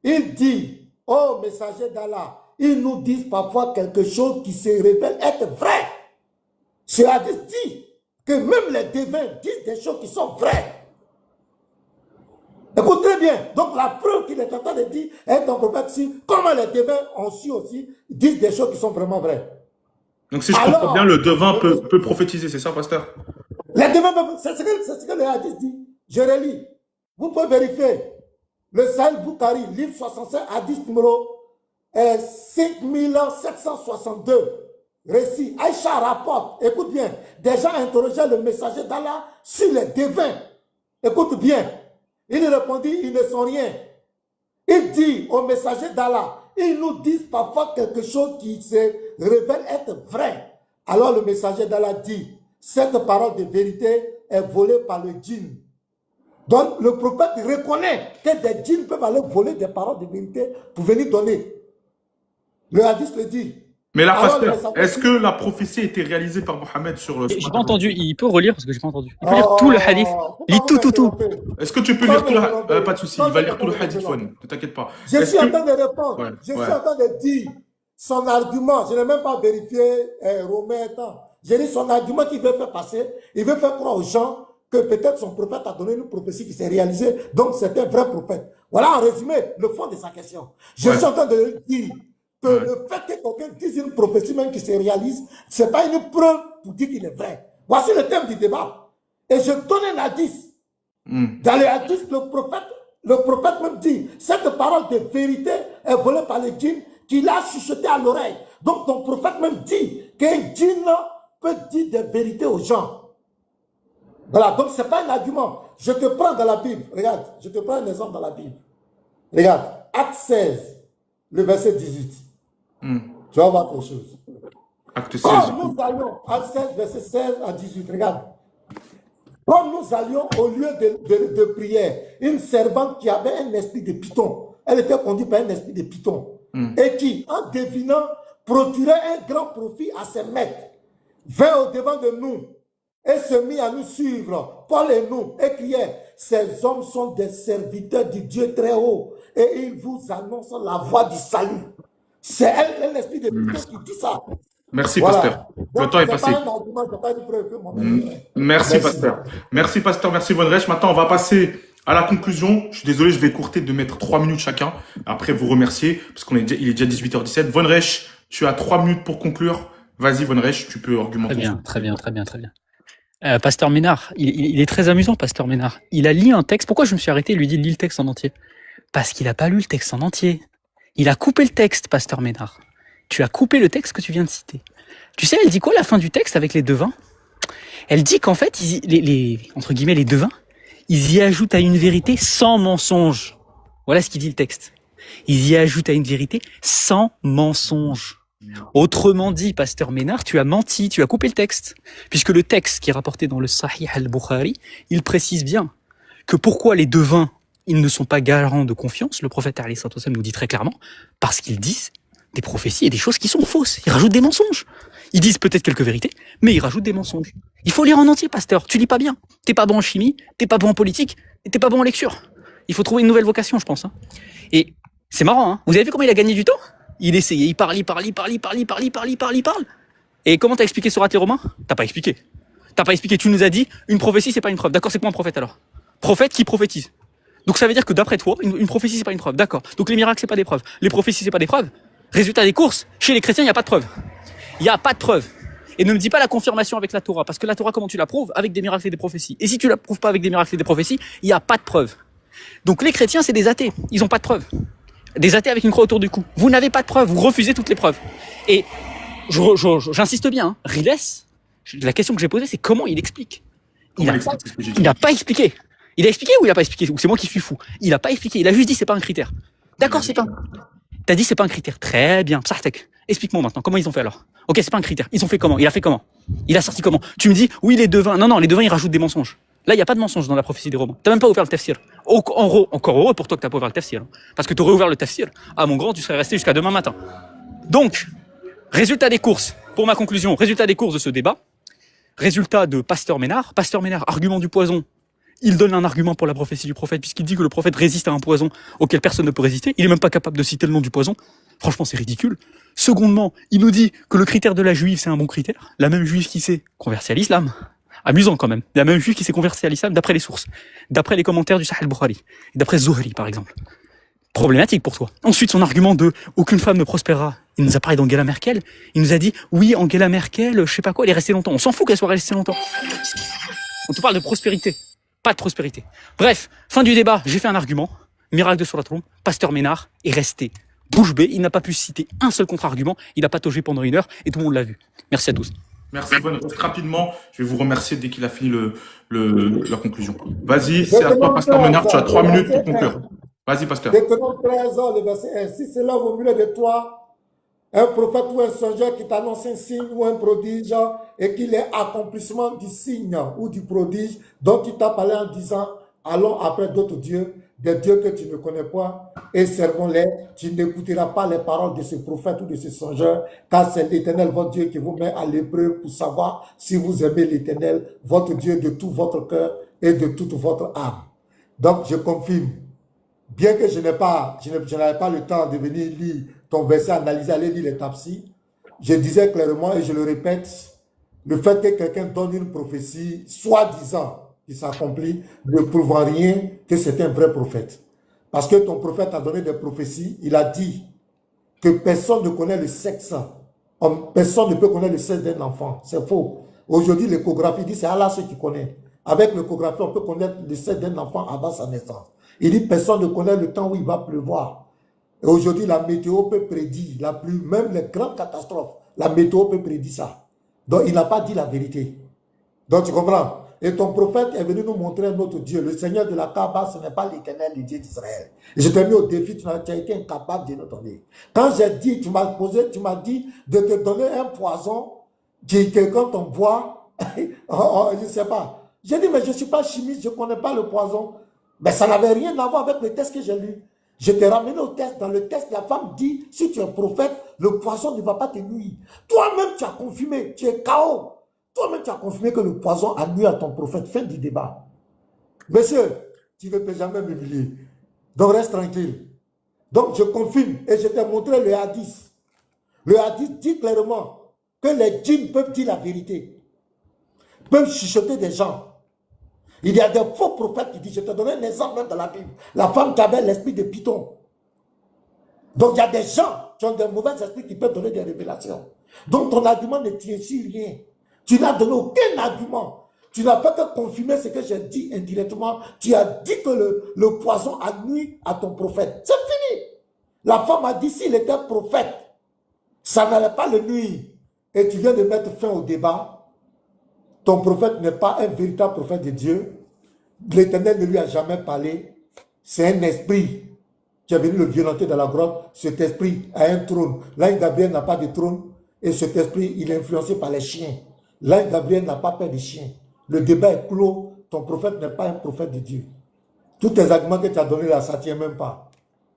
Il dit, oh messager d'Allah, ils nous disent parfois quelque chose qui se révèle être vrai. Ce hadith dit que même les devins disent des choses qui sont vraies. Écoute très bien. Donc la preuve qu'il est en train de dire est ton prophète si, comment les devins ont su aussi, disent des choses qui sont vraiment vraies. Donc si je comprends bien, le devin peut prophétiser, c'est ça, pasteur? Les devins, c'est ce que le hadith dit. Je relis. Vous pouvez vérifier. Le Sahih Bukhari, livre 65, hadith numéro 5762. Récit. Aïcha rapporte, écoute bien, des gens interrogeaient le messager d'Allah sur les devins. Écoute bien. Il répondit, ils ne sont rien. Il dit au messager d'Allah, ils nous disent parfois quelque chose qui se révèle être vrai. Alors le messager d'Allah dit, cette parole de vérité est volée par le djinn. Donc le prophète reconnaît que des djinns peuvent aller voler des paroles de vérité pour venir donner. Le hadith le dit. Mais là, pasteur, est-ce que la prophétie a été réalisée par Mohammed sur le... J'ai pas entendu, il peut relire parce que j'ai pas entendu. Il peut lire tout le hadith. Lis tout. Est-ce que tu peux lire tout le... pas de souci, il va lire tout le hadith, Fouane, ne t'inquiète pas. Je suis en train de répondre. Ouais, je suis en train de dire son argument. Je n'ai même pas vérifié Romain. J'ai dit son argument qu'il veut faire passer. Il veut faire croire aux gens que peut-être son prophète a donné une prophétie qui s'est réalisée. Donc c'est un vrai prophète. Voilà en résumé le fond de sa question. Je suis en train de dire que le fait que quelqu'un dise une prophétie même qui se réalise, ce n'est pas une preuve pour dire qu'il est vrai. Voici le thème du débat. Et je donne un hadith. Dans les hadiths, le prophète même dit, cette parole de vérité est volée par les djinns qui l'a chuchoté à l'oreille. Donc ton prophète même dit qu'un djinn peut dire des vérités aux gens. Voilà, donc ce n'est pas un argument. Je te prends dans la Bible. Regarde, je te prends un exemple dans la Bible. Regarde, Acte 16, le verset 18. Tu vas voir quelque chose. Acte 16. Quand nous allions, Acte 16, verset 16 à 18, regarde. Quand nous allions au lieu de prière, une servante qui avait un esprit de python, elle était conduite par un esprit de python, et qui, en devinant, procurait un grand profit à ses maîtres, vint au devant de nous et se mit à nous suivre, Paul et nous, et criait, ces hommes sont des serviteurs du Dieu très haut, et ils vous annoncent la voie du salut. C'est elle, l'esprit de python qui dit ça. Merci, pasteur. Le temps est passé. Merci, pasteur. Merci, pasteur. Merci, Vonresh. Maintenant, on va passer à la conclusion. Je suis désolé, je vais courter de mettre 3 minutes chacun. Après, vous remercier, parce qu'il est déjà 18h17. Vonresh, tu as 3 minutes pour conclure. Vas-y, Vonresh, tu peux argumenter. Très bien. Pasteur Ménard, il est très amusant, Pasteur Ménard. Il a lu un texte. Pourquoi je me suis arrêté et lui dit lis le texte en entier? Parce qu'il n'a pas lu le texte en entier. Il a coupé le texte, Pasteur Ménard. Tu as coupé le texte que tu viens de citer. Tu sais, elle dit quoi la fin du texte avec les devins? Elle dit qu'en fait, entre guillemets, les devins, ils y ajoutent à une vérité sans mensonge. Voilà ce qu'il dit le texte. Ils y ajoutent à une vérité sans mensonge. Autrement dit, Pasteur Ménard, tu as menti, tu as coupé le texte. Puisque le texte qui est rapporté dans le Sahih al-Bukhari, il précise bien que pourquoi les devins, ils ne sont pas garants de confiance. Le prophète alayhi salatu wassalam nous dit très clairement, parce qu'ils disent des prophéties et des choses qui sont fausses. Ils rajoutent des mensonges. Ils disent peut-être quelques vérités, mais ils rajoutent des mensonges. Il faut lire en entier, pasteur. Tu lis pas bien. T'es pas bon en chimie, t'es pas bon en politique, et t'es pas bon en lecture. Il faut trouver une nouvelle vocation, je pense. Et c'est marrant, hein. Vous avez vu comment il a gagné du temps? Il essayait, il parle. Et comment t'as expliqué Sourate et Romains? T'as pas expliqué. Tu nous as dit, une prophétie, c'est pas une preuve. D'accord, c'est quoi un prophète alors? Prophète qui prophétise. Donc ça veut dire que d'après toi, une prophétie, c'est pas une preuve. D'accord. Donc les miracles, c'est pas des preuves. Les prophéties, c'est pas des preuves. Résultat des courses, chez les chrétiens, il n'y a pas de preuve. Il n'y a pas de preuve. Et ne me dis pas la confirmation avec la Torah, parce que la Torah, comment tu la prouves? Avec des miracles et des prophéties. Et si tu la prouves pas avec des miracles et des prophéties, il n'y a pas de preuve. Donc les chrétiens, c'est des athées. Ils n'ont pas de preuve. Des athées avec une croix autour du cou. Vous n'avez pas de preuve. Vous refusez toutes les preuves. Et j'insiste bien, hein, Riles, la question que j'ai posée, c'est comment il explique. Il n'a pas expliqué. Il a expliqué ou il n'a pas expliqué? Ou c'est moi qui suis fou? Il n'a pas expliqué. Il a juste dit c'est pas un critère. D'accord, c'est pas. T'as dit c'est pas un critère. Très bien. Psartek. Explique-moi maintenant. Comment ils ont fait alors? Ok, c'est pas un critère. Ils ont fait comment? Il a fait comment? Il a sorti comment? Tu me dis oui les devins. Non, les devins ils rajoutent des mensonges. Là, il n'y a pas de mensonge dans la prophétie des Romains. T'as même pas ouvert le tafsir. Encore heureux pour toi que t'as pas ouvert le tafsir. Hein. Parce que t'aurais ouvert le tafsir. Ah mon grand, tu serais resté jusqu'à demain matin. Donc, résultat des courses. Pour ma conclusion, résultat des courses de ce débat. Résultat de Pasteur Ménard. Pasteur Ménard, argument du poison. Il donne un argument pour la prophétie du prophète, puisqu'il dit que le prophète résiste à un poison auquel personne ne peut résister. Il est même pas capable de citer le nom du poison. Franchement, c'est ridicule. Secondement, il nous dit que le critère de la juive, c'est un bon critère. La même juive qui s'est convertie à l'islam. Amusant quand même. La même juive qui s'est convertie à l'islam d'après les sources. D'après les commentaires du Sahih al-Bukhari. D'après Zuhri, par exemple. Problématique pour toi. Ensuite, son argument de « aucune femme ne prospérera ». Il nous a parlé d'Angela Merkel. Il nous a dit « oui, Angela Merkel, je sais pas quoi, elle est restée longtemps ». On s'en fout qu'elle soit restée longtemps. On te parle de prospérité. Pas de prospérité. Bref, fin du débat, j'ai fait un argument. Miracle de Surat Rum, Pasteur Ménard est resté bouche bée. Il n'a pas pu citer un seul contre-argument. Il a pataugé pendant 1 heure et tout le monde l'a vu. Merci à tous. Merci, Yvonne. Rapidement, je vais vous remercier dès qu'il a fini la conclusion. Vas-y, c'est à toi, Pasteur Ménard. Tu as 3 minutes pour conclure. Vas-y, Pasteur. Détenons 13 ans, le verset 1. Si c'est là au milieu de toi, un prophète ou un songeur qui t'annonce un signe ou un prodige et qu'il est accomplissement du signe ou du prodige dont tu t'as parlé en disant allons après d'autres dieux, des dieux que tu ne connais pas et servons-les, tu n'écouteras pas les paroles de ce prophète ou de ce songeur car c'est l'Éternel votre Dieu qui vous met à l'épreuve pour savoir si vous aimez l'Éternel, votre Dieu de tout votre cœur et de toute votre âme. Donc je confirme. Bien que je n'avais pas le temps de venir lire ton verset, analyser, aller lire les tafsirs, je disais clairement et je le répète, le fait que quelqu'un donne une prophétie, soi-disant, qui s'accomplit, ne prouve en rien que c'est un vrai prophète. Parce que ton prophète a donné des prophéties, il a dit que personne ne connaît le sexe, personne ne peut connaître le sexe d'un enfant. C'est faux. Aujourd'hui, l'échographie dit c'est Allah ce qui connaît. Avec l'échographie, on peut connaître le sexe d'un enfant avant sa naissance. Il dit personne ne connaît le temps où il va pleuvoir. Et aujourd'hui, la météo peut prédire, même les grandes catastrophes, la météo peut prédire ça. Donc, il n'a pas dit la vérité. Donc, tu comprends? Et ton prophète est venu nous montrer un autre Dieu. Le Seigneur de la Kaaba, ce n'est pas l'Éternel, le Dieu d'Israël. Et je t'ai mis au défi, tu as été incapable de nous donner. Quand j'ai dit, tu m'as dit de te donner un poison que quand on boit, je ne sais pas. J'ai dit, mais je ne suis pas chimiste, je ne connais pas le poison. Mais ça n'avait rien à voir avec le test que j'ai lu. Je t'ai ramené au test. Dans le test, la femme dit, si tu es prophète, le poison ne va pas te nuire. Toi-même, tu as confirmé, tu es KO. Toi-même, tu as confirmé que le poison a nuit à ton prophète. Fin du débat. Monsieur, tu ne peux jamais m'humilier. Donc, reste tranquille. Donc, je confirme et je t'ai montré le hadith. Le hadith dit clairement que les djinns peuvent dire la vérité. Peuvent chuchoter des gens. Il y a des faux prophètes qui disent, je te donne un exemple même dans la Bible, la femme qui avait l'esprit de Python. Donc il y a des gens qui ont des mauvais esprits qui peuvent donner des révélations. Donc ton argument ne tient sur rien. Tu n'as donné aucun argument. Tu n'as pas que confirmer ce que j'ai dit indirectement. Tu as dit que le poison a nuit à ton prophète. C'est fini. La femme a dit s'il était prophète, ça n'allait pas le nuire. Et tu viens de mettre fin au débat. Ton prophète n'est pas un véritable prophète de Dieu. L'Éternel ne lui a jamais parlé. C'est un esprit qui est venu le violenter dans la grotte. Cet esprit a un trône. L'ange Gabriel n'a pas de trône. Et cet esprit, il est influencé par les chiens. L'ange Gabriel n'a pas peur des chiens. Le débat est clos. Ton prophète n'est pas un prophète de Dieu. Tous tes arguments que tu as donnés là, ça ne tient même pas.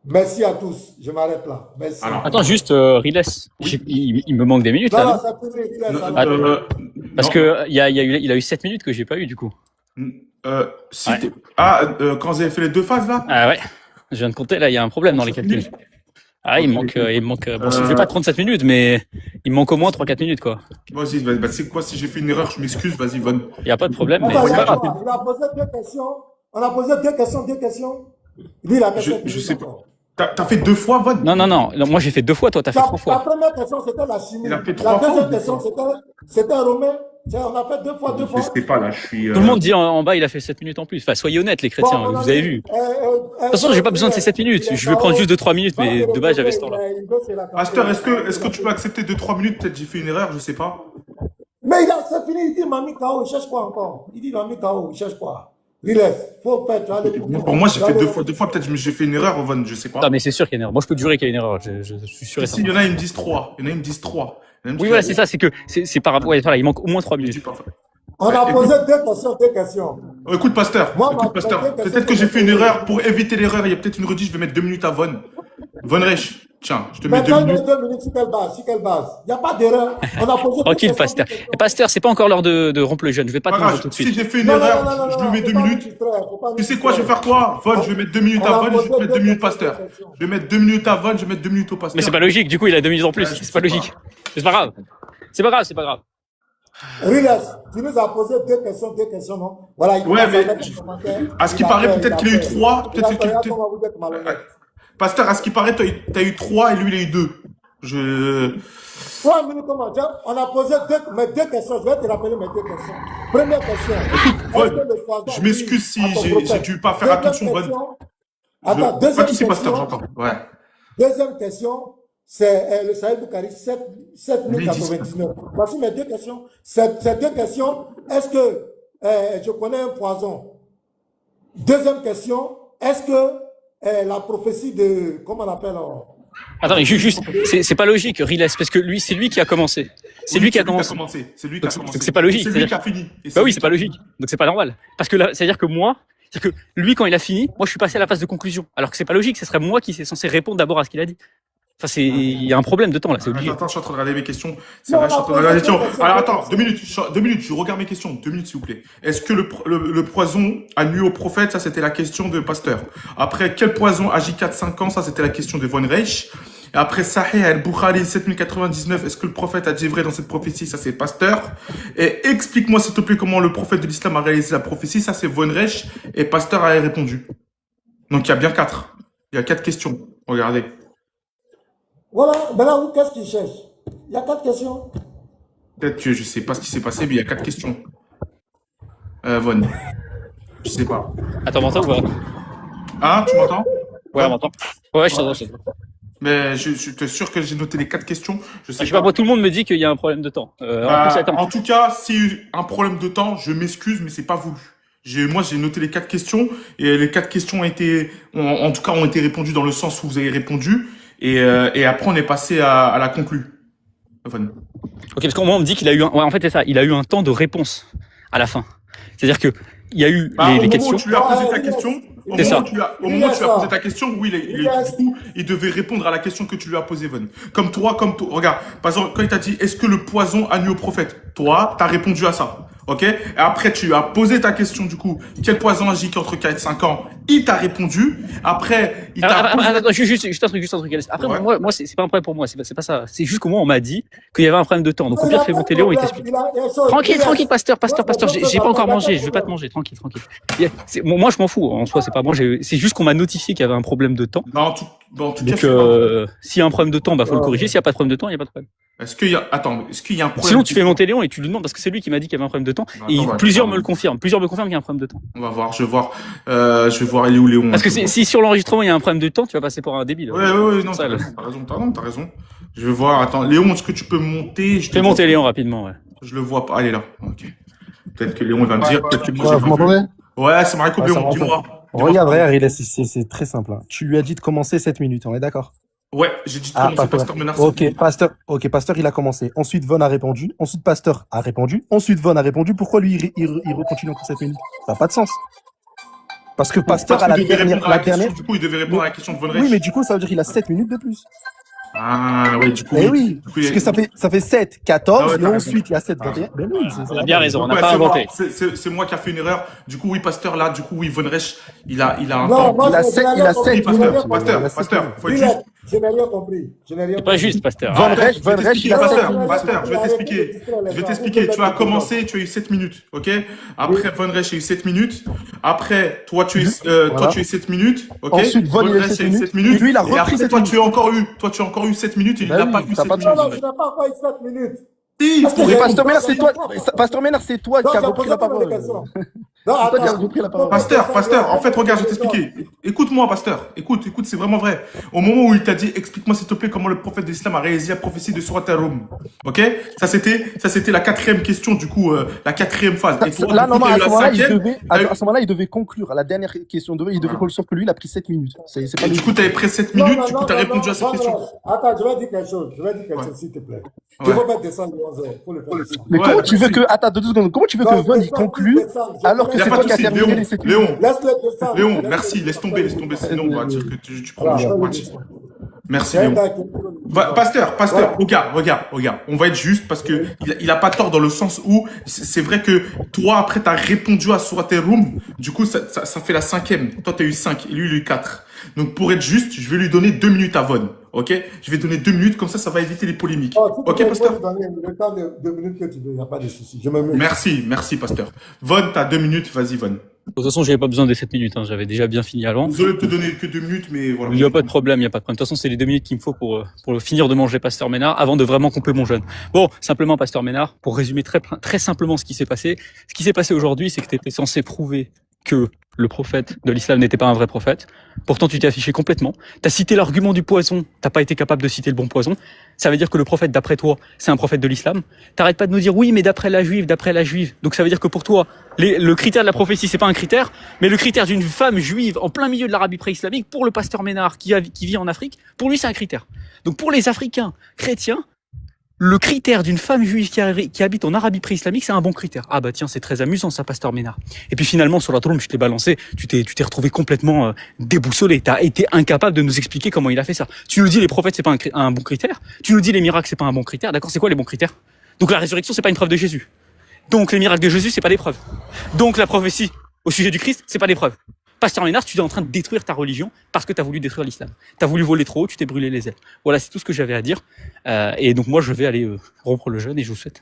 Merci à tous. Je m'arrête là. Merci. Alors, attends, juste, Riles, il me manque des minutes là. Non, ça peut être parce que il a eu 7 minutes que j'ai pas eu du coup. Si ouais. Quand vous avez fait les 2 phases là. Ah ouais. Je viens de compter là, il y a un problème dans les calculs. Ah, il me manque. Bon, je fais pas 37 minutes, mais il me manque au moins 3-4 minutes quoi. Vas-y, c'est quoi si j'ai fait une erreur, je m'excuse. Vas-y, Von. Il y a pas de problème. Mais c'est pas grave. On a posé 2 questions. On a posé 2 questions. Lui, la question. Je sais pas. T'as fait 2 fois, Von? Non, moi j'ai fait 2 fois, toi t'as fait 3 La fois. première question, c'était la chimie. Il a fait La 3 fois. deuxième question, c'était Romain. On a fait 2 fois, 2 fois. Je sais pas, là, je suis. Tout le monde dit en bas, il a fait 7 minutes en plus. Enfin, soyez honnêtes, les chrétiens, Bon, mon vous avez ami, vu. De toute façon, j'ai pas besoin de ces 7 minutes. Je vais prendre juste 2-3 minutes, mais de base, j'avais ce temps-là. Pasteur, est-ce que tu peux accepter 2-3 minutes? Peut-être j'ai fait une erreur, je sais pas. Mais c'est fini, il dit il m'a mis KO, il cherche quoi encore? Il dit il m'a mis KO, il cherche quoi? Relax, faut faire, tu vas aller Pour moi, j'ai fait 2 fois. 2 fois, peut-être j'ai fait une erreur, Von, je sais pas. Non, mais c'est sûr qu'il y a une erreur. Moi, je peux te jurer qu'il y a une erreur. Je suis sûr et Si, certain. il y en a, ils me disent 3. Il y en a, ils me disent 3. Oui, voilà, c'est ça. C'est que c'est par rapport. Ouais, voilà, il manque au moins 3 minutes. On a posé 2 questions. Écoute, Pasteur. Moi, Écoute, Pasteur. Peut-être que j'ai fait une erreur. Pour éviter l'erreur, il y a peut-être une redite. Je vais mettre 2 minutes à Von. Von Reich. Tiens, je te mets 2 Maintenant, minutes. 2 minutes, sur quelle base? Il n'y a pas d'erreur. On a posé Tranquille, Pasteur. Et Pasteur, c'est pas encore l'heure de rompre le jeûne. Je vais pas te manger tout de Si suite. j'ai fait une erreur, je lui mets 2 minutes. Tu sais quoi, je vais faire quoi? Von, je vais mettre 2 minutes à Von, je vais mettre 2 minutes Pasteur. Je vais mettre 2 minutes à Von, je vais mettre 2 minutes au Pasteur. Mais c'est pas logique. Du coup, il a 2 minutes en plus. C'est pas logique. C'est pas grave. C'est pas grave, c'est pas grave. Relax, tu nous as posé 2 questions, non? Voilà, il Ouais, mais à ce qui paraît, peut-être qu'il a eu 3. Peut-être qu'il Pasteur, à ce qui paraît, t'as eu 3 et lui, il a eu 2. 3 minutes, comment? On a posé 2 questions. Je vais te rappeler mes 2 questions. Première question. Je m'excuse si j'ai dû pas faire attention. Attends, pas tous ces pasteurs, j'entends. Ouais. Deuxième question, c'est le Sahel Boukari, 7 minutes 99. Voici mes 2 questions. Ces 2 questions, est-ce que je connais un poison? Deuxième question, est-ce que la prophétie de, comment on appelle? Attends, mais juste, c'est pas logique, Riles, parce que lui, c'est lui qui a commencé. C'est lui qui a commencé. C'est lui qui a commencé. Donc c'est pas logique. C'est lui qui a fini. Bah oui, c'est pas logique. Donc c'est pas normal. Parce que là, c'est-à-dire que moi, c'est que lui, quand il a fini, moi, je suis passé à la phase de conclusion. Alors que c'est pas logique. Ce serait moi qui est censé répondre d'abord à ce qu'il a dit. Enfin, il y a un problème de temps là, c'est obligé. Attends, je suis en train de regarder mes questions. C'est vrai, je suis en train de regarder mes questions. Alors attends, 2 minutes, je regarde mes questions. 2 minutes, s'il vous plaît. Est-ce que le poison a nuit au prophète? Ça, c'était la question de Pasteur. Après, quel poison agit 4-5 ans? Ça, c'était la question de Von Reich. Et après, Sahih al-Bukhari 7099, est-ce que le prophète a dit vrai dans cette prophétie? Ça, c'est Pasteur. Et explique-moi, s'il te plaît, comment le prophète de l'islam a réalisé la prophétie. Ça, c'est Von Reich. Et Pasteur a répondu. Donc, il y a bien 4. Il y a 4 questions. Regardez. Voilà, maintenant, qu'est-ce qu'il cherche? Il y a 4 questions. Peut-être que je sais pas ce qui s'est passé, mais il y a 4 questions. Von. Je sais pas. Attends, m'entends ou pas? Ah, tu m'entends? Ouais, on m'entend. Ouais, je t'entends. Mais je suis sûr que j'ai noté les 4 questions. Je sais pas, moi, tout le monde me dit qu'il y a un problème de temps. En tout cas, si un problème de temps, je m'excuse, mais c'est pas voulu. Moi, j'ai noté les 4 questions et les 4 questions ont été répondues dans le sens où vous avez répondu. Et après, on est passé à la conclue. Enfin. Ok, parce qu'on me dit qu'il a eu ouais, en fait, c'est ça. Il a eu un temps de réponse à la fin. C'est-à-dire que il y a eu les questions. Au moment où tu lui as posé ta question, au moment où tu lui as posé ta question, oui, il devait répondre à la question que tu lui as posée, Von. Comme toi. Regarde, par exemple, quand il t'a dit, est-ce que le poison a nuit au prophète? Toi, t'as répondu à ça. Ok? Et après, tu lui as posé ta question, du coup, quel poison agit entre 4 et 5 ans? Il t'a répondu. Après, il t'a Attends, juste un truc. Après, ouais. moi, c'est pas un problème pour moi. C'est pas ça. C'est juste qu'au moins, on m'a dit qu'il y avait un problème de temps. Donc, au pire, fais monter Léon, il t'explique. Tranquille, pasteur. J'ai pas encore mangé. Je vais pas te manger. Tranquille. Moi, je m'en fous. En soi, c'est pas moi. C'est juste qu'on m'a notifié qu'il y avait un problème de temps. Donc, s'il y a un problème de temps, faut le corriger. S'il y a pas de problème de temps, il y a pas de problème. Est-ce qu'il y a un problème? Sinon, tu fais monter Léon et tu lui demandes parce que c'est lui qui m'a dit qu'il y avait un problème de temps. Et plusieurs me le confirment. Plusieurs me confirment qu'il y a un problème de temps. On va voir. Je vais voir. Il est où Léon? Parce que si sur l'enregistrement il y a un problème de temps, tu vas passer pour un débile. Ouais. Non, t'as raison. Je vais voir. Attends, Léon, est-ce que tu peux monter? Fais monter Léon rapidement, ouais. Je le vois pas. Elle est là. Ok. Peut-être que Léon va me dire. Peut-être que moi, vous m'entendez? Ouais, c'est Marco Léon. Dis-moi. Regarde, c'est très simple. Tu lui as dit de commencer 7 minutes, on est d'accord? Ouais, j'ai dit de commencer Pasteur Ménard. Ok, Pasteur, il a commencé. Ensuite, Von a répondu. Ensuite, Pasteur a répondu. Ensuite, Von a répondu. Pourquoi lui, il continue encore 7 minutes? Ça n'a pas de sens. Parce que Pasteur, à la dernière. Du coup, il devait répondre à la question de Von Reich. Oui, mais du coup, ça veut dire qu'il a 7 minutes de plus. Ah, oui, du coup. Eh oui, parce que ça fait 7, 14, et ensuite, il y a 7, 21. Ben oui, on a bien raison, on n'a pas inventé. C'est moi qui a fait une erreur. Du coup, oui, Pasteur, là, Von Reich, il a un Non, temps. Il a 7 Pasteur, faut Je n'ai rien compris. Je n'ai rien C'est pas compris. juste, pasteur. Von Arrête. Reich, Je vais Von Reich, il t'expliquer, a pasteur, pas... pasteur, je vais t'expliquer. Je vais t'expliquer. Tu as commencé, tu as eu 7 minutes, ok? Après, Von Reich a eu 7 minutes. Après, toi, tu as eu, toi, tu as eu 7 minutes, ok? Ensuite, Von, il a eu Reich 7 a eu minutes. 7 minutes. Et lui, il a Et repris après, 7 toi, minutes. tu as encore eu 7 minutes et il Bah n'a oui, pas eu t'as 7 pas de Non, minutes. non, je n'ai pas encore eu 7 minutes. Si, Parce que pour j'ai- Mais Pasteur Ménard, Non, c'est toi, non, Pasteur Ménard, c'est toi Non, qui as j'ai repris posé la pas parole. mes questions. Non, C'est toi qui as attends. repris la parole. Pasteur, en fait, regarde, je vais t'expliquer. Écoute-moi, pasteur. Écoute, c'est vraiment vrai. Au moment où il t'a dit, explique-moi s'il te plaît comment le prophète de l'islam a réalisé la prophétie de Surat Ar-Rum. Ok? Ça, c'était la 4e question, du coup, la 4e phase. Et toi, Là, du coup, non, t'as à eu ce la moment-là, il 5e. devait, à ce moment-là, il devait conclure. À la dernière question, il devait Voilà. conclure, sauf que lui, il a pris 7 minutes. C'est pas Et du logique. coup, tu avais pris 7 Non, minutes, non, du coup, non, tu as non, répondu non, à cette question. non. Attends, je vais dire quelque chose. Ouais. S'il te plaît. Ouais. Il faut pas descendre de 11 heures. Il faut le faire descendre. Mais Ouais, comment tu veux merci. que, attends, 2 secondes, comment tu veux que Non, Von, il descends, conclue, descends. Je alors que Il n'y a c'est pas toi de qui as souci, terminé Léon. les 7 minutes? Léon, Laisse-le descendre. Léon, merci, laisse tomber, sinon on va dire que tu prends le jeu pour partie. Merci, Léon. Pasteur, regarde. On va être juste parce que il a pas tort dans le sens où c'est vrai que toi, après, tu as répondu à Surat Ar-Rum. Du coup, ça fait la 5e. Toi, tu as eu 5 et lui, il a eu 4. Donc, pour être juste, je vais lui donner 2 minutes à Von. Ok? Je vais donner 2 minutes, comme ça va éviter les polémiques. Ok, pasteur? Le temps de 2 minutes que tu veux, il n'y a pas de souci. Je me mets. Merci, pasteur. Von, tu as 2 minutes. Vas-y, Von. De toute façon, j'avais pas besoin des 7 minutes, hein. J'avais déjà bien fini avant. Désolé de te donner que 2 minutes, mais voilà. Il n'y a pas de problème, il n'y a pas de problème. De toute façon, c'est les 2 minutes qu'il me faut pour finir de manger Pasteur Ménard avant de vraiment couper mon jeûne. Bon, simplement, Pasteur Ménard, pour résumer très simplement ce qui s'est passé. Ce qui s'est passé aujourd'hui, c'est que tu étais censé prouver que le prophète de l'islam n'était pas un vrai prophète. Pourtant, tu t'es affiché complètement. Tu as cité l'argument du poison, t'as pas été capable de citer le bon poison. Ça veut dire que le prophète, d'après toi, c'est un prophète de l'islam. T'arrêtes pas de nous dire oui, mais d'après la juive. Donc ça veut dire que pour toi, le critère de la prophétie, c'est pas un critère, mais le critère d'une femme juive en plein milieu de l'Arabie pré-islamique, pour le pasteur Ménard qui vit en Afrique, pour lui, c'est un critère. Donc pour les Africains chrétiens, le critère d'une femme juive qui habite en Arabie pré-islamique, c'est un bon critère. Ah bah tiens, c'est très amusant ça, pasteur Ménard. Et puis finalement, sur la trompe, je t'ai balancé, tu t'es retrouvé complètement déboussolé. T'as été incapable de nous expliquer comment il a fait ça. Tu nous dis les prophètes, c'est pas un bon critère. Tu nous dis les miracles, c'est pas un bon critère. D'accord, c'est quoi les bons critères? Donc la résurrection, c'est pas une preuve de Jésus. Donc les miracles de Jésus, c'est pas des preuves. Donc la prophétie au sujet du Christ, c'est pas des preuves. Pasteur Ménard, tu es en train de détruire ta religion parce que tu as voulu détruire l'islam. Tu as voulu voler trop haut, tu t'es brûlé les ailes. Voilà, c'est tout ce que j'avais à dire. Et donc moi, je vais aller rompre le jeûne et je vous souhaite